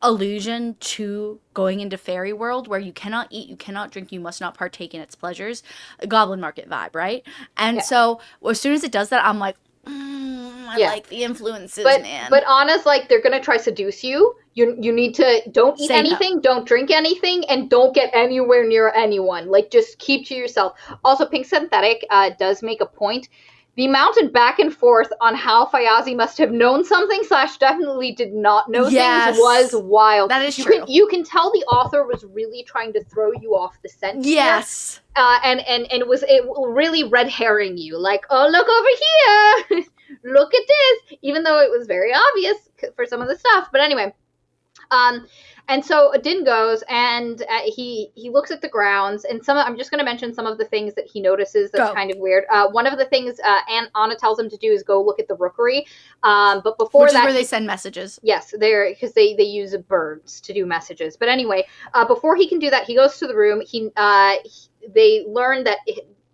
allusion to going into fairy world where you cannot eat, you cannot drink, you must not partake in its pleasures, a goblin market vibe, right? And so as soon as it does that, I'm like, I like the influences, man. But Anna's like, they're gonna try seduce you. You need to don't eat anything, don't drink anything, and don't get anywhere near anyone. Like, just keep to yourself. Also, Pink Synthetic does make a point. The amount of back and forth on how Fayazi must have known something / definitely did not know things was wild. That is true. You can tell the author was really trying to throw you off the scent. Yes. And it was really red herring you. Like, oh, look over here. Look at this. Even though it was very obvious for some of the stuff. But anyway. And so Din goes and he looks at the grounds, and I'm just going to mention some of the things that he notices that's kind of weird. One of the things Anna tells him to do is go look at the rookery. But before Which is where they send messages. Yes, because they use birds to do messages. But anyway, before he can do that, he goes to the room. They learn that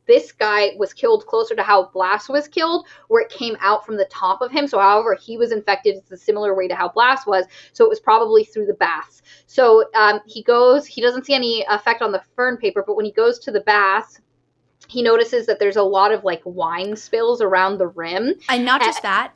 this guy was killed closer to how Blas was killed, where it came out from the top of him. So however he was infected, it's a similar way to how Blas was. So it was probably through the baths. So he doesn't see any effect on the fern paper, but when he goes to the baths, he notices that there's a lot of like wine spills around the rim. And not just that,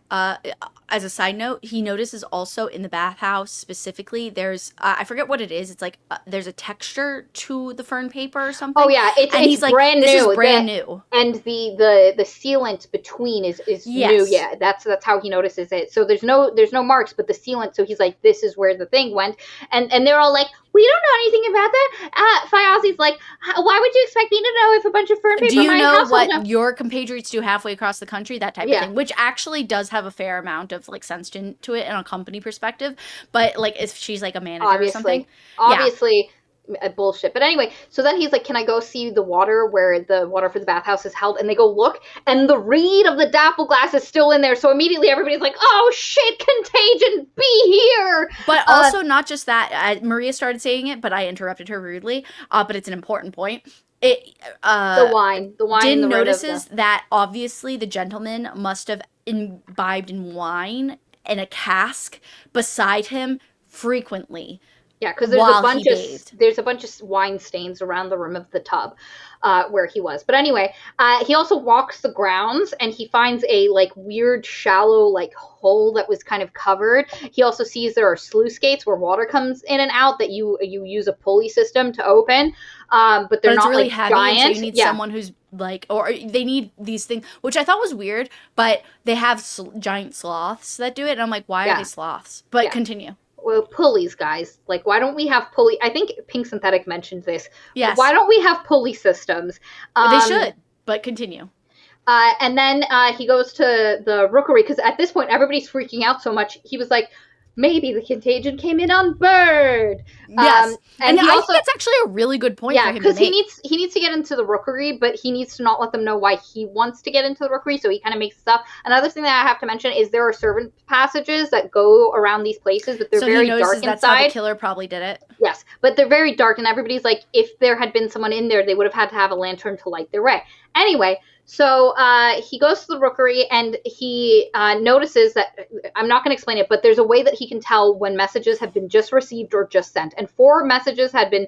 as a side note, he notices also in the bathhouse specifically, there's, I forget what it is. It's like, there's a texture to the fern paper or something. Oh yeah, it's brand new. This is brand new. And the sealant between is new. Yeah, that's how he notices it. So there's no marks, but the sealant, so he's like, this is where the thing went. And they're all like, we don't know anything about that. Fayazi's like, why would you expect me to know if a bunch of fern paper do you know what know? Your compatriots do halfway across the country? That type of thing, which actually does have a fair amount of like sense to it in a company perspective. But like if she's like a manager or something. Obviously. Bullshit. But anyway, so then he's like, can I go see the water where the water for the bathhouse is held? And they go look, and the reed of the dapple glass is still in there. So immediately everybody's like, oh shit, Contagion, be here. But also not just that, Maria started saying it, but I interrupted her rudely. But it's an important point. The wine. Din notices that obviously the gentleman must have imbibed in wine in a cask beside him frequently Yeah, because while he bathed. there's a bunch of wine stains around the rim of the tub where he was. But anyway, he also walks the grounds and he finds a like weird shallow like hole that was kind of covered. He also sees there are sluice gates where water comes in and out that you use a pulley system to open. But they're But it's not really like heavy, giant. and so you need someone who's like, or they need these things, which I thought was weird. But they have giant sloths that do it, and I'm like, why are they sloths? But continue. Well, pulleys, guys. Like, why don't we have pulley? I think Pink Synthetic mentioned this. Yes. Why don't we have pulley systems? They should, but continue. And then he goes to the rookery because at this point everybody's freaking out so much. He was like, maybe the contagion came in on Bird. Yes, and I think that's actually a really good point. Yeah, for him because he needs to get into the rookery, but he needs to not let them know why he wants to get into the rookery. So he kind of makes stuff. Another thing that I have to mention is there are servant passages that go around these places, but they're very dark inside. That's how the killer probably did it. Yes, but they're very dark, and everybody's like, if there had been someone in there, they would have had to have a lantern to light their way. Anyway. So he goes to the rookery and he notices that, I'm not going to explain it, but there's a way that he can tell when messages have been just received or just sent. And 3 messages had been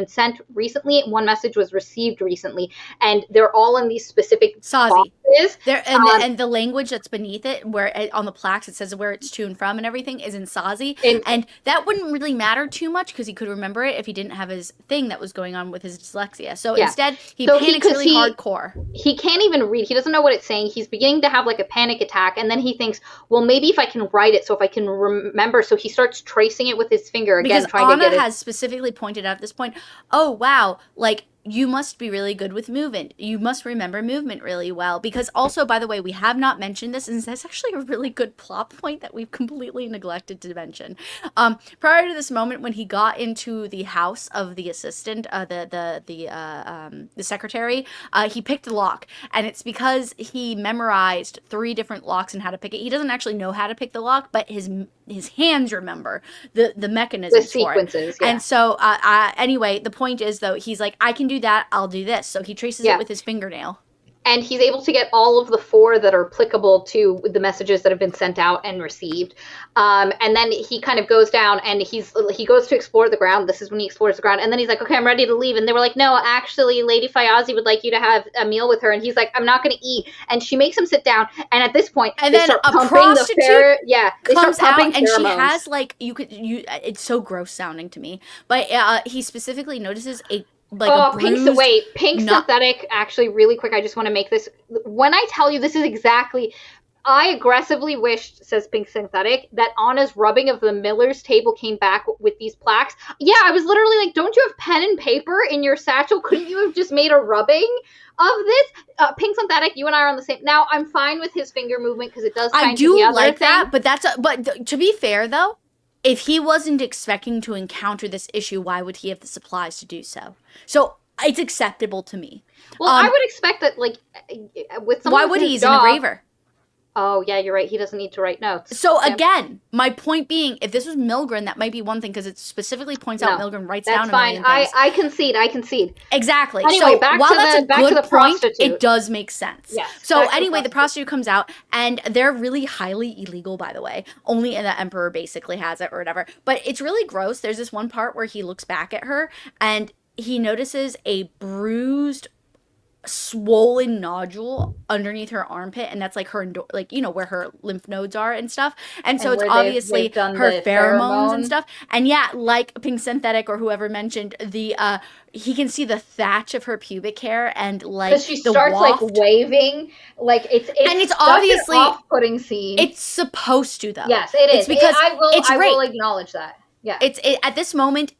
sent recently, and 1 message was received recently. And they're all in these specific Sazi. boxes. And the language that's beneath it, where on the plaques it says where it's to and from and everything, is in Sazi. And that wouldn't really matter too much because he could remember it if he didn't have his thing that was going on with his dyslexia. So instead, he panics really hardcore. He can't even read. He doesn't know what it's saying. He's beginning to have like a panic attack. And then he thinks, well, maybe if I can write it so if I can remember. So he starts tracing it with his finger again. Because Anna has specifically pointed out at this point, oh, wow, like, you must be really good with movement. You must remember movement really well. Because also, by the way, we have not mentioned this, and that's actually a really good plot point that we've completely neglected to mention. Prior to this moment, when he got into the house of the assistant, the secretary, he picked the lock. And it's because he memorized 3 different locks and how to pick it. He doesn't actually know how to pick the lock, but his hands remember the mechanisms for it. Yeah. And so anyway, the point is, though, he's like, I can do that, I'll do this. So he traces it with his fingernail. And he's able to get all of the 4 that are applicable to the messages that have been sent out and received. And then he kind of goes down and he goes to explore the ground. This is when he explores the ground. And then he's like, okay, I'm ready to leave. And they were like, no, actually, Lady Fayazi would like you to have a meal with her. And he's like, I'm not going to eat. And she makes him sit down. And at this point, and then a prostitute comes out and pheromones. She has like, it's so gross sounding to me. But he specifically notices a Pink Synthetic, actually, really quick, I just want to make this. When I tell you this is exactly, I aggressively wished, says Pink Synthetic, that Anna's rubbing of the Miller's table came back with these plaques. Yeah, I was literally like, don't you have pen and paper in your satchel? Couldn't you have just made a rubbing of this? Pink Synthetic, you and I are on the same. Now, I'm fine with his finger movement because it does kind of the other like thing. that, but to be fair, though, if he wasn't expecting to encounter this issue, why would he have the supplies to do so? So it's acceptable to me. Well, I would expect that, like, with someone why would he? He's an engraver. Oh, yeah, you're right. He doesn't need to write notes. So, again, my point being, if this was Milgren, that might be one thing, because it specifically points out Milgren writes down a million things. I concede. Exactly. Anyway, so, back while to that's the, a back good to the point, prostitute. it does make sense. Yes, so, anyway, the prostitute comes out, and they're really highly illegal, by the way. Only the Emperor basically has it, or whatever. But it's really gross. There's this one part where he looks back at her, and he notices a bruised, swollen nodule underneath her armpit, and that's like her, like, you know, where her lymph nodes are and stuff. And so it's obviously her pheromones and stuff. And yeah, like Pink Synthetic or whoever mentioned, the he can see the thatch of her pubic hair, and like because she starts like waving, like it's and it's obviously an off-putting scene. It's supposed to, though. Yes, it is. It's because I will acknowledge that. Yeah, at this moment,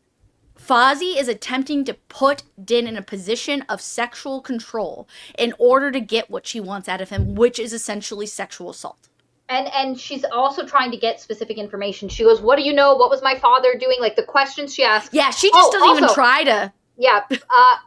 Fozzie is attempting to put Din in a position of sexual control in order to get what she wants out of him, which is essentially sexual assault. And she's also trying to get specific information. She goes, what do you know? What was my father doing? Like, the questions she asks. Yeah, she just doesn't even try to. Yeah.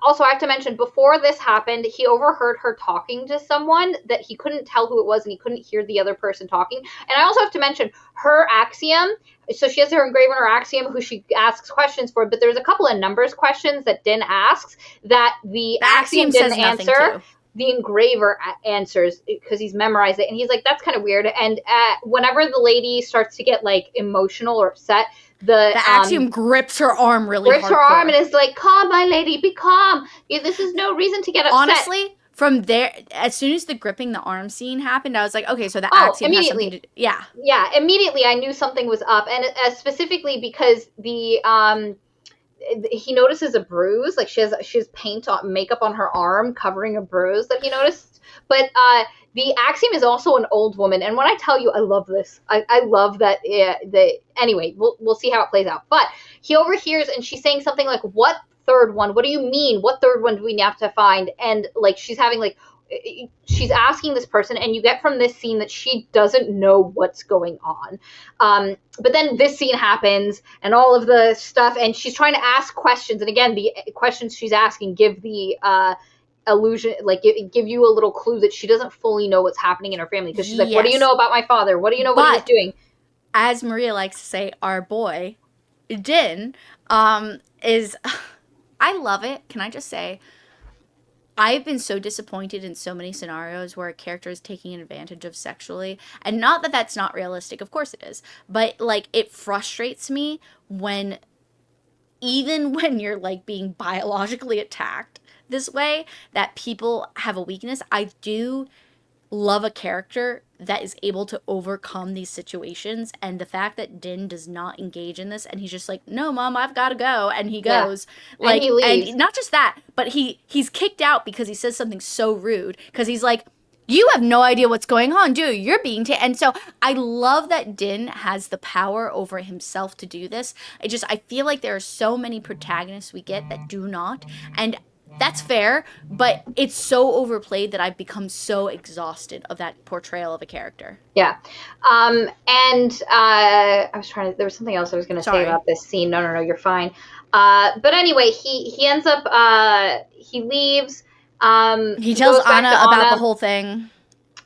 Also, I have to mention, before this happened, he overheard her talking to someone that he couldn't tell who it was, and he couldn't hear the other person talking. And I also have to mention her axiom. So she has her engraver in her axiom who she asks questions for, but there's a couple of numbers questions that Din asks that the axiom didn't answer. The engraver answers because he's memorized it, and he's like, that's kind of weird. And whenever the lady starts to get like emotional or upset, the Axiom grips her arm really grips hardcore. her arm and is like, calm, my lady, be calm. This is no reason to get upset. Honestly, from there, as soon as the gripping the arm scene happened, I was like, okay, so the Axiom has something to do. Yeah. Yeah, immediately I knew something was up. And specifically because he notices a bruise, like she has paint on makeup on her arm covering a bruise that he noticed. But the Axiom is also an old woman, and when I tell you, I love this. I love that. Anyway, we'll see how it plays out. But he overhears, and she's saying something like, "What third one? What do you mean? What third one do we have to find?" And like she's having like. She's asking this person, and you get from this scene that she doesn't know what's going on. But then this scene happens, and all of the stuff, and she's trying to ask questions. And again, the questions she's asking give the illusion, like give you a little clue that she doesn't fully know what's happening in her family. Because she's like, "What do you know about my father? What do you know what he's doing?" As Maria likes to say, our boy, Din, is. I love it. Can I just say? I've been so disappointed in so many scenarios where a character is taking advantage of sexually. And not that that's not realistic. Of course it is. But, like, it frustrates me when, even when you're, like, being biologically attacked this way, that people have a weakness. I do love a character that is able to overcome these situations, and the fact that Din does not engage in this, and he's just like, "No, Mom, I've got to go," and he goes, like, and he leaves. And not just that, but he's kicked out because he says something so rude, because he's like, "You have no idea what's going on, do you? You're being and so I love that Din has the power over himself to do this. I feel like there are so many protagonists we get that do not, and that's fair, but it's so overplayed that I've become so exhausted of that portrayal of a character. Yeah. And I was trying to, there was something else I was going to say about this scene. No, you're fine. But anyway, he ends up, he leaves. He tells Anna about the whole thing.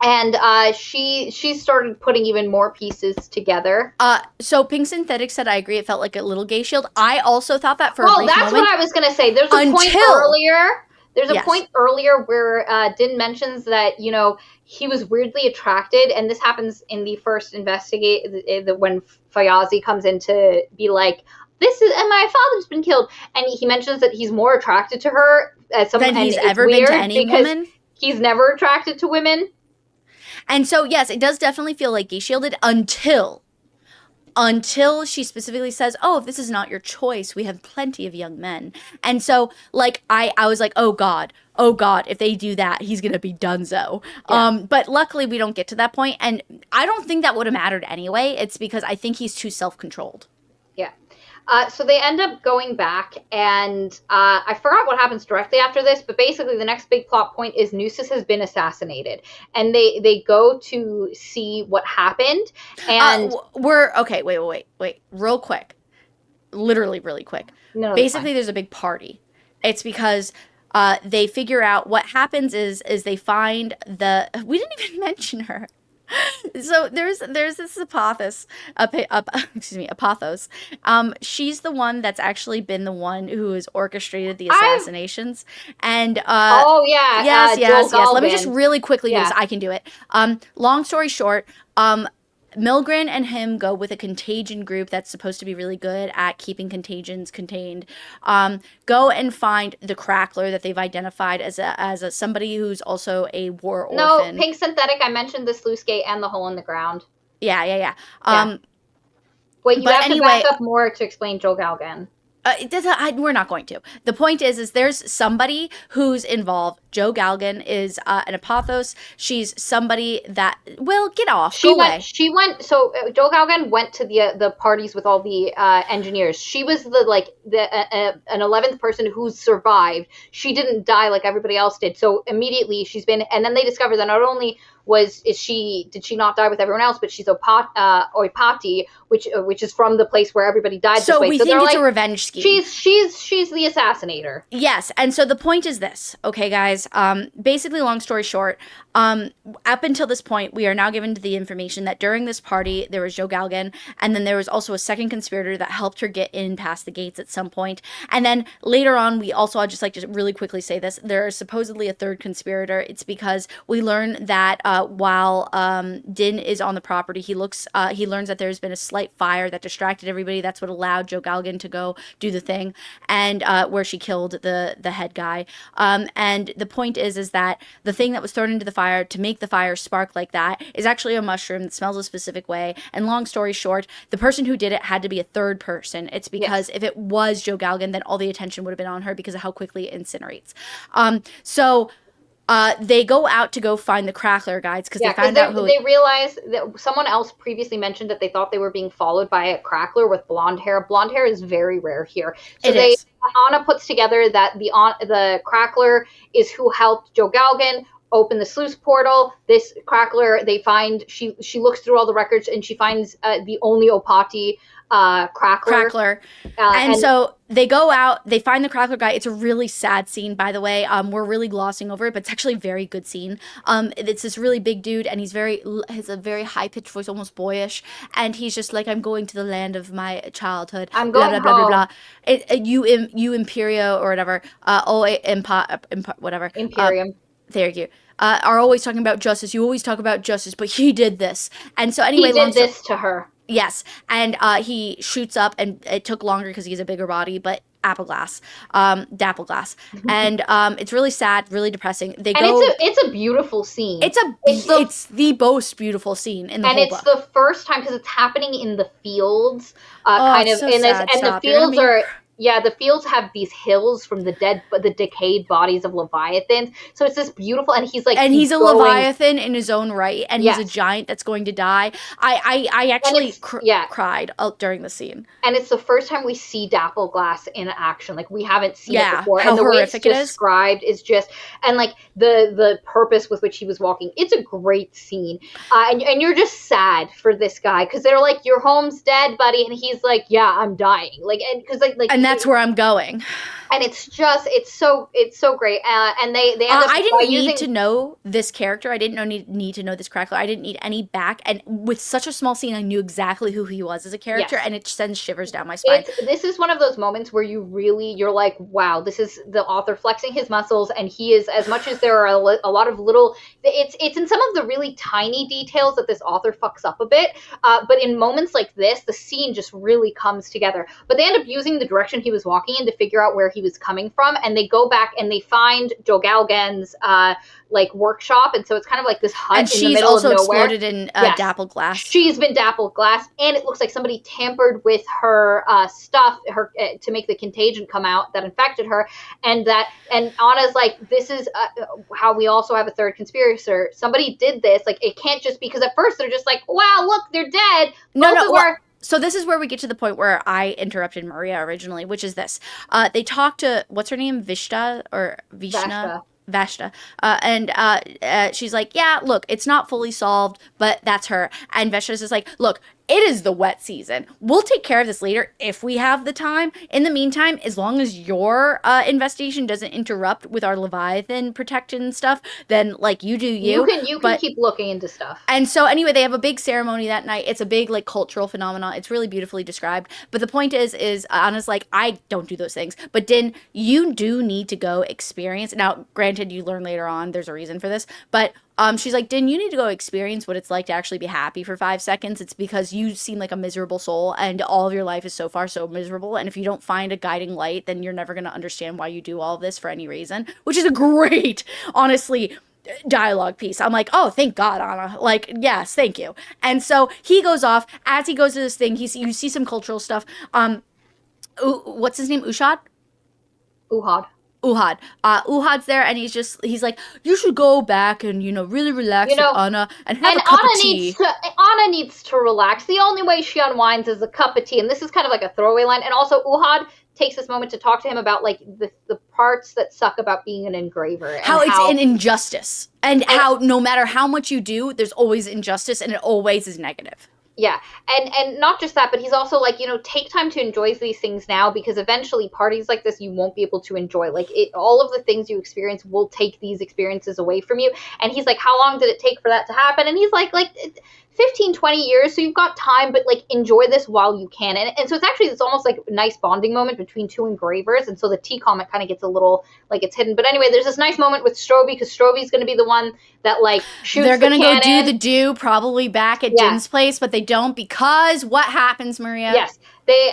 And she started putting even more pieces together. So Pink Synthetic said, I agree, it felt like a little gay shield. I also thought that for a brief moment. Well, that's what I was going to say. There's a point earlier. There's a point earlier where Din mentions that, you know, he was weirdly attracted, and this happens in the first when Fayazi comes in to be like, and my father's been killed. And he mentions that he's more attracted to her as someone than he's ever been to any woman. He's never attracted to women. And so, yes, it does definitely feel like gay shielded until she specifically says, "Oh, if this is not your choice, we have plenty of young men." And so, like, I was like, oh God, if they do that, he's going to be donezo. Yeah. But luckily we don't get to that point. And I don't think that would have mattered anyway. It's because I think he's too self-controlled. Yeah. So they end up going back, and I forgot what happens directly after this, but basically the next big plot point is Nusis has been assassinated, and they go to see what happened, and okay, wait, real quick, literally really quick. No, basically there's a big party. It's because they figure out what happens is they find we didn't even mention her. So there's this Apothos. She's the one that's actually been the one who has orchestrated the assassinations. And yes. Let me just really quickly do this. I can do it. Long story short, Milgren and him go with a contagion group that's supposed to be really good at keeping contagions contained. Go and find the Crackler that they've identified as somebody who's also a war orphan. No, Pink Synthetic. I mentioned the sluice gate and the hole in the ground. Yeah. Wait, you have to back up more to explain Joe Galgan. We're not going to. The point is there's somebody who's involved. Joe Galgan is an Apothos. She's somebody that will get off. So Joe Galgan went to the parties with all the engineers. She was an 11th person who survived. She didn't die like everybody else did. So immediately and then they discovered that not only did she not die with everyone else, but she's Oipati, which is from the place where everybody died. So we think it's a revenge scheme. She's the assassinator. Yes, and so the point is this, okay, guys. Basically, long story short, up until this point, we are now given the information that during this party there was Joe Galgan, and then there was also a second conspirator that helped her get in past the gates at some point. And then later on, I'd just like to really quickly say this: there is supposedly a third conspirator. It's because we learn that while Din is on the property, he learns that there's been a slight fire that distracted everybody. That's what allowed Joe Galgan to go do the thing, and where she killed the head guy. And the point is that the thing that was thrown into the fire to make the fire spark like that is actually a mushroom that smells a specific way. And long story short, the person who did it had to be a third person. It's because if it was Joe Galgan, then all the attention would have been on her because of how quickly it incinerates. They go out to go find the Crackler guys because they find out who they realize that someone else previously mentioned that they thought they were being followed by a Crackler with blonde hair. Blonde hair is very rare here. So Anna puts together that the Crackler is who helped Joe Galgan open the sluice portal. This Crackler, they find, she looks through all the records and she finds the only Opati Crackler. And so they go out, they find the Crackler guy. It's a really sad scene, by the way. We're really glossing over it, but it's actually a very good scene. It's this really big dude, and has a very high-pitched voice, almost boyish, and he's just like, I'm going to the land of my childhood. I'm going blah, blah, home. blah, blah, blah. You Imperio, or whatever. Whatever. Imperium. There you are always talking about justice. You always talk about justice, but he did this. And so anyway, he did this to her. Yes, and he shoots up, and it took longer because he has a bigger body, but Dappleglass, and it's really sad, really depressing. It's a beautiful scene. It's the most beautiful scene in the whole book. And it's the first time because it's happening in the fields, the fields are. Yeah, the fields have these hills from the decayed bodies of Leviathans. So it's this beautiful, and he's a Leviathan in his own right, and he's a giant that's going to die. I actually cried during the scene. And it's the first time we see Dappleglass in action. Like, we haven't seen it before. How and the horrific way it's described is just, and like the purpose with which he was walking. It's a great scene. And you're just sad for this guy because they're like, your home's dead, buddy, and he's like, yeah, I'm dying. And that's where I'm going. And it's so great. And they end up I didn't need to know this character. I didn't need to know this Crackler. I didn't need any back. And with such a small scene, I knew exactly who he was as a character, and it sends shivers down my spine. This is one of those moments where you're like, wow, this is the author flexing his muscles, and he is, as much as there are a lot of little, it's in some of the really tiny details that this author fucks up a bit, but in moments like this, the scene just really comes together. But they end up using the direction he was walking in to figure out where he was coming from, and they go back and they find Joe Galgan's workshop, and so it's kind of like this hut in the middle of nowhere. And she's also exploded in Dappleglass. She's been Dappleglass, and it looks like somebody tampered with her stuff to make the contagion come out that infected her, and Anna's like, this is how we also have a third conspirator. Somebody did this. Like, it can't just, because at first they're just like, wow, look, they're dead. So this is where we get to the point where I interrupted Maria originally, which is this. They talk to, what's her name? Vishta or Vishna? Vashta. And she's like, yeah, look, it's not fully solved, but that's her. And Vashta's just like, look, it is the wet season. We'll take care of this later if we have the time. In the meantime, as long as your investigation doesn't interrupt with our Leviathan protection stuff, then like you do you. You can keep looking into stuff. And so anyway, they have a big ceremony that night. It's a big like cultural phenomenon. It's really beautifully described. But the point is Anna's like, I don't do those things. But Din, you do need to go experience. Now, granted, you learn later on there's a reason for this, but she's like, Din, you need to go experience what it's like to actually be happy for 5 seconds. It's because you seem like a miserable soul, and all of your life is so far so miserable. And if you don't find a guiding light, then you're never going to understand why you do all of this for any reason, which is a great, honestly, dialogue piece. I'm like, oh, thank God, Anna. Like, yes, thank you. And so he goes off. As he goes to this thing, you see some cultural stuff. What's his name? Uhad. Uhad's there, and he's like, you should go back and, really relax with Anna and have a cup of tea. Anna needs to relax. The only way she unwinds is a cup of tea. And this is kind of like a throwaway line. And also, Uhad takes this moment to talk to him about like the parts that suck about being an engraver. And how it's an injustice. And how no matter how much you do, there's always injustice, and it always is negative. Yeah, and not just that, but he's also like, take time to enjoy these things now, because eventually parties like this you won't be able to enjoy. Like, all of the things you experience will take these experiences away from you. And he's like, how long did it take for that to happen? And he's like 15, 20 years, so you've got time, but like enjoy this while you can. And so it's almost like a nice bonding moment between two engravers, and so the T comic kind of gets a little like it's hidden. But anyway, there's this nice moment with Strobe, because Strobe's going to be the one that like shoots. They're gonna go do probably back at Din's place, but they don't, because what happens, Maria? Yes. They,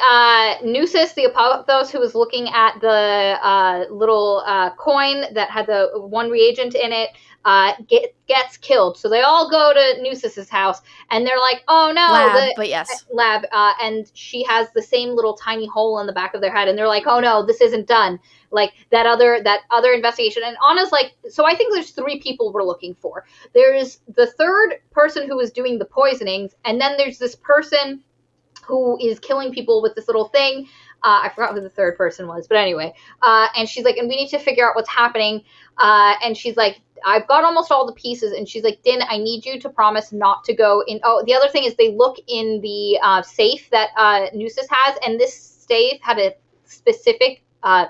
Nusis, the Apothos, who was looking at the little coin that had the one reagent in it, gets killed. So they all go to Nusis's house, and they're like, oh no. Lab. And she has the same little tiny hole in the back of their head, and they're like, oh no, this isn't done. Like that other investigation. And Anna's like, so I think there's 3 people we're looking for. There's the third person who was doing the poisonings, and then there's this person who is killing people with this little thing. I forgot who the third person was, but anyway. And she's like, and we need to figure out what's happening. And she's like, I've got almost all the pieces. And she's like, Din, I need you to promise not to go in. Oh, the other thing is they look in the safe that Nusis has, and this safe had a specific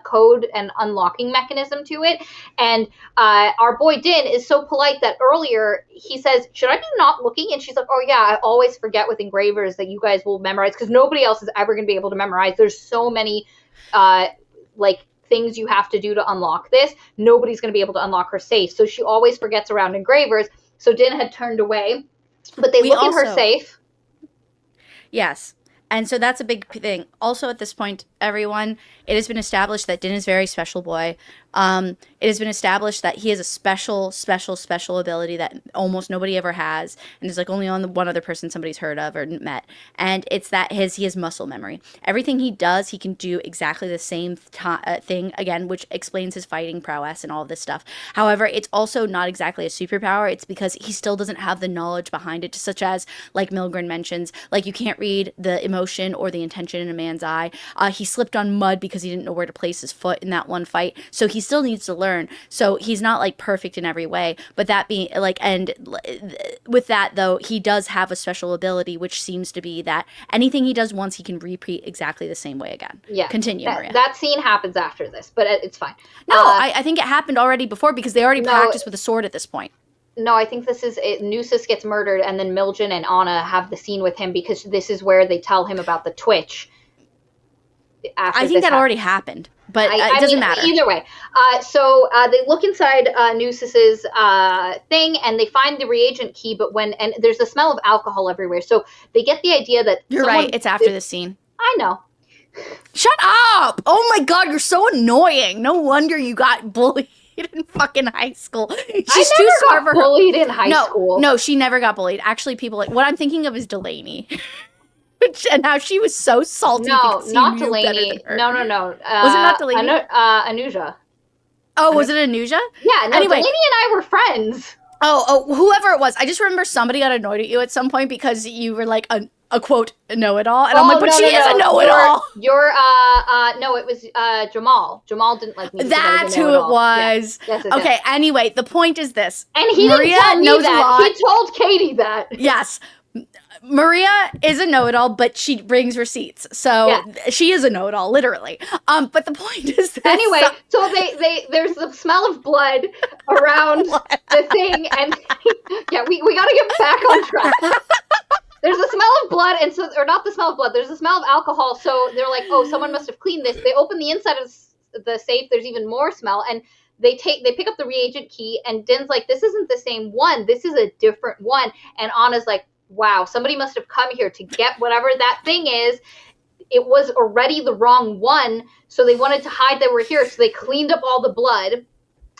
code and unlocking mechanism to it. And our boy Din is so polite that earlier he says, should I be not looking? And she's like, oh yeah, I always forget with engravers that you guys will memorize, because nobody else is ever going to be able to memorize. There's so many like things you have to do to unlock this. Nobody's going to be able to unlock her safe. So she always forgets around engravers. So Din had turned away, but they look in her safe. Yes. And so that's a big thing. Also, at this point, everyone, it has been established that Din is a very special boy. It has been established that he has a special ability that almost nobody ever has, and it's like only on one other person somebody's heard of or met. And it's that he has muscle memory. Everything he does, he can do exactly the same thing again, which explains his fighting prowess and all of this stuff. However, it's also not exactly a superpower. It's because he still doesn't have the knowledge behind it, such as, like Milgren mentions, like you can't read the emotion or the intention in a man's eye. He slipped on mud because he didn't know where to place his foot in that one fight, so he still needs to learn. So he's not like perfect in every way, but that being like, and with that though, he does have a special ability, which seems to be that anything he does once, he can repeat exactly the same way again. Yeah, continue, Maria. That scene happens after this, but it's fine. No, I think it happened already before, because they already practiced with a sword at this point. No, I think this is it. Nusis gets murdered, and then Milgen and Anna have the scene with him, because this is where they tell him about the Twitch. I think that already happened, but it doesn't matter. Either way. So they look inside Nusis's thing, and they find the reagent key, and there's a smell of alcohol everywhere. So they get the idea that You're right, it's after this scene. I know. Shut up! Oh my god, you're so annoying. No wonder you got bullied in fucking high school. She's too smart for bullied in high school. No, she never got bullied. Actually, people what I'm thinking of is Delaney. And how she was so salty. No, not Delaney. No. Was it not Delaney? Anuja. Oh, was it Anuja? Yeah, no, anyway. Delaney and I were friends. Oh, whoever it was. I just remember somebody got annoyed at you at some point because you were like a quote know-it-all, and I'm like, but she is a know-it-all. No, it was Jamal. Jamal didn't like me. That's who it was. Yes, okay. Anyway, the point is this, and he Maria didn't tell me knows that. A lot. He told Katie that. Yes. Maria is a know-it-all, but she brings receipts, so she is a know-it-all, literally. But the point is this. Anyway, so there's the smell of blood around the thing, and we got to get back on track. There's a smell of blood, or not the smell of blood. There's a smell of alcohol. So they're like, "Oh, someone must have cleaned this." They open the inside of the safe. There's even more smell, and they pick up the reagent key. And Din's like, "This isn't the same one. This is a different one." And Anna's like, wow, somebody must have come here to get whatever that thing is. It was already the wrong one, so they wanted to hide they were here, so they cleaned up all the blood.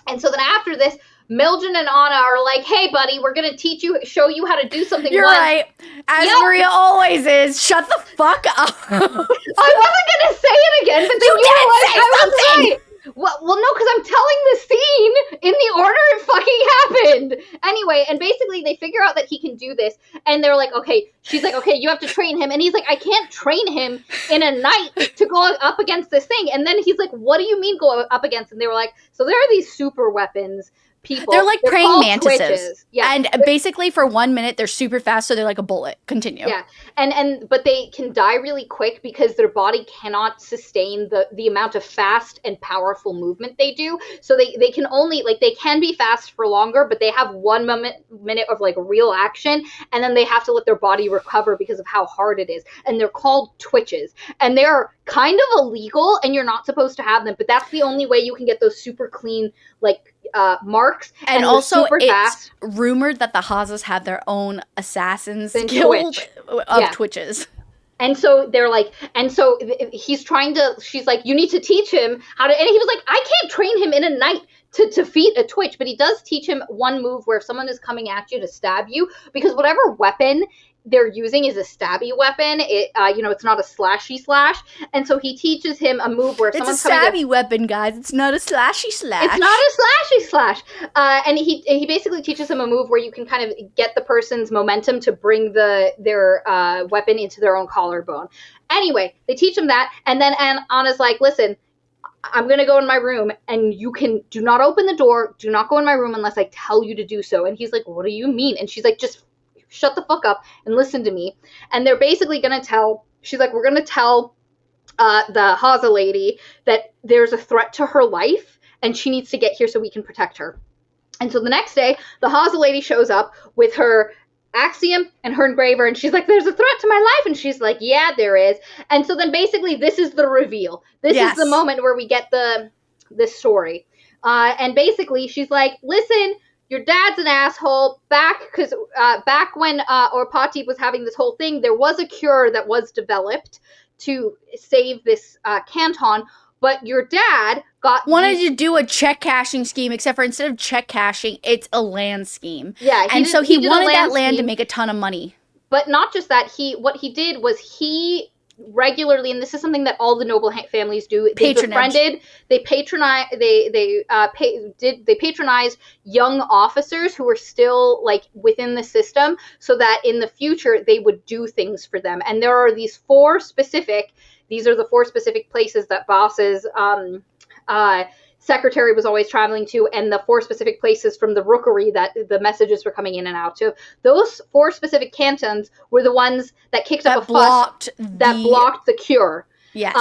And so then after this, Milgen and Anna are like, hey, buddy, we're going to show you how to do something. You're right. As Maria always is. Shut the fuck up. I wasn't going to say it again, but then you were like, I was right. Well, no, because I'm telling the scene in the order it fucking happened. Anyway, and basically they figure out that he can do this, and they're like, okay, she's like, okay, you have to train him. And he's like, I can't train him in a night to go up against this thing. And then he's like, what do you mean go up against? And they were like, so there are these super weapons people. They're like praying called mantises. twitches. Yeah. And basically for 1 minute, they're super fast, so they're like a bullet. Continue. Yeah. But they can die really quick because their body cannot sustain the amount of fast and powerful movement they do. So they can only, like, they can be fast for longer, but they have 1 minute of like real action, and then they have to let their body recover because of how hard it is. And they're called twitches. And they're kind of illegal, and you're not supposed to have them, but that's the only way you can get those super clean, like, marks. And also, it's rumored that the Hazas have their own assassins guild of Twitches. And so they're like, and so she's like, you need to teach him how to, and he was like, I can't train him in a night to defeat a Twitch, but he does teach him one move where if someone is coming at you to stab you, because whatever weapon they're using is a stabby weapon. It's not a slashy slash. And so he teaches him a move where someone's coming. It's a stabby weapon, guys. It's not a slashy slash. It's not a slashy slash. And he basically teaches him a move where you can kind of get the person's momentum to bring their weapon into their own collarbone. Anyway, they teach him that, and then Anna's like, listen, I'm going to go in my room, and do not open the door. Do not go in my room unless I tell you to do so. And he's like, what do you mean? And she's like, just shut the fuck up and listen to me. And they're basically going to tell, she's like, we're going to tell the Haza lady that there's a threat to her life, and she needs to get here so we can protect her. And so the next day, the Haza lady shows up with her axiom and her engraver, and she's like, there's a threat to my life, and she's like, yeah, there is. And so then basically this is the reveal. This is the moment where we get this story. And basically she's like, listen, your dad's an asshole. Back when Orpati was having this whole thing, there was a cure that was developed to save this canton, but your dad wanted to do a check cashing scheme, except for instead of check cashing, it's a land scheme. Yeah, and so he wanted that land to make a ton of money. But not just that, what he did was he regularly, and this is something that all the noble families do, they patronized young officers who were still like within the system, so that in the future they would do things for them. And there are these four specific places that Boss's secretary was always traveling to, and the 4 specific places from the rookery that the messages were coming in and out to. Those 4 specific cantons were the ones that kicked up a fuss that blocked the cure. Yes.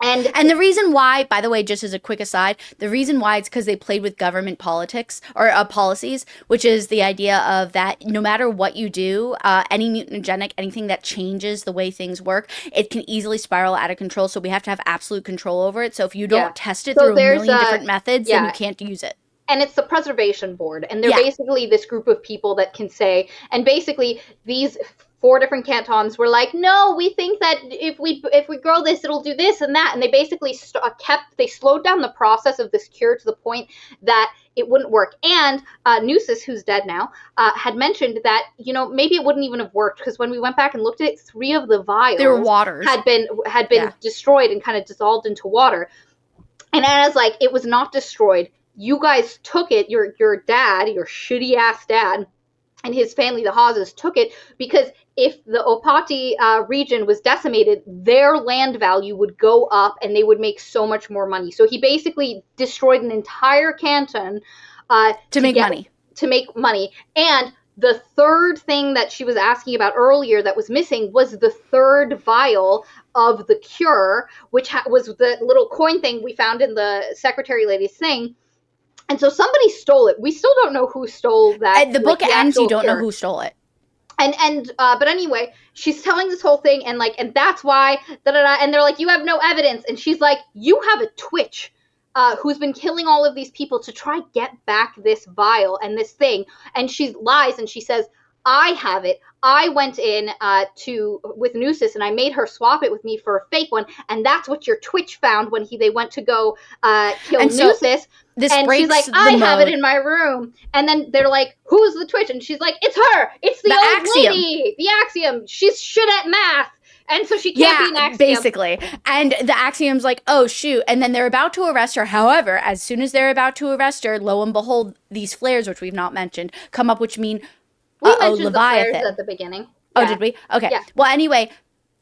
And the reason why, by the way, just as a quick aside, the reason why it's because they played with government politics or policies, which is the idea of that no matter what you do, any mutagenic, anything that changes the way things work, it can easily spiral out of control. So we have to have absolute control over it. So if you don't test it through a million different methods, then you can't use it. And it's the preservation board, and they're basically this group of people that can say, and basically these 4 different cantons were like, no, we think that if we grow this, it'll do this and that, and they basically they slowed down the process of this cure to the point that it wouldn't work. And Nusis, who's dead now, had mentioned that maybe it wouldn't even have worked, because when we went back and looked at it, 3 of the vials had been destroyed and kind of dissolved into water. And Anna's like, it was not destroyed. You guys took it, your dad, your shitty ass dad, and his family, the Hazas, took it because if the Opati region was decimated, their land value would go up and they would make so much more money. So he basically destroyed an entire canton to make money. And the third thing that she was asking about earlier that was missing was the 3rd vial of the cure, which was the little coin thing we found in the secretary lady's thing. And so somebody stole it. We still don't know who stole that. At the book ends, you don't know who stole it. But anyway, she's telling this whole thing, and that's why, and they're like, you have no evidence. And she's like, you have a Twitch who's been killing all of these people to try get back this vial and this thing. And she lies, and she says, I have it. I went in with Nusis, and I made her swap it with me for a fake one, and that's what your Twitch found when they went to go kill Nusis. And she's like, I have it in my room. And then they're like, who's the Twitch? And she's like, it's her. It's the old axiom. Lady. The axiom. She's shit at math. And so she can't be an axiom. Basically. And the axiom's like, oh, shoot. And then they're about to arrest her. However, as soon as they're about to arrest her, lo and behold, these flares, which we've not mentioned, come up, which mean, we mentioned Leviathan. The flares at the beginning. Oh, did we? Okay. Yeah. Well, anyway,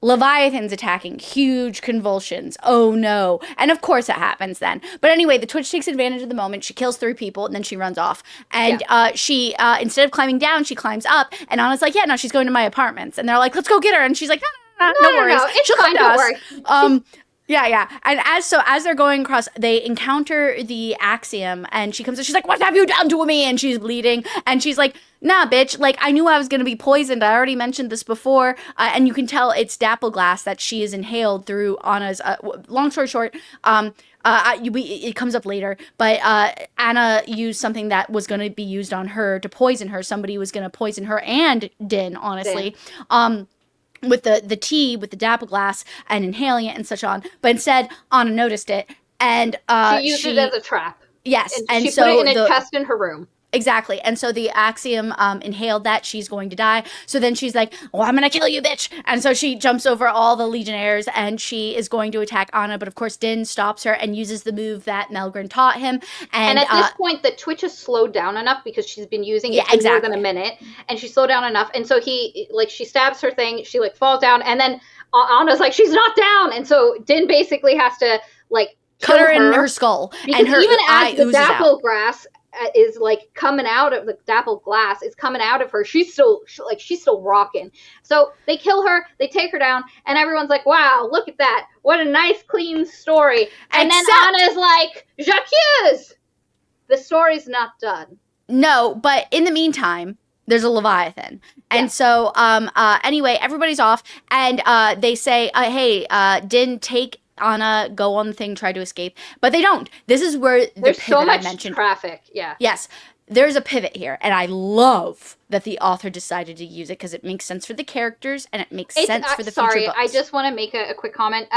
Leviathan's attacking, huge convulsions. Oh no. And of course it happens then. But anyway, the Twitch takes advantage of the moment. She kills 3 people and then she runs off. And she, instead of climbing down, she climbs up. And Anna's like, yeah, no, she's going to my apartments. And they're like, let's go get her. And she's like, no worries. No, it's She'll fine, come to don't us. worry. Yeah. And as they're going across, they encounter the Axiom, and she comes in, she's like, what have you done to me? And she's bleeding, and she's like, nah, bitch, like, I knew I was gonna be poisoned. I already mentioned this before. And you can tell it's dapple glass that she is inhaled through Anna's, long story short, it comes up later, but Anna used something that was going to be used on her to poison her. Somebody was going to poison her and Din, honestly. With the tea, with the dapple glass, and inhaling it and such on. But instead, Anna noticed it, and she used it as a trap. Yes, and she put it in a chest in her room. Exactly. And so the Axiom inhaled that. She's going to die. So then she's like, well, I'm going to kill you, bitch. And so she jumps over all the Legionnaires and she is going to attack Anna. But of course, Din stops her and uses the move that Melgren taught him. And at this point, the Twitch has slowed down enough because she's been using it for more than a minute. And she slowed down enough. And so she stabs her thing. She falls down. And then Anna's like, she's not down. And so Din basically has to cut her in her skull. Because and her even eye as the oozes dapple out. glass is coming out of the dapple glass is coming out of her, she's still rocking. So they kill her, they take her down, and everyone's like, wow, look at that, what a nice clean story. And then Anna's like, Jacques, the story's not done. No, but in the meantime, there's a Leviathan. And so anyway, everybody's off, and they say, hey, Din, take Anna, go on the thing, try to escape. But they don't. This is where there's pivot so much I mentioned. Traffic. Yeah. Yes. There's a pivot here, and I love that the author decided to use it because it makes sense for the characters and it makes sense for the future books. I just want to make a quick comment.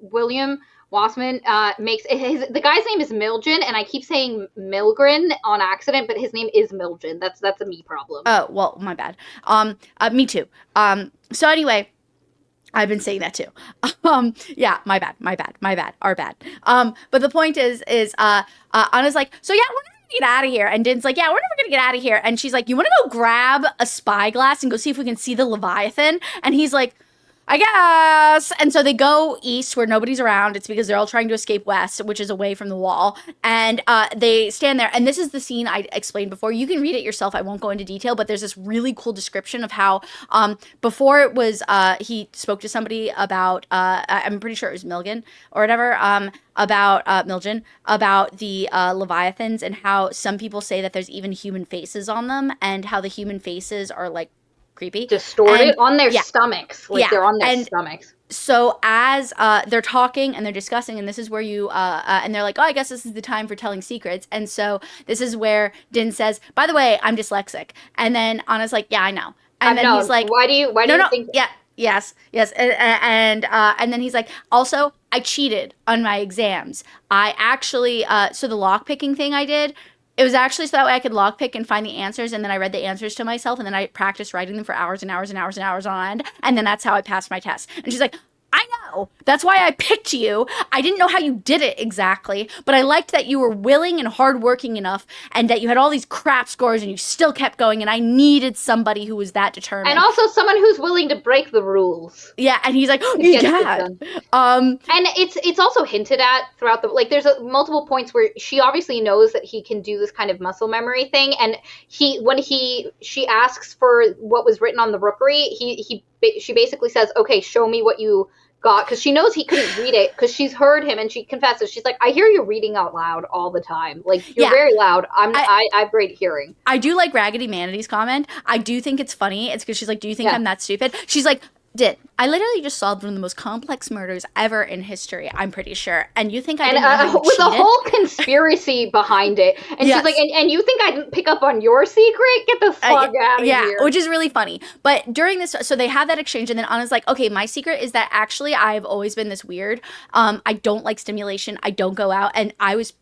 William Wassman makes the guy's name is Milgen, and I keep saying Milgren on accident, but his name is Milgen. That's a me problem. Oh, well, my bad. Me too. So anyway, I've been saying that too. Yeah, my bad, our bad. But the point is, Anna's like, so yeah, we're never gonna get out of here. And Din's like, yeah, we're never gonna get out of here. And she's like, you wanna go grab a spyglass and go see if we can see the Leviathan? And he's like, I guess. And so they go east where nobody's around. It's because they're all trying to escape west, which is away from the wall. And they stand there. And this is the scene I explained before. You can read it yourself. I won't go into detail, but there's this really cool description of how before it was he spoke to somebody about, I'm pretty sure it was Milgen or whatever, about Milgen, about the Leviathans and how some people say that there's even human faces on them and how the human faces are like creepy, distorted on their stomachs, they're on their stomachs. So as they're talking and they're discussing, and this is where you and they're like, oh, I guess this is the time for telling secrets. And so this is where Din says, by the way, I'm dyslexic. And then Anna's like, yeah, I know. And then he's like, why do you think that? Yes. And then he's like, also, I cheated on my exams. I actually so the lockpicking thing I did, it was actually so that way I could lockpick and find the answers, and then I read the answers to myself, and then I practiced writing them for hours and hours and hours and hours on end, and then that's how I passed my test. And she's like, I know. That's why I picked you. I didn't know how you did it exactly, but I liked that you were willing and hardworking enough and that you had all these crap scores and you still kept going, and I needed somebody who was that determined. And also someone who's willing to break the rules. Yeah, and he's like, oh, yeah. And it's also hinted at throughout the, there's multiple points where she obviously knows that he can do this kind of muscle memory thing, and she asks for what was written on the rookery, she basically says, okay, show me what you got, because she knows he couldn't read it because she's heard him, and she confesses, she's like, I hear you reading out loud all the time, you're very loud. I have great hearing. I do like Raggedy Manaty's comment. I do think it's funny. It's because she's like, do you think I'm that stupid? She's like, I literally just solved one of the most complex murders ever in history, I'm pretty sure. And you think I didn't know how you with cheated? a whole conspiracy behind it. And she's like, and you think I didn't pick up on your secret? Get the fuck out of here. Yeah, which is really funny. But during this, so they have that exchange, and then Anna's like, okay, my secret is that actually I've always been this weird. I don't like stimulation. I don't go out. And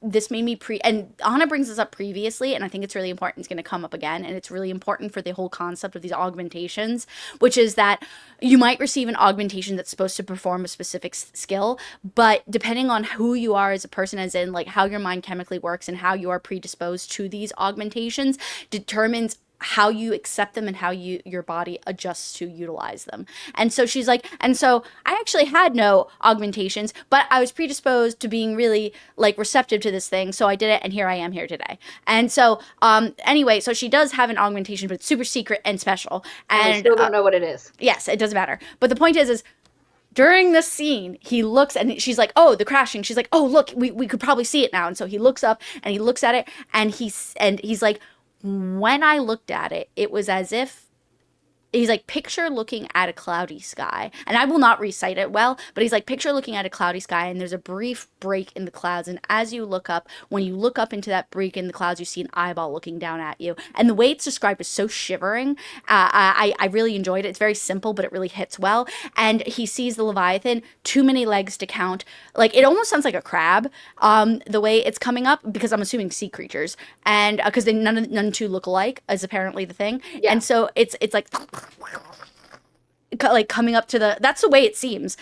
this made me and Anna brings this up previously, and I think it's really important. It's going to come up again. And it's really important for the whole concept of these augmentations, which is that you might receive an augmentation that's supposed to perform a specific skill, but depending on who you are as a person, as in how your mind chemically works and how you are predisposed to these augmentations, determines how you accept them and how your body adjusts to utilize them. And so she's like, and so I actually had no augmentations, but I was predisposed to being really like receptive to this thing, so I did it, and here I am here today. And so anyway, so she does have an augmentation, but it's super secret and special, and I still don't know what it is. Yes, it doesn't matter. But the point is during this scene, he looks and she's like, oh, the crashing. She's like, oh, look, we could probably see it now. And so he looks up and he looks at it, and he's like, when I looked at it, it was as if, he's like, picture looking at a cloudy sky. And I will not recite it well, but he's like, picture looking at a cloudy sky, and there's a brief break in the clouds. And as you look up, when you look up into that break in the clouds, you see an eyeball looking down at you. And the way it's described is so shivering. I really enjoyed it. It's very simple, but it really hits well. And he sees the Leviathan, too many legs to count. Like, it almost sounds like a crab, the way it's coming up, because I'm assuming sea creatures. And because none two look alike is apparently the thing. Yeah. And so it's like coming up to that's the way it seems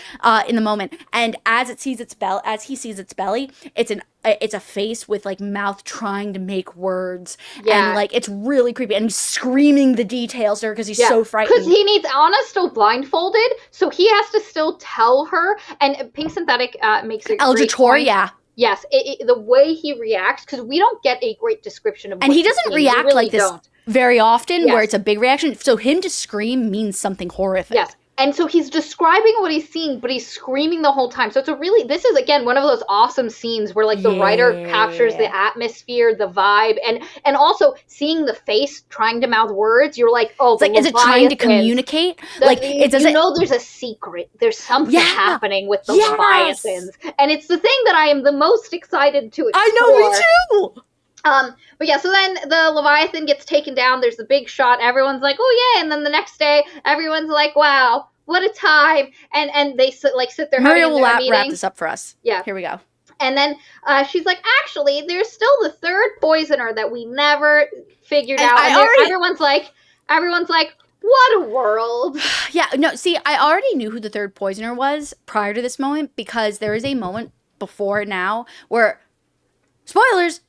in the moment. And as he sees its belly, it's a face with like mouth trying to make words. Yeah. And like it's really creepy, and he's screaming the details to her because he's so frightened. Because he needs Anna still blindfolded, so he has to still tell her. And Pink Synthetic makes it Eldritch Horror, yeah. Yes, the way he reacts, because we don't get a great description of. And he doesn't react really like this don't. Very often, Yes. where it's a big reaction. So him to scream means something horrific. Yes. And so he's describing what he's seeing, but he's screaming the whole time. So this is, again, one of those awesome scenes where, like, the writer captures the atmosphere, the vibe, and also seeing the face trying to mouth words. You're like, oh, it's like, is it trying to communicate? Like, there's a secret. There's something happening with the Leviathans. And it's the thing that I am the most excited to explore. I know, me too! But yeah, so then the Leviathan gets taken down. There's the big shot. Everyone's like, oh, yeah. And then the next day, everyone's like, wow, what a time. And they sit there. Maria will wrap this up for us. Yeah. Here we go. And then she's like, actually, there's still the third poisoner that we never figured out. And everyone's like, what a world. Yeah, no, see, I already knew who the third poisoner was prior to this moment, because there is a moment before now where, spoilers,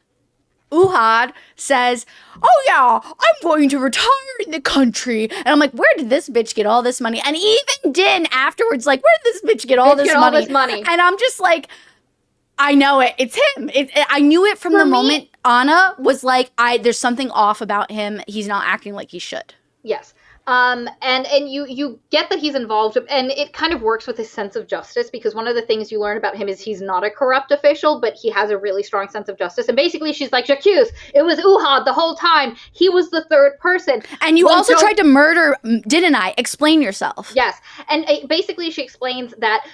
Uhad says, oh yeah, I'm going to retire in the country. And I'm like, where did this bitch get all this money? And even Din afterwards, like, where did this bitch get all this money? And I'm just like, I know it. It's him. I knew it from the moment Anna was like, there's something off about him. He's not acting like he should. Yes. And you get that he's involved, and it kind of works with his sense of justice, because one of the things you learn about him is he's not a corrupt official, but he has a really strong sense of justice. And basically she's like, J'accuse, it was Uhad the whole time. He was the third person. And you also tried to murder, didn't I? Explain yourself. Yes. And basically she explains that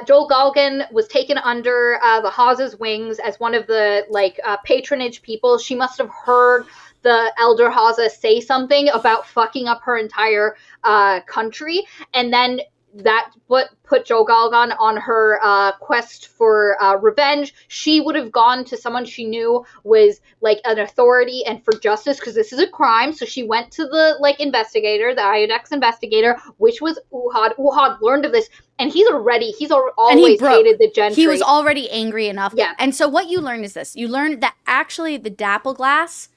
Joel Galgan was taken under the Hawes's wings as one of the patronage people. She must have heard the Elder Haza say something about fucking up her entire country, and then that put Joe Galgan on her quest for revenge. She would have gone to someone she knew was like an authority and for justice, because this is a crime. So she went to the investigator, the Iodex investigator, which was Uhad. Uhad learned of this, and he's always hated the gentry. He was already angry enough. Yeah. And so what you learn is this. You learn that actually the Dappleglass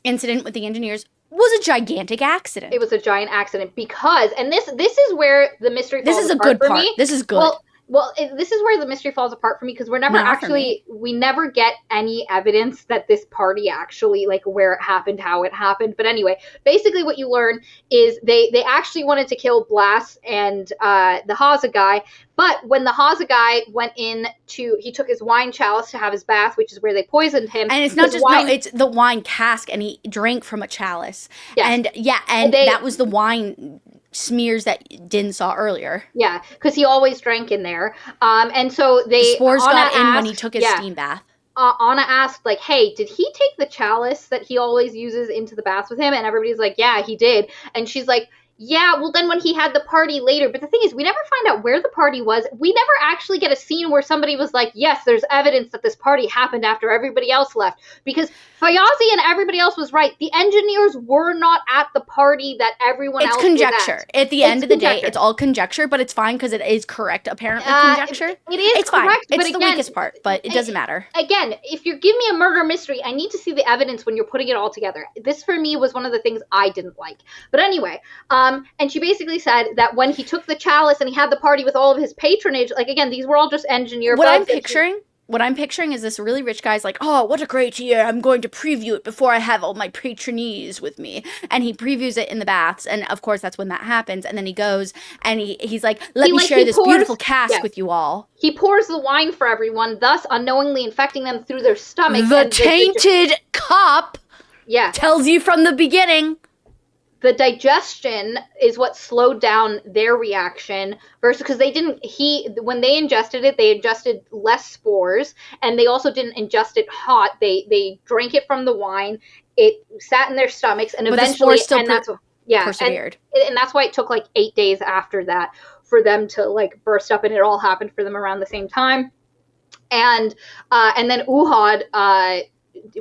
incident with the engineers was a gigantic accident. It was a giant accident because, and this is where the mystery falls apart for me. This is good. This is where the mystery falls apart for me, because we never get any evidence that this party actually, where it happened, how it happened. But anyway, basically what you learn is they actually wanted to kill Blas and the Haza guy. But when the Haza guy he took his wine chalice to have his bath, which is where they poisoned him. And it's not just wine, it's the wine cask, and he drank from a chalice. Yes. And that was the wine smears that Din saw earlier. Yeah, because he always drank in there. And so the spores got in when he took his steam bath. Anna asked, hey, did he take the chalice that he always uses into the bath with him? And everybody's like, yeah, he did. And she's like, Yeah, well, then when he had the party later, but the thing is, we never find out where the party was. We never actually get a scene where somebody was like, yes, there's evidence that this party happened after everybody else left. Because Fayazi and everybody else was right. The engineers were not at the party that everyone It's else conjecture. was at. At the end of the day, it's all conjecture, but it's fine because it is correct, apparently, conjecture. It is it's correct, fine. but It's the again, weakest part, but it doesn't matter. Again, if you're giving me a murder mystery, I need to see the evidence when you're putting it all together. This, for me, was one of the things I didn't like. But anyway, and she basically said that when he took the chalice and he had the party with all of his patronage, like, again, these were all just engineer What I'm picturing is this really rich guy's like, oh, what a great year. I'm going to preview it before I have all my patronees with me. And he previews it in the baths. And of course, that's when that happens. And then he goes and he's like, let me share this beautiful cask with you all. He pours the wine for everyone, thus unknowingly infecting them through their stomach. The Tainted Cup tells you from the beginning. The digestion is what slowed down their reaction versus because when they ingested it, they ingested less spores, and they also didn't ingest it hot. They drank it from the wine. It sat in their stomachs, and eventually, persevered. And that's why it took like 8 days after that for them to like burst up, and it all happened for them around the same time. And then Uhad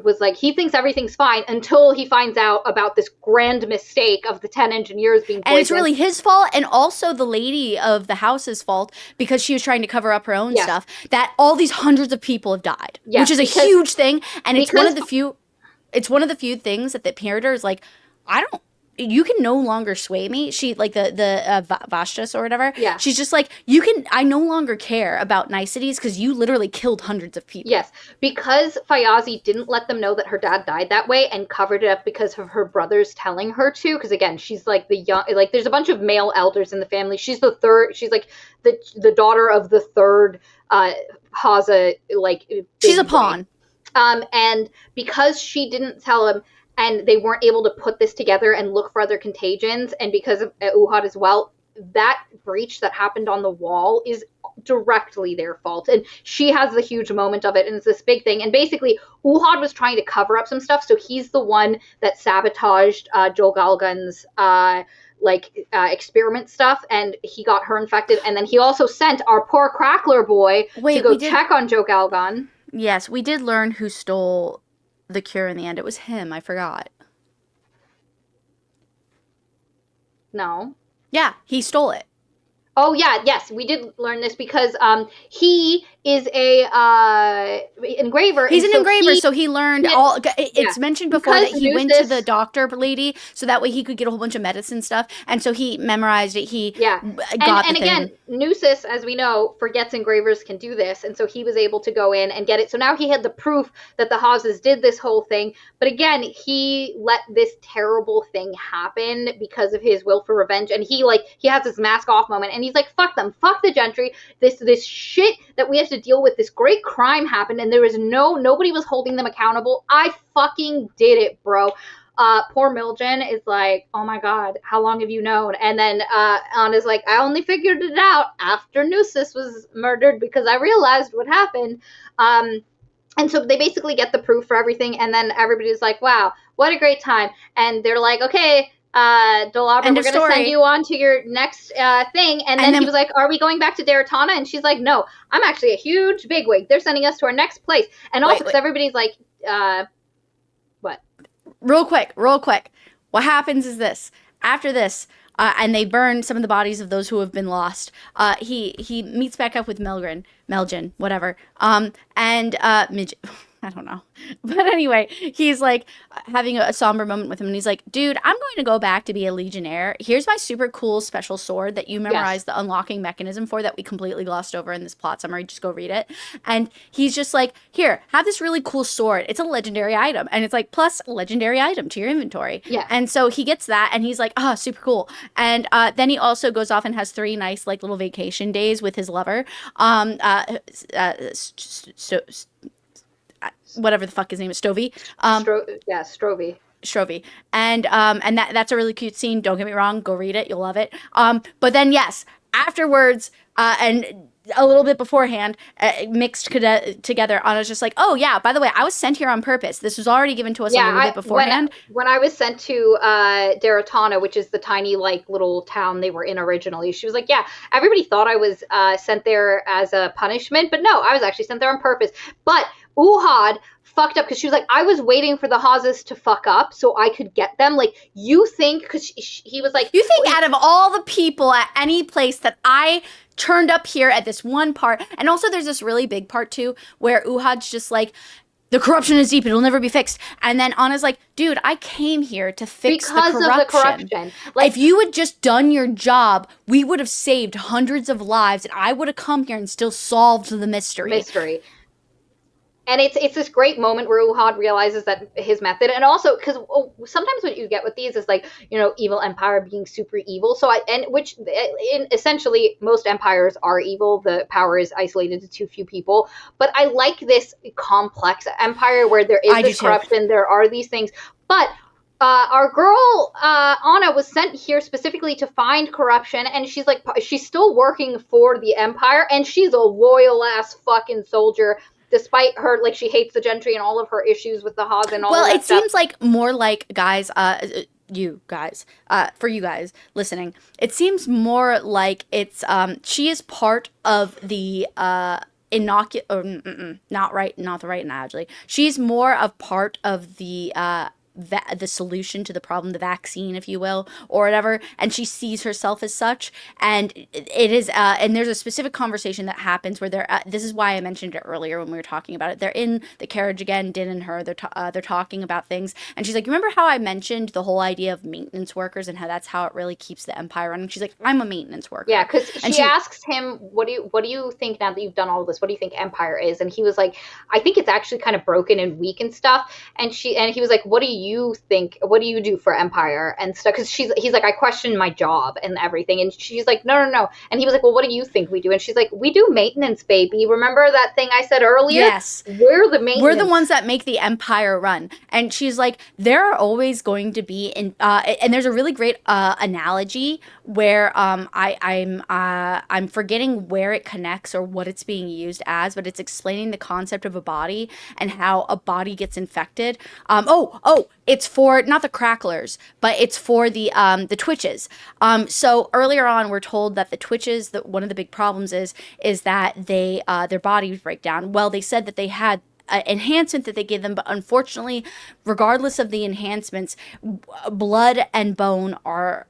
was like, he thinks everything's fine until he finds out about this grand mistake of the 10 engineers being poisoned. And it's really his fault, and also the lady of the house's fault, because she was trying to cover up her own stuff, that all these hundreds of people have died, which is a huge thing. And it's one of the few things that the narrator is like, you can no longer sway me. She, like, the Vashtas or whatever. Yeah. She's just like, I no longer care about niceties because you literally killed hundreds of people. Yes. Because Fayazi didn't let them know that her dad died that way and covered it up because of her brothers telling her to. Because, again, she's, like, there's a bunch of male elders in the family. She's the third. She's, like, the daughter of the third Haza, like. She's a pawn. And because she didn't tell him, and they weren't able to put this together and look for other contagions, and because of Uhad as well, that breach that happened on the wall is directly their fault. And she has the huge moment of it, and it's this big thing. And basically, Uhad was trying to cover up some stuff, so he's the one that sabotaged Joe Galgan's experiment stuff, and he got her infected. And then he also sent our poor Crackler boy to go check on Joe Galgan. Yes, we did learn who stole the cure in the end. It was him. I forgot. No. Yeah, he stole it. Oh, yeah, yes, we did learn this because he is a engraver. He's an engraver, so he learned all. It's mentioned before that he went to the doctor lady, so that way he could get a whole bunch of medicine stuff, and so he memorized it. He got the thing. Again, Nusis, as we know, forgets engravers can do this, and so he was able to go in and get it. So now he had the proof that the Hawses did this whole thing, but again, he let this terrible thing happen because of his will for revenge, and he has this mask off moment, and he's like, fuck them, fuck the gentry, this shit that we have to deal with, this great crime happened, and there was nobody was holding them accountable. I fucking did it, bro. Poor Miljan is like, oh my god, how long have you known? And then Anna's like, I only figured it out after Nusis was murdered because I realized what happened. And so they basically get the proof for everything, and then everybody's like, wow, what a great time. And they're like, okay, Dolabra, we're going to send you on to your next thing. And then he was like, are we going back to Daratana? And she's like, no, I'm actually a huge bigwig. They're sending us to our next place. And also because everybody's like, what? Real quick. What happens is this. After this, and they burn some of the bodies of those who have been lost, he meets back up with Meljan, whatever. I don't know. But anyway, he's like having a somber moment with him, and he's like, dude, I'm going to go back to be a Legionnaire. Here's my super cool special sword that you memorized the unlocking mechanism for that we completely glossed over in this plot summary. Just go read it. And he's just like, here, have this really cool sword. It's a legendary item. And it's like, plus legendary item to your inventory. Yeah. And so he gets that, and he's like, super cool. And then he also goes off and has 3 nice like little vacation days with his lover. Whatever the fuck his name is, Stovey. Strovey. And that's a really cute scene. Don't get me wrong. Go read it. You'll love it. But then, yes, afterwards, and a little bit beforehand, mixed together. Anna's just like, oh yeah, by the way, I was sent here on purpose. This was already given to us a little bit beforehand. When I was sent to Daratana, which is the tiny like little town they were in originally, she was like, yeah, everybody thought I was sent there as a punishment, but no, I was actually sent there on purpose. But Uhad fucked up because she was like, I was waiting for the Hazes to fuck up so I could get them. Like, you think, because he was like, you think out of all the people at any place that I turned up here at this one part, and also there's this really big part too where Uhad's just like, the corruption is deep, it'll never be fixed. And then Anna's like, dude, I came here to fix because the corruption. Of the corruption. Like, if you had just done your job, we would have saved hundreds of lives, and I would have come here and still solved the mystery. And it's this great moment where Uhad realizes that his method, and also because sometimes what you get with these is like, you know, evil empire being super evil. So essentially most empires are evil. The power is isolated to too few people. But I like this complex empire where there is this corruption. There are these things, but our girl Anna was sent here specifically to find corruption, and she's like, she's still working for the empire, and she's a loyal ass fucking soldier. Despite her, like, she hates the gentry and all of her issues with the Haz and all of that stuff. Well, it seems like more like, guys, for you guys listening, it seems more like it's, she is part of the, not the right analogy. She's more of part of the solution to the problem, the vaccine, if you will, or whatever, and she sees herself as such. And it is, and there's a specific conversation that happens where this is why I mentioned it earlier when we were talking about it. They're in the carriage again, Din and her. They're talking about things, and she's like, "Remember how I mentioned the whole idea of maintenance workers and how that's how it really keeps the empire running?" She's like, "I'm a maintenance worker." Yeah, because she asks him, "What do you think now that you've done all of this? What do you think empire is?" And he was like, "I think it's actually kind of broken and weak and stuff." And he was like, "What do you think, what do you do for empire and stuff?" Because he's like, I question my job and everything, and she's like, no, and he was like, well, what do you think we do? And she's like, we do maintenance, baby. Remember that thing I said earlier? Yes, we're the maintenance. We're the ones that make the empire run. And she's like, there are always going to be and there's a really great analogy where I'm forgetting where it connects or what it's being used as, but it's explaining the concept of a body and how a body gets infected. It's for not the cracklers, but it's for the twitches. So earlier on, we're told that the twitches, that one of the big problems is that they their bodies break down. Well, they said that they had enhancement that they gave them, but unfortunately, regardless of the enhancements, blood and bone are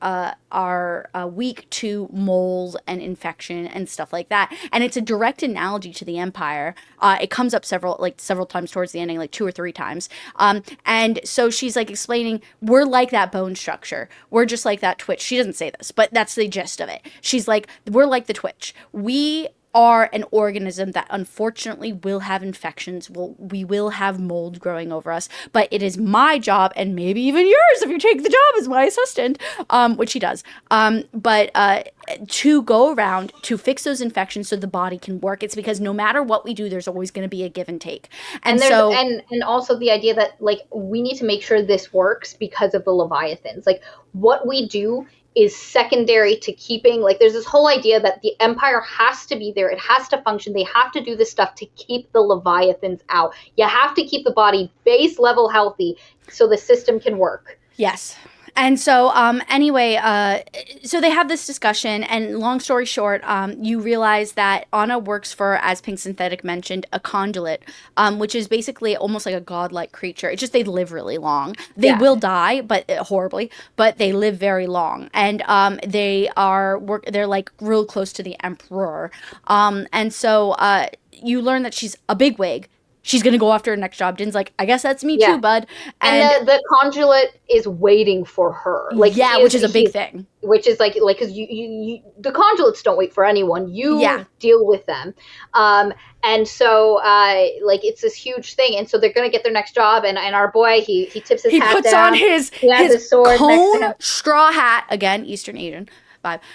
weak to mold and infection and stuff like that. And it's a direct analogy to the empire. It comes up several times towards the ending, like 2 or 3 times. And so she's like explaining, we're like that bone structure. We're just like that twitch. She doesn't say this, but that's the gist of it. She's like, we're like the twitch. We are an organism that unfortunately will have infections. We will have mold growing over us, but it is my job, and maybe even yours if you take the job as my assistant, which he does, but to go around to fix those infections so the body can work. It's because no matter what we do, there's always going to be a give and take. And so, and also the idea that, like, we need to make sure this works because of the Leviathans. Like, what we do is secondary to keeping, like, there's this whole idea that the empire has to be there, it has to function, they have to do this stuff to keep the Leviathans out. You have to keep the body base level healthy so the system can work. Yes. And so, so they have this discussion, and long story short, you realize that Anna works for, as Pink Synthetic mentioned, a conduit, which is basically almost like a godlike creature. It's just they live really long. They will die, but horribly, but they live very long, and they're like real close to the emperor, and so you learn that she's a bigwig. She's going to go after her next job. Din's like, I guess that's me too, bud. And the consulate is waiting for her. Like, which is a big thing. Which is like, because you the consulates don't wait for anyone. You deal with them. And so, like, it's this huge thing. And so they're going to get their next job. And our boy, he tips his hat down. He puts on his sword cone straw hat. Again, Eastern Asian.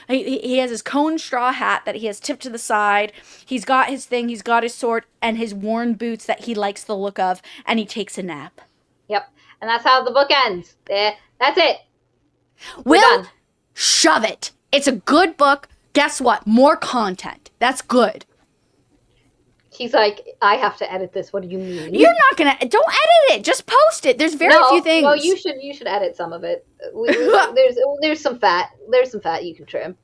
He has his cone straw hat that he has tipped to the side. He's got his thing. He's got his sword and his worn boots that he likes the look of. And he takes a nap. Yep. And that's how the book ends. That's it. We're done. Shove it. It's a good book. Guess what? More content. That's good. He's like, I have to edit this. What do you mean? You're not gonna. Don't edit it. Just post it. There's very few things. No, you should edit some of it. There's some fat. There's some fat you can trim.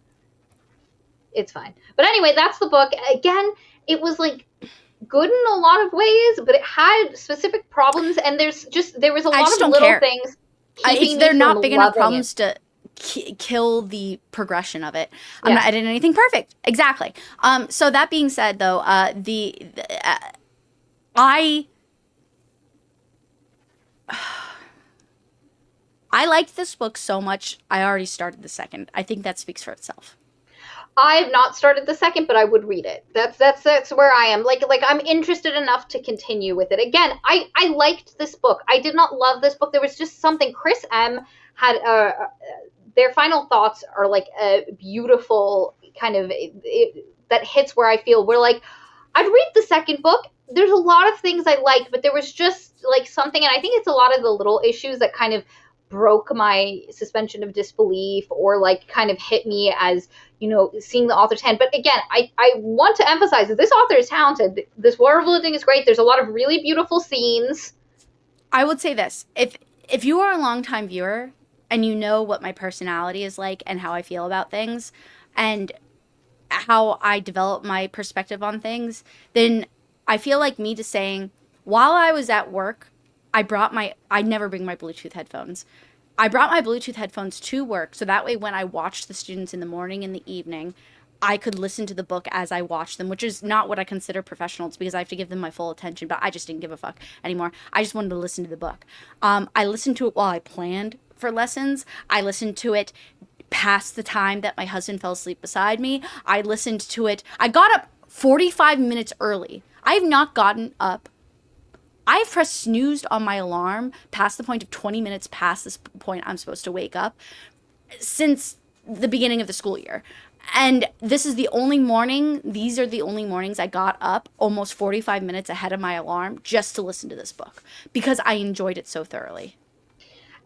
It's fine. But anyway, that's the book. Again, it was like good in a lot of ways, but it had specific problems, and there was a lot of little things. They're not big enough problems to kill the progression of it. I'm not editing anything perfect. Exactly. So that being said, though, I liked this book so much. I already started the second. I think that speaks for itself. I've not started the second, but I would read it. That's where I am. Like I'm interested enough to continue with it. Again, I liked this book. I did not love this book. There was just something. Chris M had their final thoughts are like a beautiful kind of that hits where I feel we're like I'd read the second book. There's a lot of things I liked, but there was just like something, and I think it's a lot of the little issues that kind of broke my suspension of disbelief or like kind of hit me as, seeing the author's hand. But again, I want to emphasize that this author is talented. This world building is great. There's a lot of really beautiful scenes. I would say this. If you are a longtime viewer and you know what my personality is like and how I feel about things and how I develop my perspective on things, then I feel like me just saying, while I was at work, I never bring my Bluetooth headphones. I brought my Bluetooth headphones to work so that way when I watched the students in the morning and the evening, I could listen to the book as I watched them, which is not what I consider professional. It's because I have to give them my full attention, but I just didn't give a fuck anymore. I just wanted to listen to the book. I listened to it while I planned for lessons. I listened to it past the time that my husband fell asleep beside me. I listened to it. I got up 45 minutes early. I have not gotten up. I've pressed snoozed on my alarm past the point of 20 minutes past this point I'm supposed to wake up since the beginning of the school year. And this is the only morning, these are the only mornings I got up almost 45 minutes ahead of my alarm just to listen to this book because I enjoyed it so thoroughly.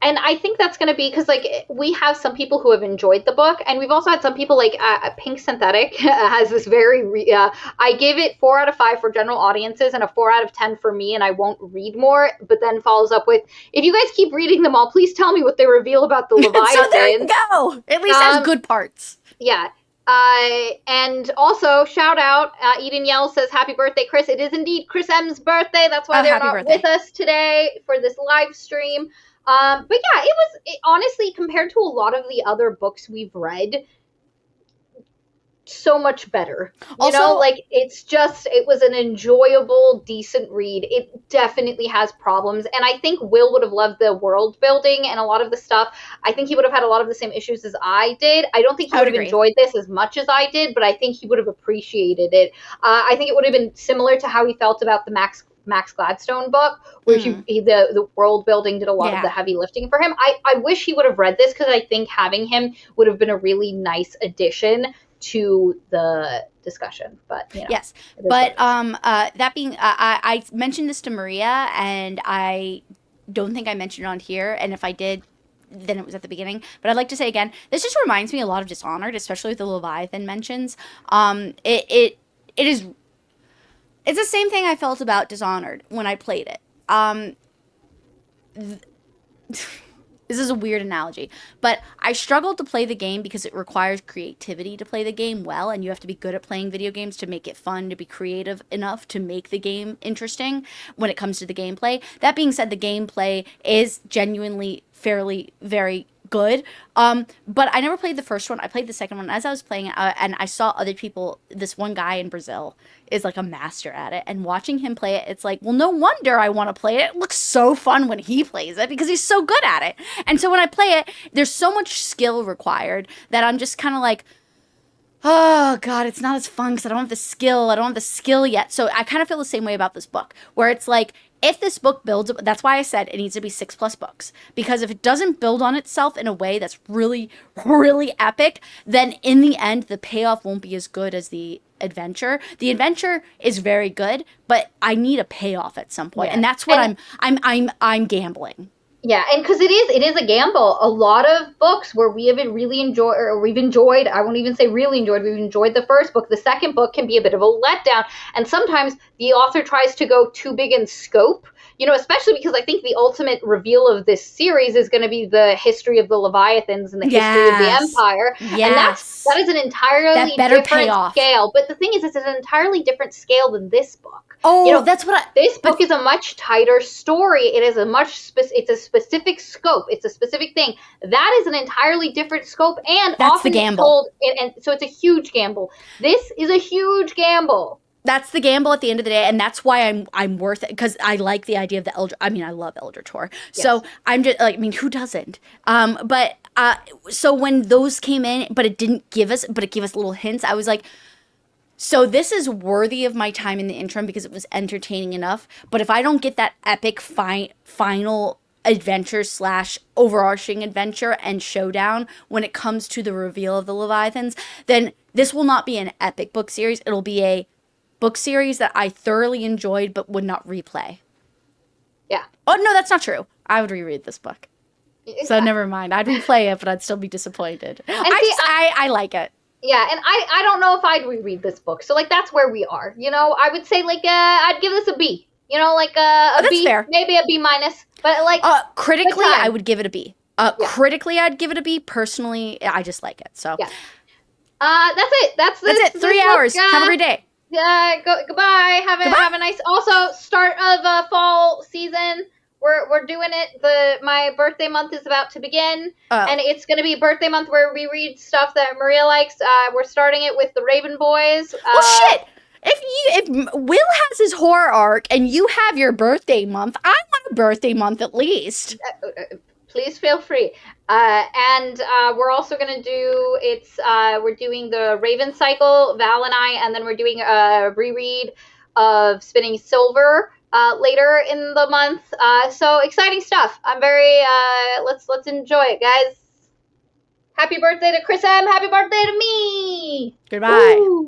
And I think that's going to be because, like, we have some people who have enjoyed the book, and we've also had some people, like, Pink Synthetic has this I gave it 4 out of 5 for general audiences and a 4 out of 10 for me, and I won't read more, but then follows up with, if you guys keep reading them all, please tell me what they reveal about the Leviathan. So there you go. At least has good parts. Yeah. And also, shout out, Eden Yell says, happy birthday, Chris. It is indeed Chris M's birthday. That's why they're not with us today for this live stream. But yeah, it honestly, compared to a lot of the other books we've read, so much better. It was an enjoyable, decent read. It definitely has problems, and I think Will would have loved the world building and a lot of the stuff. I think he would have had a lot of the same issues as I did. I don't think he would have enjoyed this as much as I did, but I think he would have appreciated it. I think it would have been similar to how he felt about the Max Gladstone book, where the world building did a lot of the heavy lifting for him. I wish he would have read this because I think having him would have been a really nice addition to the discussion. But yes, but that being, I mentioned this to Maria, and I don't think I mentioned it on here, and if I did, then it was at the beginning. But I'd like to say again, this just reminds me a lot of Dishonored, especially with the Leviathan mentions. It's the same thing I felt about Dishonored when I played it. This is a weird analogy, but I struggled to play the game because it requires creativity to play the game well, and you have to be good at playing video games to make it fun, to be creative enough to make the game interesting when it comes to the gameplay. That being said, the gameplay is genuinely fairly very good, but I never played the first one. I played the second one. As I was playing it, and I saw other people, this one guy in Brazil is like a master at it, and watching him play it, it's like, well, no wonder I want to play it. It looks so fun when he plays it because he's so good at it. And so when I play it, there's so much skill required that I'm just kind of like, oh God, it's not as fun because I don't have the skill. I don't have the skill yet. So I kind of feel the same way about this book, where it's like, if this book builds, that's why I said it needs to be 6+ books. Because if it doesn't build on itself in a way that's really, really epic, then in the end, the payoff won't be as good as the adventure. The adventure is very good, but I need a payoff at some point, and that's what I'm gambling. Yeah, and because it is a gamble. A lot of books where we have really enjoyed, or we've enjoyed, I won't even say really enjoyed, we've enjoyed the first book. The second book can be a bit of a letdown, and sometimes the author tries to go too big in scope. Especially because I think the ultimate reveal of this series is going to be the history of the Leviathans and the history of the Yes. Empire, and Yes. that is an That entirely better pay different off. scale. But the thing is, it's an entirely different scale than this book. Oh, that's what This book is a much tighter story. It is it's a specific scope. It's a specific thing. That is an entirely different scope, and that's often the it's gamble. told, and so it's a huge gamble. This is a huge gamble. That's the gamble at the end of the day, and that's why I'm worth it, because I like the idea of the Elder. I mean, I love Elder Tor, so Yes. I'm just like, I mean, who doesn't? But so when those came in, but it didn't give us, but it gave us little hints. I was like, so this is worthy of my time in the interim because it was entertaining enough. But if I don't get that epic final adventure / overarching adventure and showdown when it comes to the reveal of the Leviathans, then this will not be an epic book series. It'll be a book series that I thoroughly enjoyed but would not replay. Yeah. Oh, no, that's not true. I would reread this book. So never mind. I'd replay it, but I'd still be disappointed. I like it. Yeah, and I don't know if I'd reread this book. So, like, that's where we are. I would say, like, I'd give this a B. Like a B, fair. maybe a B minus. But, like, critically, I would give it a B. Critically, I'd give it a B. Personally, I just like it. So, yeah. That's it. That's it. 3 hours. Have a great day. Goodbye. Have a nice. Also, start of fall season. We're doing it. My birthday month is about to begin, and it's going to be a birthday month where we read stuff that Maria likes. We're starting it with the Raven Boys. Well, shit. If Will has his horror arc and you have your birthday month, I want a birthday month at least. Please feel free. And we're also going to do, we're doing the Raven Cycle, Val and I, and then we're doing a reread of Spinning Silver later in the month. So exciting stuff. I'm very, let's enjoy it, guys. Happy birthday to Chris M. Happy birthday to me. Goodbye. Woo.